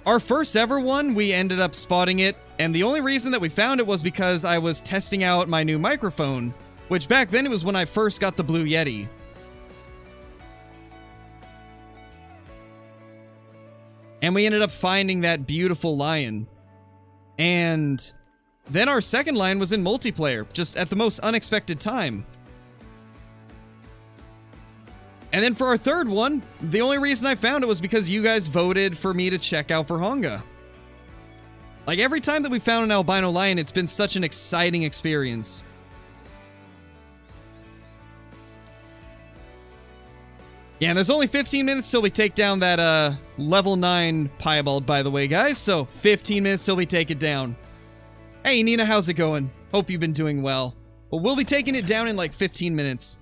Our first ever one, we ended up spotting it, and the only reason that we found it was because I was testing out my new microphone, which back then it was when I first got the Blue Yeti. And we ended up finding that beautiful lion. And then our second lion was in multiplayer, just at the most unexpected time. And then for our third one, the only reason I found it was because you guys voted for me to check out for Honga. Like, every time that we found an albino lion, it's been such an exciting experience. Yeah, and there's only 15 minutes till we take down that level 9 piebald, by the way, guys. So 15 minutes till we take it down. Hey, Nina, how's it going? Hope you've been doing well. Well, we'll be taking it down in like 15 minutes.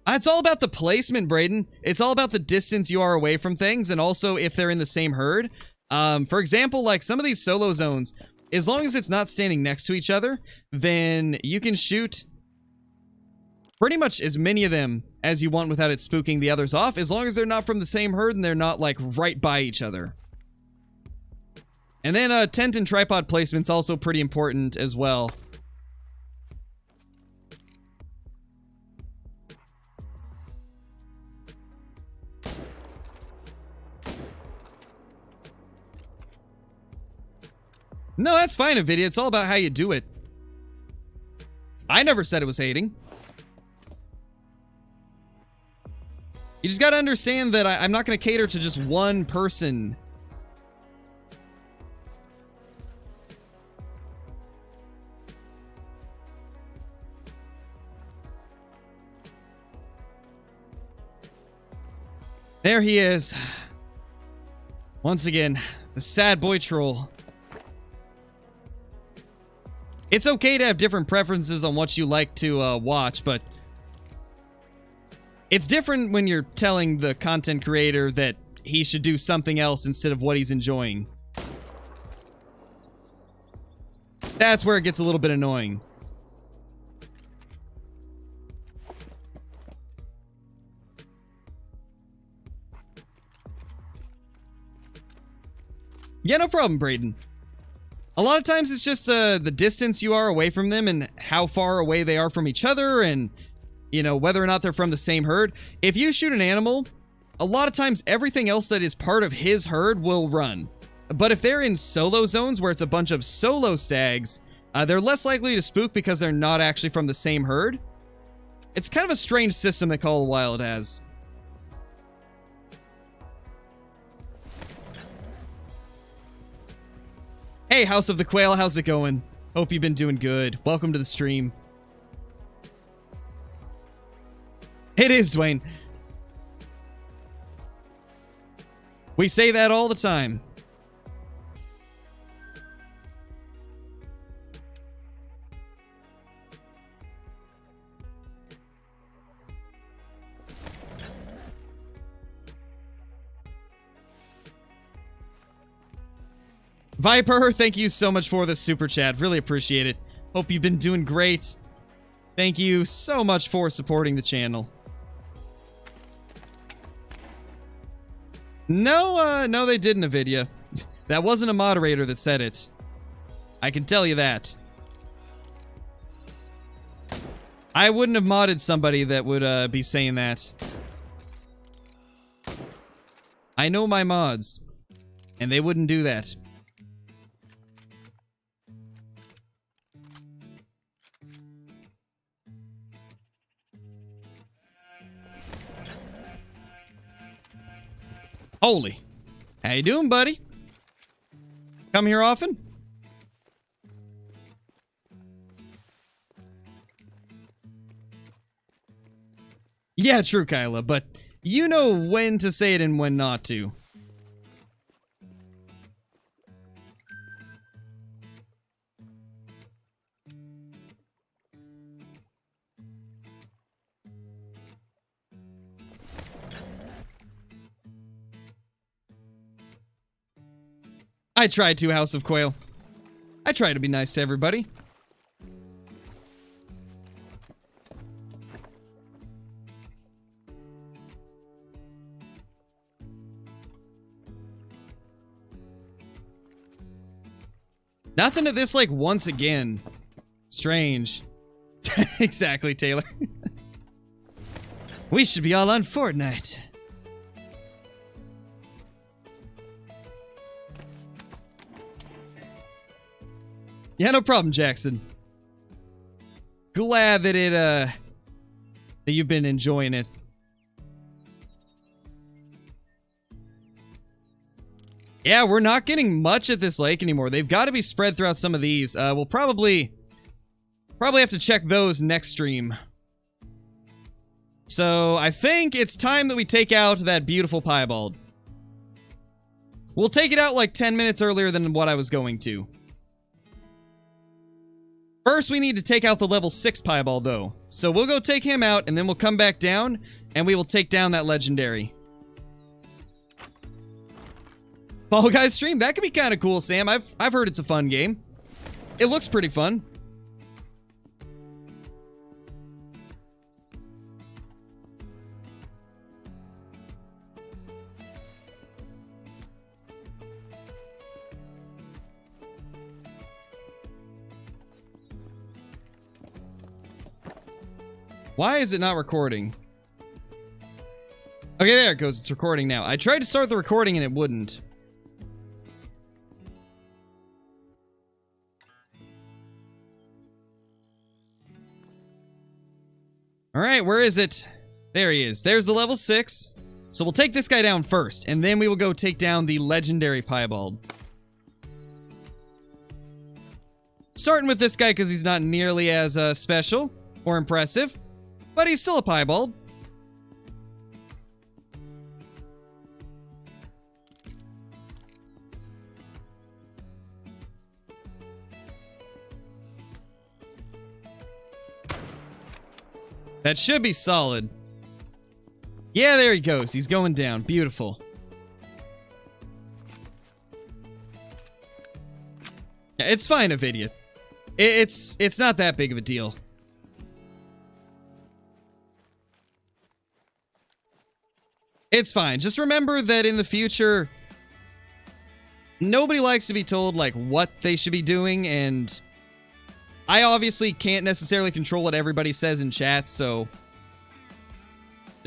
It's all about the placement, Brayden. It's all about the distance you are away from things, and also if they're in the same herd. For example, like some of these solo zones, as long as it's not standing next to each other, then you can shoot pretty much as many of them as you want without it spooking the others off, as long as they're not from the same herd and they're not like right by each other. And then tent and tripod placement's also pretty important as well. No, that's fine, NVIDIA. It's all about how you do it. I never said it was hating. You just gotta understand that I'm not gonna cater to just one person. There he is. Once again, the sad boy troll. It's okay to have different preferences on what you like to watch, but it's different when you're telling the content creator that he should do something else instead of what he's enjoying. That's where it gets a little bit annoying. Yeah, no problem, Brayden. A lot of times it's just the distance you are away from them and how far away they are from each other, and you know, whether or not they're from the same herd. If you shoot an animal, a lot of times everything else that is part of his herd will run. But if they're in solo zones where it's a bunch of solo stags, they're less likely to spook because they're not actually from the same herd. It's kind of a strange system that Call of the Wild has. Hey, House of the Quail, how's it going? Hope you've been doing good. Welcome to the stream. It is, Dwayne. We say that all the time. Viper, thank you so much for the super chat. Really appreciate it. Hope you've been doing great. Thank you so much for supporting the channel. No, no, they didn't, NVIDIA. That wasn't a moderator that said it. I can tell you that. I wouldn't have modded somebody that would be saying that. I know my mods, and they wouldn't do that. Holy. How you doing, buddy? Come here often? Yeah, true, Kyla, but you know when to say it and when not to. I tried to, House of Quail. I try to be nice to everybody. Nothing to this, like, once again. Strange. Exactly, Taylor. We should be all on Fortnite. Yeah, no problem, Jackson. Glad that that you've been enjoying it. Yeah, we're not getting much at this lake anymore. They've got to be spread throughout some of these. We'll probably have to check those next stream. So, I think it's time that we take out that beautiful piebald. We'll take it out like 10 minutes earlier than what I was going to. First, we need to take out the level 6 piebald, though. So we'll go take him out, and then we'll come back down, and we will take down that legendary. Fall Guys stream? That could be kind of cool, Sam. I've heard it's a fun game. It looks pretty fun. Why is it not recording? Okay, there it goes. It's recording now. I tried to start the recording and it wouldn't. Alright, where is it? There he is. There's the level 6. So we'll take this guy down first, and then we will go take down the legendary piebald. Starting with this guy because he's not nearly as special or impressive, but he's still a piebald. That should be solid. Yeah, there he goes. He's going down. Beautiful. Yeah, it's fine, Avidia. It's not that big of a deal. It's fine. Just remember that in the future, nobody likes to be told, like, what they should be doing, and I obviously can't necessarily control what everybody says in chat, so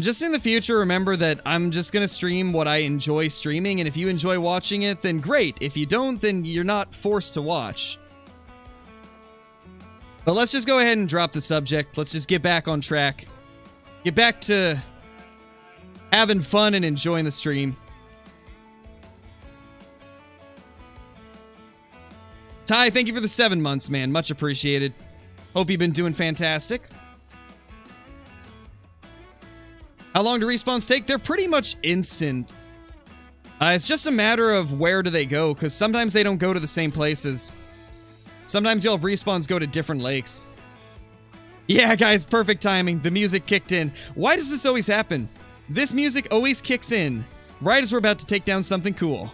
just in the future, remember that I'm just gonna stream what I enjoy streaming, and if you enjoy watching it, then great. If you don't, then you're not forced to watch. But let's just go ahead and drop the subject. Let's just get back on track. Get back to having fun and enjoying the stream. Ty, thank you for the 7 months, man. Much appreciated. Hope you've been doing fantastic. How long do respawns take? They're pretty much instant. It's just a matter of where do they go, because sometimes they don't go to the same places. Sometimes you'll have respawns go to different lakes. Yeah, guys, perfect timing. The music kicked in. Why does this always happen? This music always kicks in right as we're about to take down something cool.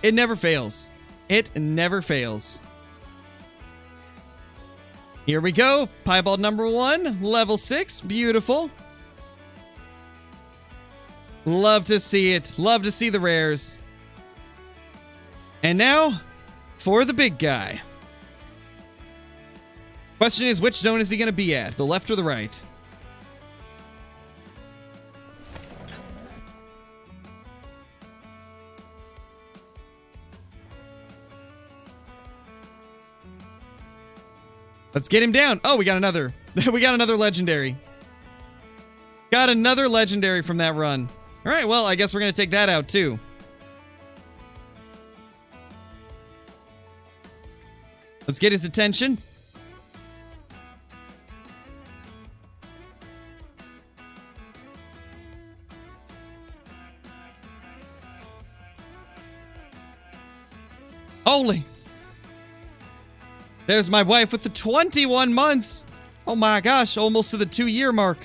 It never fails. It never fails. Here we go. Piebald number 1, level 6. Beautiful. Love to see it. Love to see the rares. And now, for the big guy. Question is, which zone is he going to be at? The left or the right? Let's get him down. Oh, we got another. We got another legendary. Got another legendary from that run. All right, well, I guess we're going to take that out too. Let's get his attention. Holy. There's my wife with the 21 months. Oh my gosh, almost to the 2-year mark.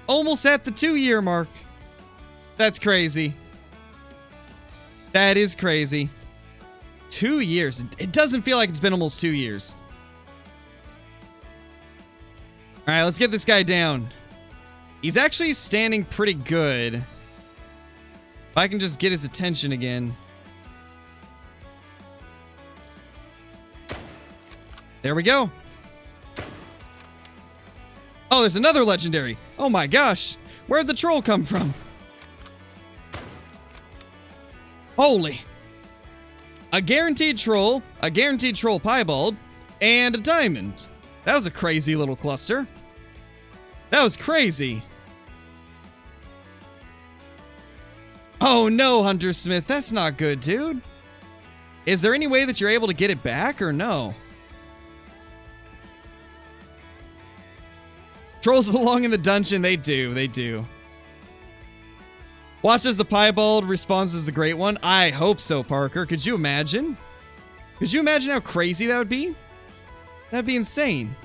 Almost at the 2-year mark. That's crazy. That is crazy. 2 years. It doesn't feel like it's been almost 2 years. All right, let's get this guy down. He's actually standing pretty good. If I can just get his attention again. There we go. Oh, there's another legendary. Oh my gosh. Where'd the troll come from? Holy. A guaranteed troll piebald, and a diamond. That was a crazy little cluster. That was crazy. Oh no, Hunter Smith. That's not good, dude. Is there any way that you're able to get it back or no? Trolls belong in the dungeon. They do. They do. Watch as the piebald responds as the great one. I hope so, Parker. Could you imagine? Could you imagine how crazy that would be? That'd be insane.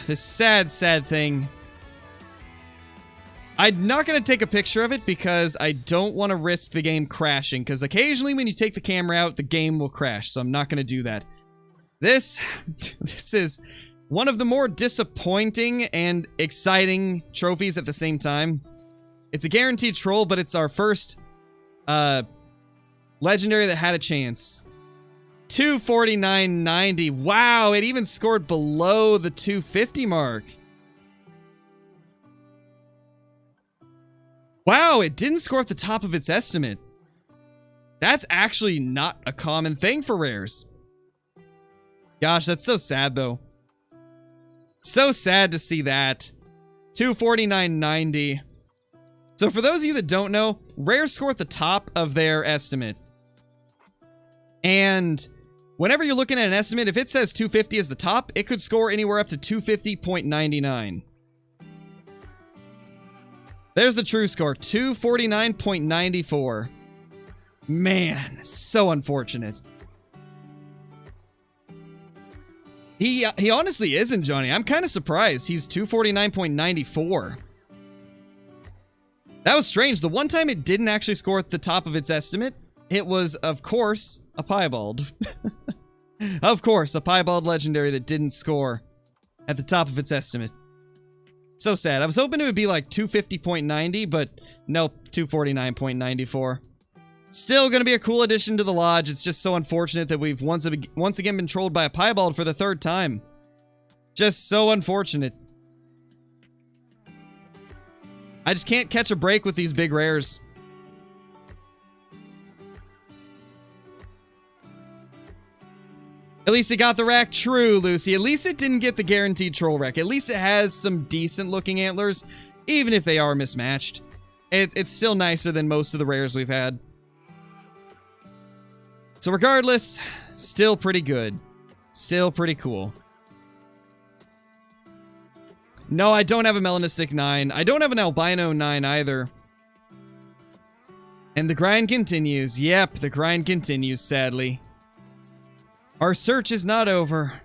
This sad, sad thing. I'm not going to take a picture of it because I don't want to risk the game crashing. Because occasionally when you take the camera out, the game will crash. So I'm not going to do that. This is one of the more disappointing and exciting trophies at the same time. It's a guaranteed troll, but it's our first legendary that had a chance. 249.90. Wow, it even scored below the 250 mark. Wow, it didn't score at the top of its estimate. That's actually not a common thing for rares. Gosh, that's so sad though. So sad to see that. 249.90. So for those of you that don't know, rares score at the top of their estimate. And whenever you're looking at an estimate, if it says 250 as the top, it could score anywhere up to 250.99. There's the true score, 249.94. Man, so unfortunate. He honestly isn't, Johnny. I'm kind of surprised. He's 249.94. That was strange. The one time it didn't actually score at the top of its estimate, it was, of course, a piebald. Of course, a piebald legendary that didn't score at the top of its estimate. So sad. I was hoping it would be like 250.90, but nope, 249.94. Still gonna be a cool addition to the lodge. It's just so unfortunate that we've once again been trolled by a piebald for the 3rd time. Just so unfortunate. I just can't catch a break with these big rares. At least it got the rack. True, Lucy. At least it didn't get the guaranteed troll rack. At least it has some decent looking antlers, even if they are mismatched. It's still nicer than most of the rares we've had. So regardless, still pretty good. Still pretty cool. No, I don't have a melanistic 9. I don't have an albino 9 either. And the grind continues. Yep, the grind continues, sadly. Our search is not over.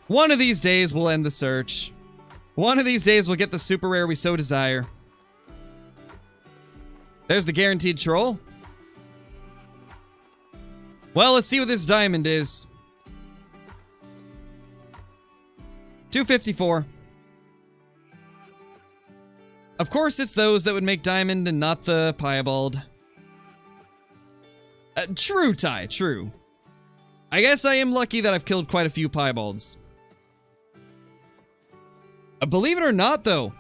One of these days we'll end the search. One of these days we'll get the super rare we so desire. There's the guaranteed troll. Well, let's see what this diamond is. 254. Of course, it's those that would make diamond and not the piebald. True, Ty, true. I guess I am lucky that I've killed quite a few piebalds. Believe it or not, though,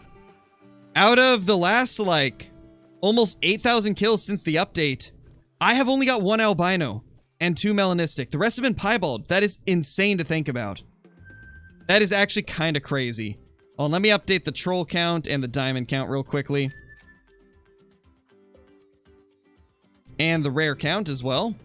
out of the last, like, almost 8,000 kills since the update, I have only got 1 albino and 2 melanistic. The rest have been piebald. That is insane to think about. That is actually kind of crazy. Well, let me update the troll count and the diamond count real quickly. And the rare count as well.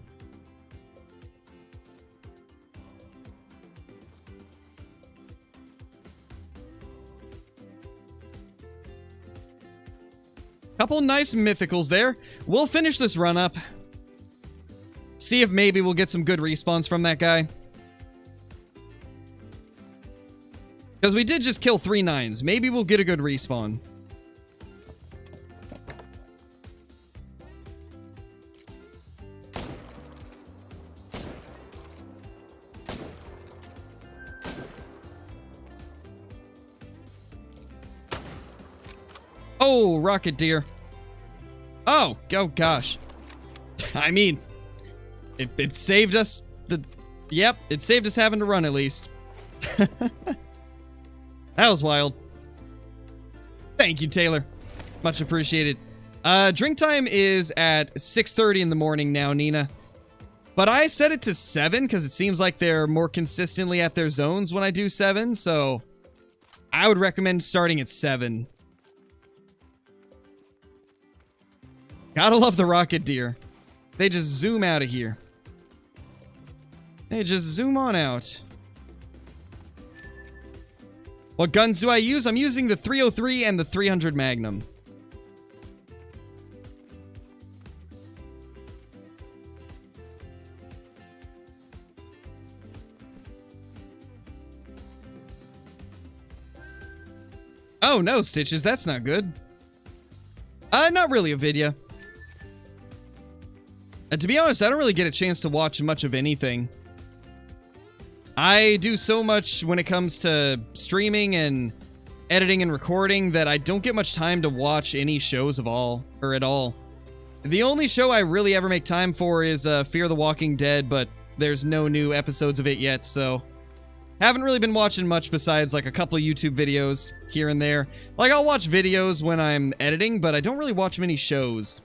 Couple nice mythicals there. We'll finish this run up. See if maybe we'll get some good respawns from that guy. Because we did just kill 3 9s. Maybe we'll get a good respawn. Oh, rocket deer. Oh gosh. I mean, it saved us yep, it saved us having to run at least. That was wild. Thank you, Taylor. Much appreciated. Drink time is at 6:30 in the morning now, Nina. But I set it to 7 because it seems like they're more consistently at their zones when I do 7, so I would recommend starting at 7. Gotta love the rocket deer. They just zoom out of here. They just zoom on out. What guns do I use? I'm using the 303 and the 300 Magnum. Oh no, Stitches, that's not good. Not really a video. And to be honest, I don't really get a chance to watch much of anything. I do so much when it comes to streaming and editing and recording that I don't get much time to watch any shows at all. The only show I really ever make time for is Fear the Walking Dead, but there's no new episodes of it yet, so haven't really been watching much besides like a couple of YouTube videos here and there. Like, I'll watch videos when I'm editing, but I don't really watch many shows.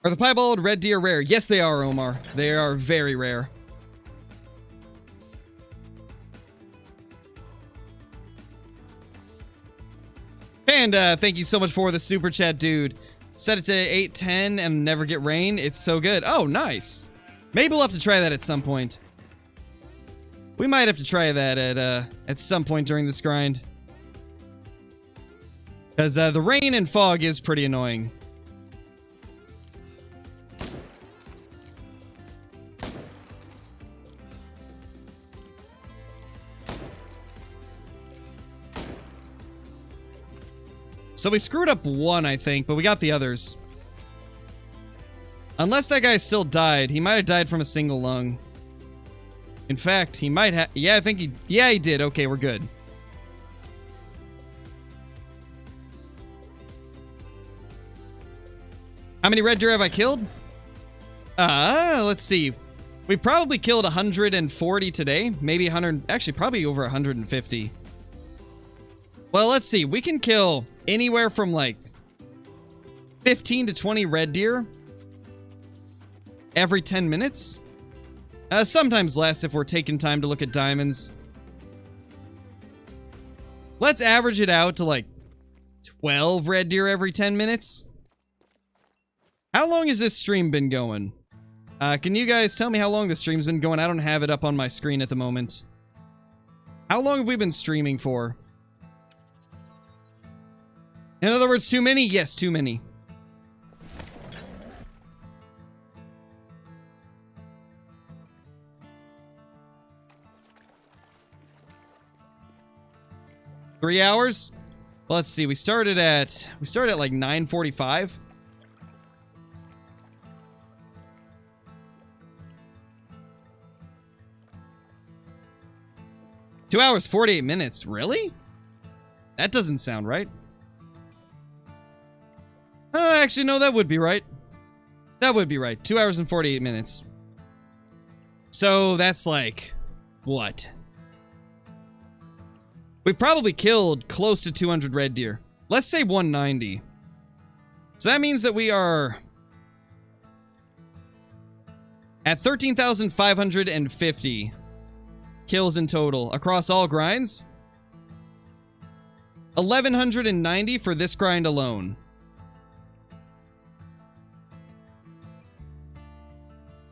Are the piebald red deer rare? Yes, they are, Omar. They are very rare. And thank you so much for the super chat, dude. Set it to 810 and never get rain. It's so good. Oh, nice. Maybe we'll have to try that at some point. We might have to try that at some point during this grind. Because the rain and fog is pretty annoying. So we screwed up one, I think, but we got the others. Unless that guy still died. He might have died from a single lung. In fact, he might have... Yeah, I think he... Yeah, he did. Okay, we're good. How many red deer have I killed? Let's see. We probably killed 140 today. Maybe 100... Actually, probably over 150. Well, let's see. We can kill anywhere from like 15 to 20 red deer every 10 minutes. Sometimes less if we're taking time to look at diamonds. Let's average it out to like 12 red deer every 10 minutes. How long has this stream been going? Can you guys tell me how long the stream's been going? I don't have it up on my screen at the moment. How long have we been streaming for? In other words, too many? Yes, too many. Three hours? Well, let's see. We started at like 9:45. 2 hours, 48 minutes. Really? That doesn't sound right. Actually, no, that would be right. That would be right. 2 hours and 48 minutes. So that's like, what? We've probably killed close to 200 red deer. Let's say 190. So that means that we are at 13,550 kills in total across all grinds. 1,190 for this grind alone.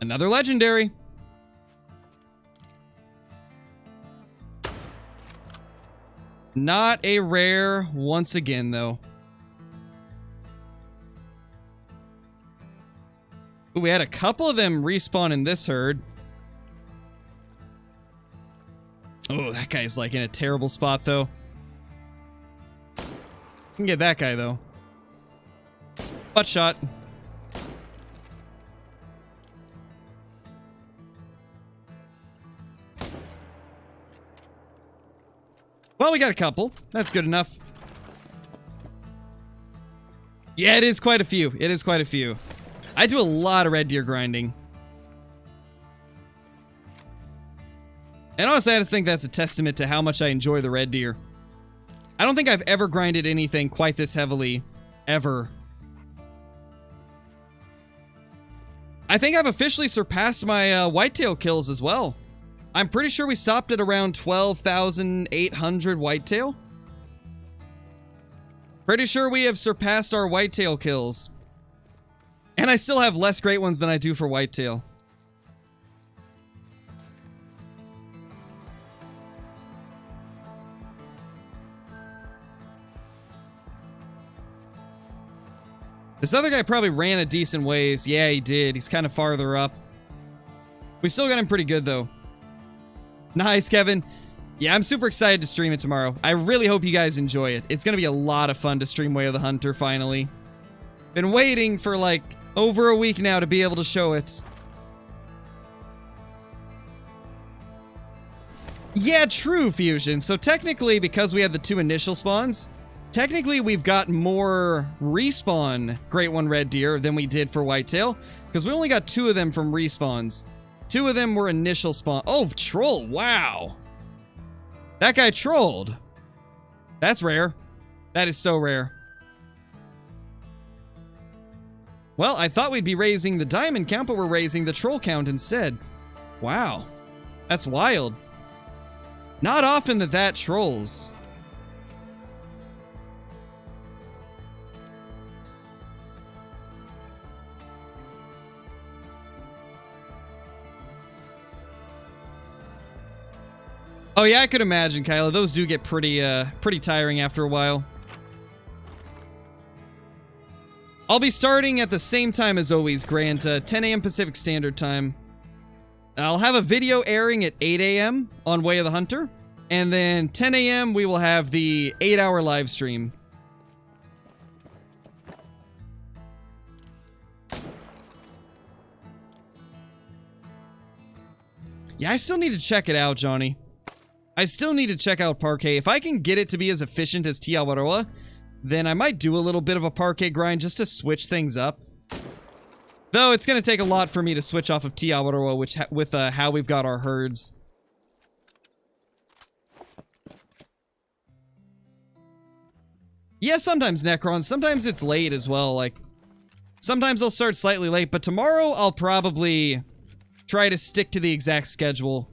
Another legendary. Not a rare once again, though. Ooh, we had a couple of them respawn in this herd. Oh, that guy's like in a terrible spot, though. Can get that guy, though. Butt shot. Well, we got a couple. That's good enough. Yeah, it is quite a few. It is quite a few. I do a lot of red deer grinding. And honestly, I just think that's a testament to how much I enjoy the red deer. I don't think I've ever grinded anything quite this heavily, ever. I think I've officially surpassed my whitetail kills as well. I'm pretty sure we stopped at around 12,800 whitetail. Pretty sure we have surpassed our whitetail kills. And I still have less great ones than I do for whitetail. This other guy probably ran a decent ways. Yeah, he did. He's kind of farther up. We still got him pretty good, though. Nice, Kevin. Yeah, I'm super excited to stream it tomorrow. I really hope you guys enjoy it. It's going to be a lot of fun to stream Way of the Hunter, finally. Been waiting for, like, over a week now to be able to show it. Yeah, true, Fusion. So technically, because we had the 2 initial spawns, technically we've got more respawn Great One Red Deer than we did for Whitetail, because we only got 2 of them from respawns. 2 of them were initial spawn. Oh, troll. Wow. That guy trolled. That's rare. That is so rare. Well, I thought we'd be raising the diamond count, but we're raising the troll count instead. Wow. That's wild. Not often that trolls. Oh yeah, I could imagine, Kyla. Those do get pretty tiring after a while. I'll be starting at the same time as always, Grant, 10 a.m. Pacific Standard Time. I'll have a video airing at 8 a.m. on Way of the Hunter, and then 10 a.m. we will have the 8-hour live stream. Yeah, I still need to check it out, Johnny. I still need to check out Parquet. If I can get it to be as efficient as Tiawaroa, then I might do a little bit of a Parquet grind just to switch things up. Though it's going to take a lot for me to switch off of Tiawaroa with how we've got our herds. Yeah, sometimes Necrons. Sometimes it's late as well. Like, sometimes I'll start slightly late, but tomorrow I'll probably try to stick to the exact schedule.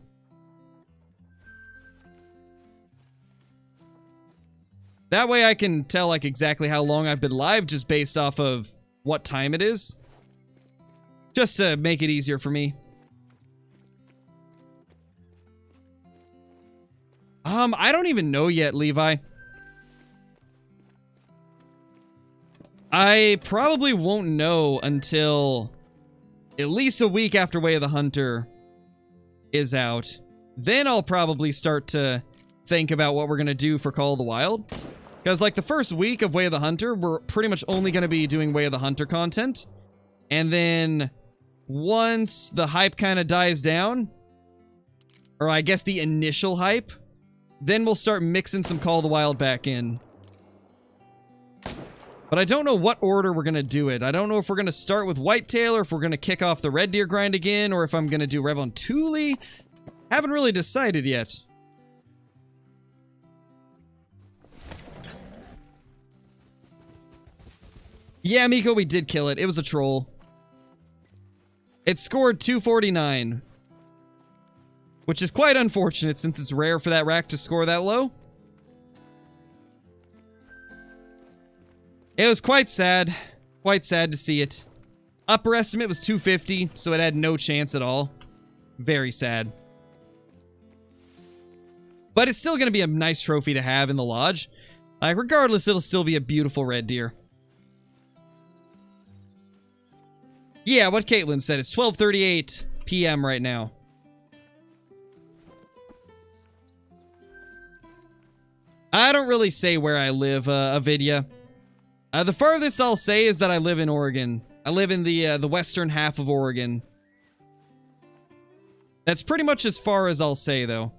That way I can tell, like, exactly how long I've been live just based off of what time it is. Just to make it easier for me. I don't even know yet, Levi. I probably won't know until at least a week after Way of the Hunter is out. Then I'll probably start to think about what we're going to do for Call of the Wild. Because, like, the first week of Way of the Hunter, we're pretty much only going to be doing Way of the Hunter content. And then, once the hype kind of dies down, or I guess the initial hype, Then we'll start mixing some Call of the Wild back in. But I don't know what order we're going to do it. I don't know if we're going to start with Whitetail, or if we're going to kick off the Red Deer grind again, or if I'm going to do Rev on Thule. Haven't really decided yet. Yeah, Miko, we did kill it. It was a troll. It scored 249. Which is quite unfortunate since it's rare for that rack to score that low. It was quite sad. Quite sad to see it. Upper estimate was 250, so it had no chance at all. Very sad. But it's still going to be a nice trophy to have in the lodge. Like, regardless, it'll still be a beautiful red deer. Yeah, what Caitlin said. It's 12:38 p.m. right now. I don't really say where I live, Avidya. The farthest I'll say is that I live in Oregon. I live in the western half of Oregon. That's pretty much as far as I'll say, though.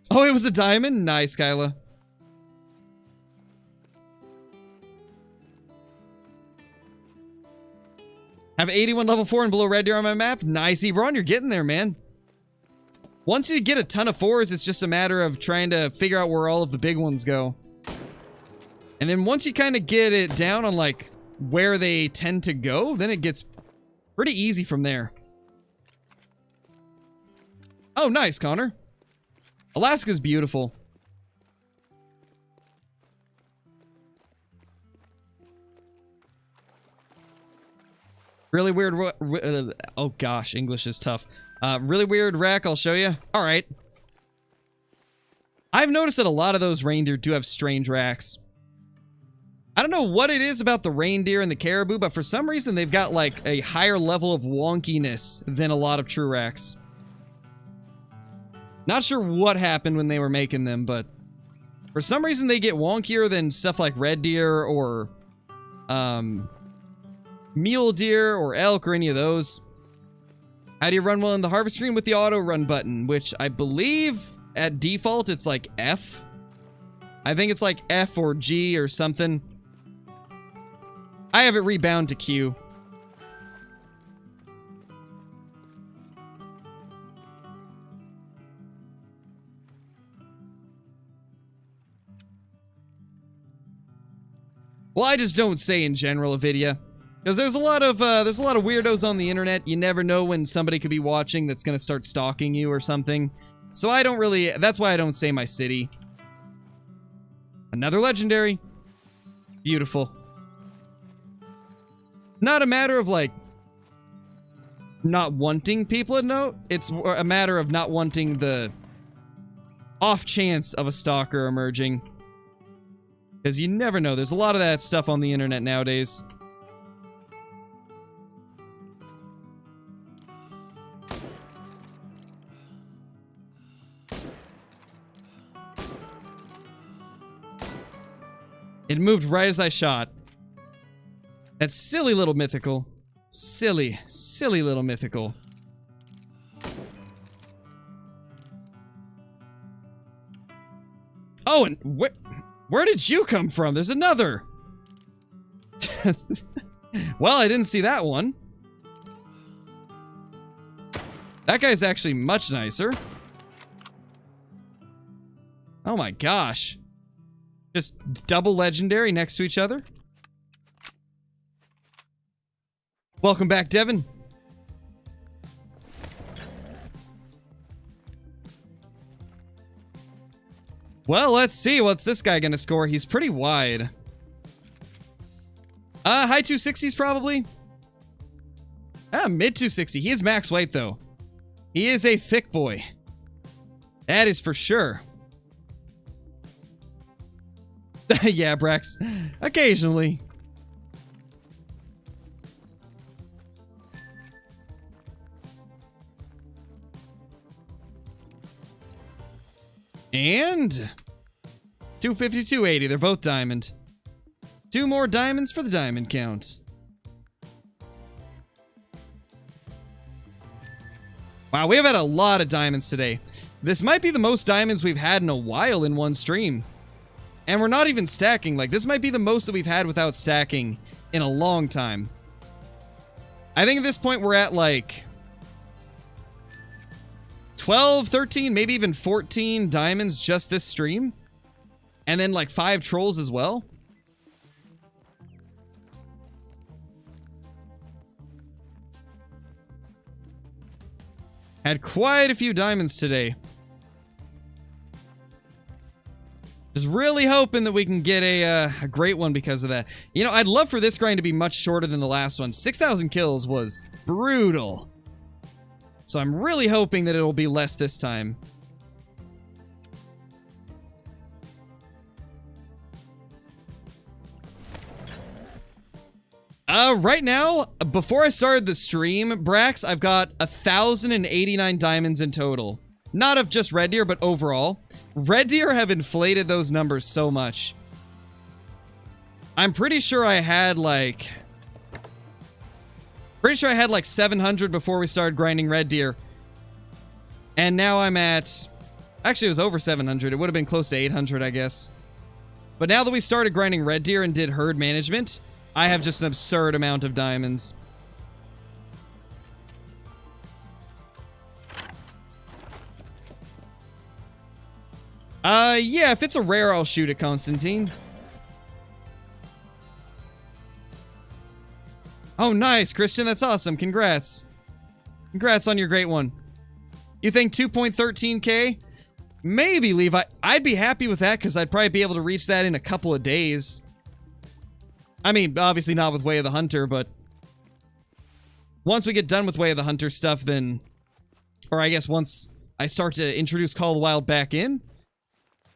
Oh, it was a diamond? Nice, Kyla. Have 81 level 4 and below red deer on my map? Nice, Ebron, you're getting there, man. Once you get a ton of 4s, it's just a matter of trying to figure out where all of the big ones go. And then once you kind of get it down on, like, where they tend to go, then it gets pretty easy from there. Oh, nice, Connor. Alaska's beautiful. Really weird. Oh gosh, English is tough. Really weird rack, I'll show you. All right. I've noticed that a lot of those reindeer do have strange racks. I don't know what it is about the reindeer and the caribou, but for some reason they've got like a higher level of wonkiness than a lot of true racks. Not sure what happened when they were making them, but for some reason they get wonkier than stuff like red deer or mule deer or elk or any of those. How do you run well in the harvest screen? With the auto run button, which I believe at default it's like F. I think it's like F or G or something. I have it rebound to Q. Well, I just don't say in general, Avidya. Because there's a lot of weirdos on the internet. You never know when somebody could be watching that's gonna start stalking you or something. So I don't really, that's why I don't say my city. Another legendary. Beautiful. Not a matter of like not wanting people to know. It's a matter of not wanting the off chance of a stalker emerging. Because you never know. There's a lot of that stuff on the internet nowadays. It moved right as I shot. That silly little mythical. Silly, silly little mythical. Oh, and where did you come from? There's another. Well, I didn't see that one. That guy's actually much nicer. Oh my gosh. Just double legendary next to each other. Welcome back, Devin. Well, let's see. What's this guy gonna score? He's pretty wide. High 260s probably. Mid 260. He is max weight though. He is a thick boy. That is for sure. Yeah, Brex. Occasionally. And 250, 280. They're both diamond. 2 more diamonds for the diamond count. Wow, we have had a lot of diamonds today. This might be the most diamonds we've had in a while in one stream. And we're not even stacking. Like, this might be the most that we've had without stacking in a long time. I think at this point we're at, like, 12, 13, maybe even 14 diamonds just this stream. And then, like, 5 trolls as well. Had quite a few diamonds today. Just really hoping that we can get a great one because of that. You know, I'd love for this grind to be much shorter than the last one. 6,000 kills was brutal. So I'm really hoping that it'll be less this time. Right now, before I started the stream, Brax, I've got 1,089 diamonds in total. Not of just red deer, but overall. Red deer have inflated those numbers so much. I'm pretty sure I had like 700 before we started grinding red deer. And now I'm at... Actually, it was over 700. It would have been close to 800, I guess. But now that we started grinding red deer and did herd management, I have just an absurd amount of diamonds. Yeah, if it's a rare, I'll shoot it, Constantine. Oh, nice, Christian. That's awesome. Congrats. Congrats on your great one. You think 2.13k? Maybe, Levi. I'd be happy with that because I'd probably be able to reach that in a couple of days. I mean, obviously not with Way of the Hunter, but once we get done with Way of the Hunter stuff, then... Or I guess once I start to introduce Call of the Wild back in,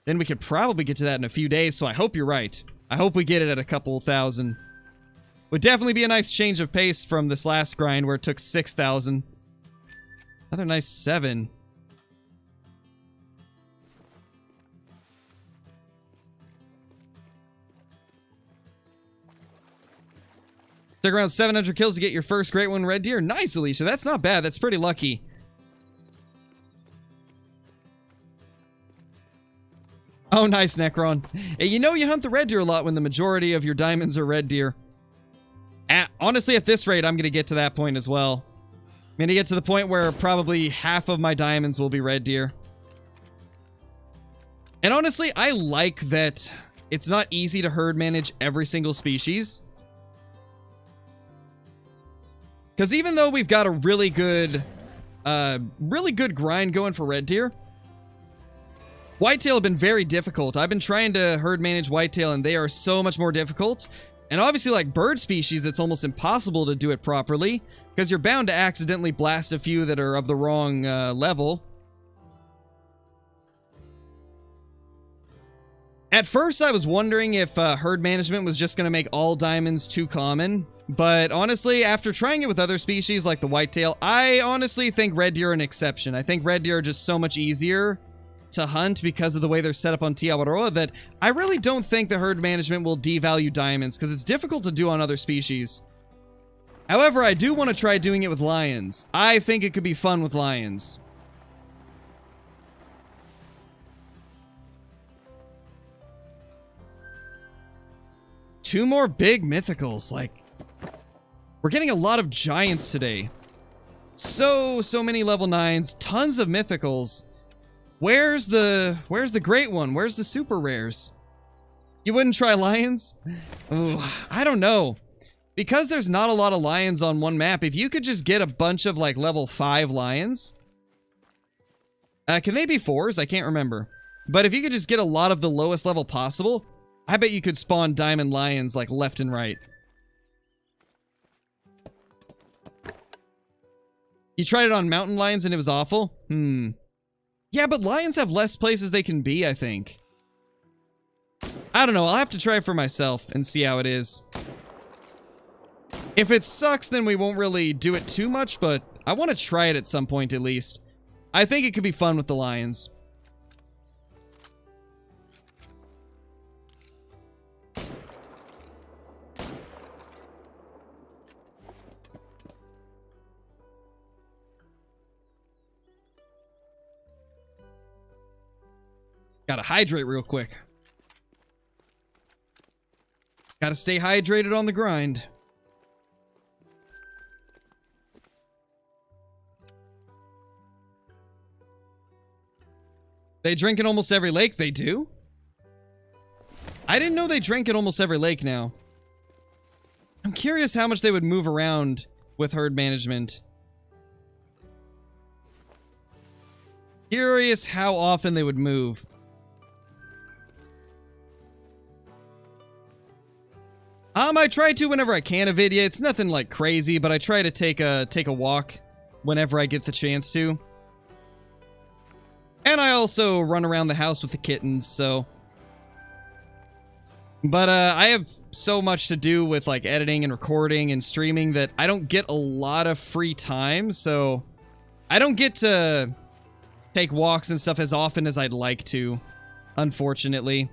then we could probably get to that in a few days, so I hope you're right. I hope we get it at a couple thousand. Would definitely be a nice change of pace from this last grind where it took 6,000. Another nice 7. Took around 700 kills to get your first great one, red deer. Nice, Alicia. That's not bad. That's pretty lucky. Oh, nice, Necron. Hey, you know you hunt the red deer a lot when the majority of your diamonds are red deer. Honestly, at this rate, I'm going to get to that point as well. I'm going to get to the point where probably half of my diamonds will be red deer. And honestly, I like that it's not easy to herd manage every single species. Because even though we've got a really good grind going for red deer, whitetail have been very difficult. I've been trying to herd manage whitetail, and they are so much more difficult. And obviously, like bird species, it's almost impossible to do it properly, because you're bound to accidentally blast a few that are of the wrong level. At first, I was wondering if herd management was just going to make all diamonds too common. But honestly, after trying it with other species like the whitetail, I honestly think red deer are an exception. I think red deer are just so much easier to hunt because of the way they're set up on Tiawaroa that I really don't think the herd management will devalue diamonds because it's difficult to do on other species. However, I do want to try doing it with lions. I think it could be fun with lions. Two more big mythicals, like... We're getting a lot of giants today. So many level 9s, tons of mythicals. Where's the great one? Where's the super rares? You wouldn't try lions? Ooh, I don't know. Because there's not a lot of lions on one map, if you could just get a bunch of like level 5 lions. Can they be 4s? I can't remember. But if you could just get a lot of the lowest level possible, I bet you could spawn diamond lions like left and right. You tried it on mountain lions and it was awful? Yeah, but lions have less places they can be, I think. I don't know, I'll have to try it for myself and see how it is. If it sucks, then we won't really do it too much, but I want to try it at some point at least. I think it could be fun with the lions. Gotta hydrate real quick. Gotta stay hydrated on the grind. They drink in almost every lake. They do? I didn't know they drank in almost every lake now. I'm curious how much they would move around with herd management. Curious how often they would move. I try to whenever I can of it. Yeah, it's nothing like crazy, but I try to take a walk whenever I get the chance to. And I also run around the house with the kittens, so. But I have so much to do with like editing and recording and streaming that I don't get a lot of free time, so I don't get to take walks and stuff as often as I'd like to, unfortunately.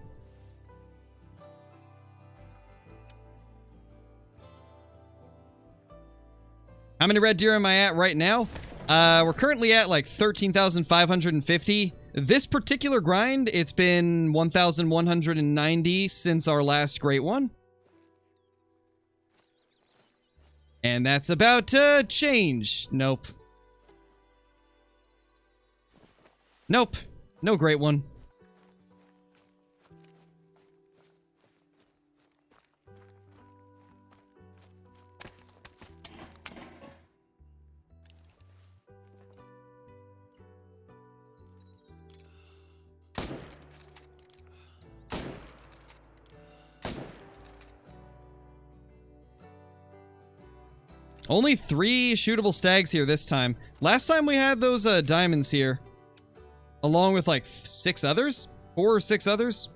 How many red deer am I at right now? We're currently at like 13,550. This particular grind, it's been 1,190 since our last great one. And that's about to change. Nope. Nope. No great one. Only 3 shootable stags here this time. Last time we had those diamonds here. Along with like 6 others? 4 or 6 others?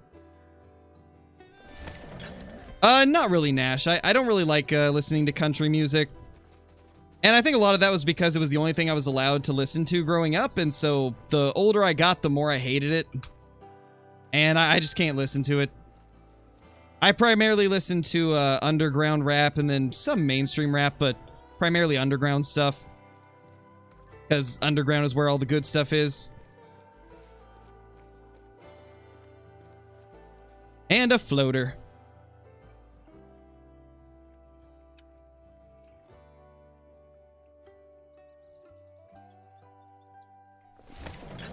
Not really, Nash. I don't really like listening to country music. And I think a lot of that was because it was the only thing I was allowed to listen to growing up. And so the older I got, the more I hated it. And I just can't listen to it. I primarily listen to underground rap and then some mainstream rap, but primarily underground stuff. Because underground is where all the good stuff is. And a floater.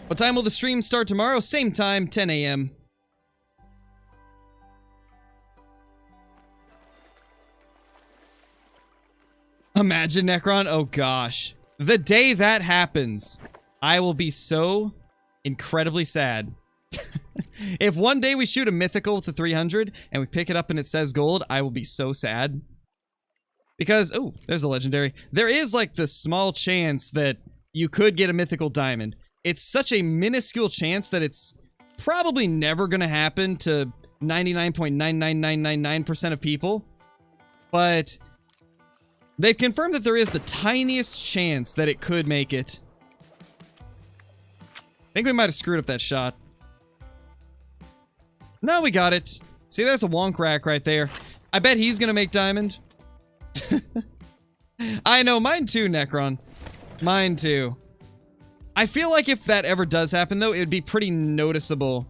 What time will the stream start tomorrow? Same time, 10 a.m. Imagine, Necron. Oh, gosh. The day that happens, I will be so incredibly sad. If one day we shoot a mythical with the 300 and we pick it up and it says gold, I will be so sad. Because, oh, there's a legendary. There is like the small chance that you could get a mythical diamond. It's such a minuscule chance that it's probably never going to happen to 99.99999% of people. But they've confirmed that there is the tiniest chance that it could make it. I think we might have screwed up that shot. No, we got it. See, there's a wonk rack right there. I bet he's gonna make diamond. I know, mine too, Necron. Mine too. I feel like if that ever does happen, though, it would be pretty noticeable.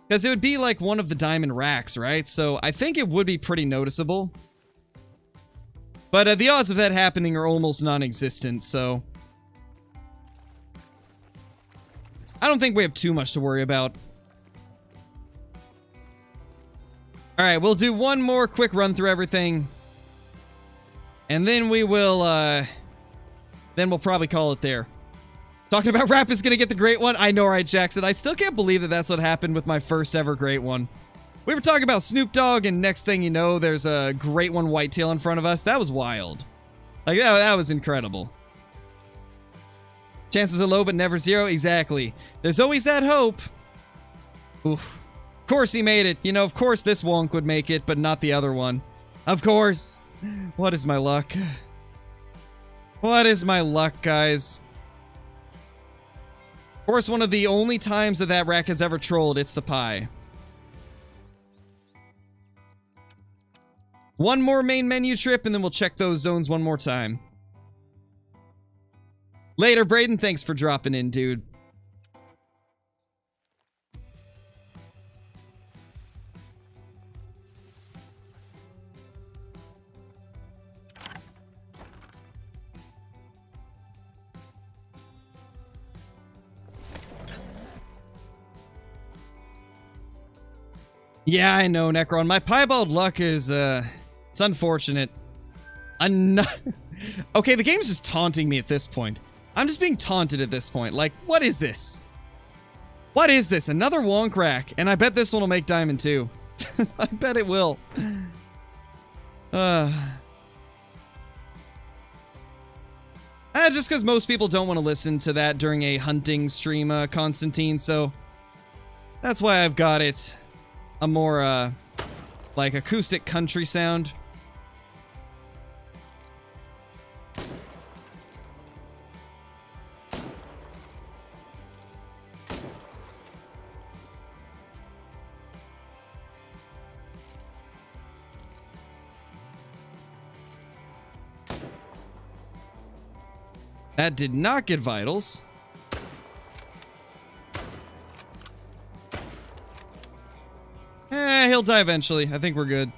Because it would be like one of the diamond racks, right? So I think it would be pretty noticeable. But the odds of that happening are almost non-existent, so I don't think we have too much to worry about. Alright, we'll do one more quick run through everything. And then we will, then we'll probably call it there. Talking about rap is gonna get the great one. I know, right, Jackson? I still can't believe that that's what happened with my first ever great one. We were talking about Snoop Dogg, and next thing you know, there's a great one whitetail in front of us. That was wild. Like, that was incredible. Chances are low, but never zero. Exactly. There's always that hope. Oof. Of course he made it. You know, of course this wonk would make it, but not the other one. Of course. What is my luck? What is my luck, guys? Of course, one of the only times that that rack has ever trolled, it's the pie. One more main menu trip, and then we'll check those zones one more time. Later, Braden. Thanks for dropping in, dude. Yeah, I know, Necron. My piebald luck is, it's unfortunate. Okay, the game's just taunting me at this point. I'm just being taunted at this point. Like, what is this? What is this? Another wonk rack. And I bet this one will make diamond too. I bet it will. Just because most people don't want to listen to that during a hunting stream, Constantine, so that's why I've got it a more, like, acoustic country sound. That did not get vitals. He'll die eventually. I think we're good.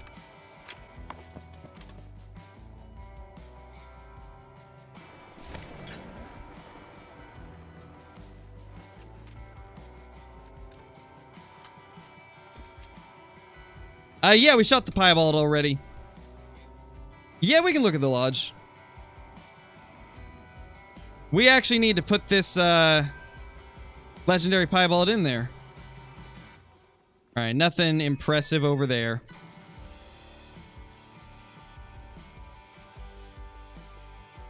Yeah, we shot the piebald already. Yeah, we can look at the lodge. We actually need to put this, legendary piebald in there. Alright, nothing impressive over there.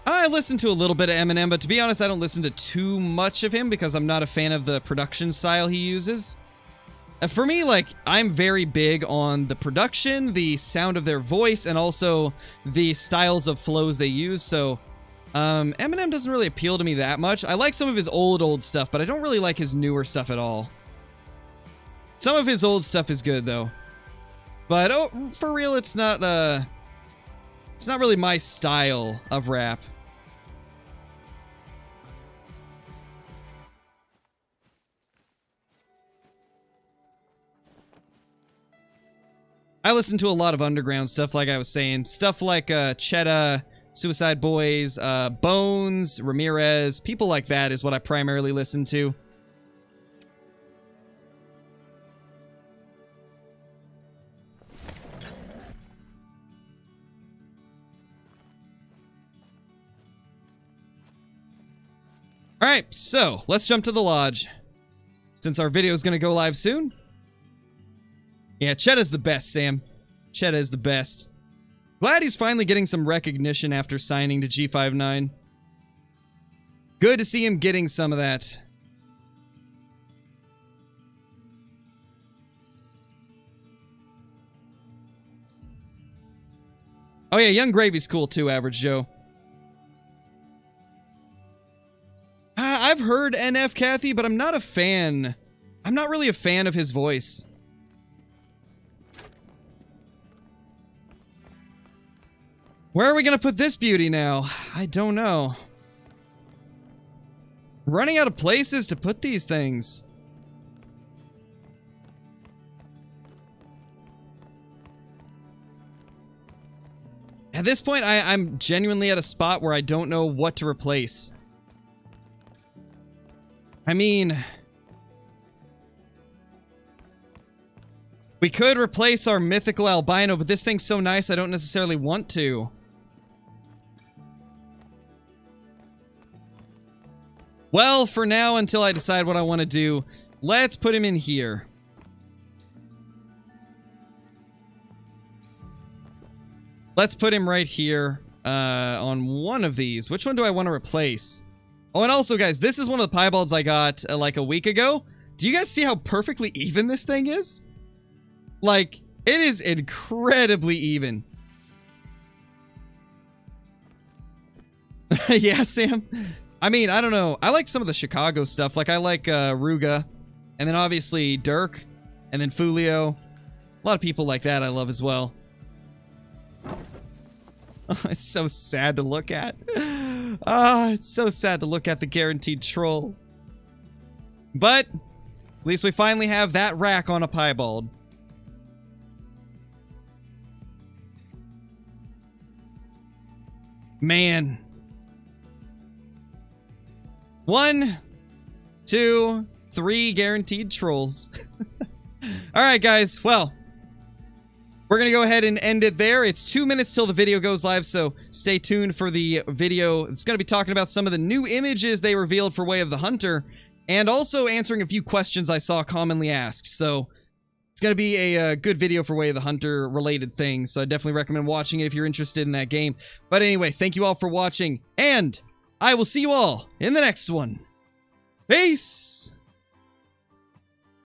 I listen to a little bit of Eminem, but to be honest, I don't listen to too much of him because I'm not a fan of the production style he uses. For me, like, I'm very big on the production, the sound of their voice, and also the styles of flows they use, so Eminem doesn't really appeal to me that much. I like some of his old stuff, but I don't really like his newer stuff at all. Some of his old stuff is good, though. But, oh, for real, it's not really my style of rap. I listen to a lot of underground stuff, like I was saying. Stuff like, Cheddar, Suicide Boys, Bones, Ramirez, people like that is what I primarily listen to. Alright, so, let's jump to the lodge. Since our video is going to go live soon. Yeah, Chedda's the best, Sam. Chedda is the best. Glad he's finally getting some recognition after signing to G59. Good to see him getting some of that. Oh yeah, Young Gravy's cool too, Average Joe. I've heard NF Kathy, but I'm not a fan. I'm not really a fan of his voice. Where are we gonna put this beauty now? I don't know. Running out of places to put these things. At this point, I'm genuinely at a spot where I don't know what to replace. I mean, we could replace our mythical albino, but this thing's so nice I don't necessarily want to. Well, for now, until I decide what I want to do, let's put him in here. Let's put him right here, on one of these. Which one do I want to replace? Oh, and also, guys, this is one of the piebalds I got, like, a week ago. Do you guys see how perfectly even this thing is? Like, it is incredibly even. Yeah, Sam? I mean, I don't know. I like some of the Chicago stuff. Like, I like, Ruga. And then, obviously, Dirk. And then Fulio. A lot of people like that I love as well. Oh, it's so sad to look at. Ah, it's so sad to look at the guaranteed troll. But, at least we finally have that rack on a piebald. Man. 1, 2, 3 guaranteed trolls. Alright, guys. Well, we're going to go ahead and end it there. It's 2 minutes till the video goes live, so stay tuned for the video. It's going to be talking about some of the new images they revealed for Way of the Hunter, and also answering a few questions I saw commonly asked. So it's going to be a good video for Way of the Hunter related things, so I definitely recommend watching it if you're interested in that game. But anyway, thank you all for watching, and I will see you all in the next one. Peace!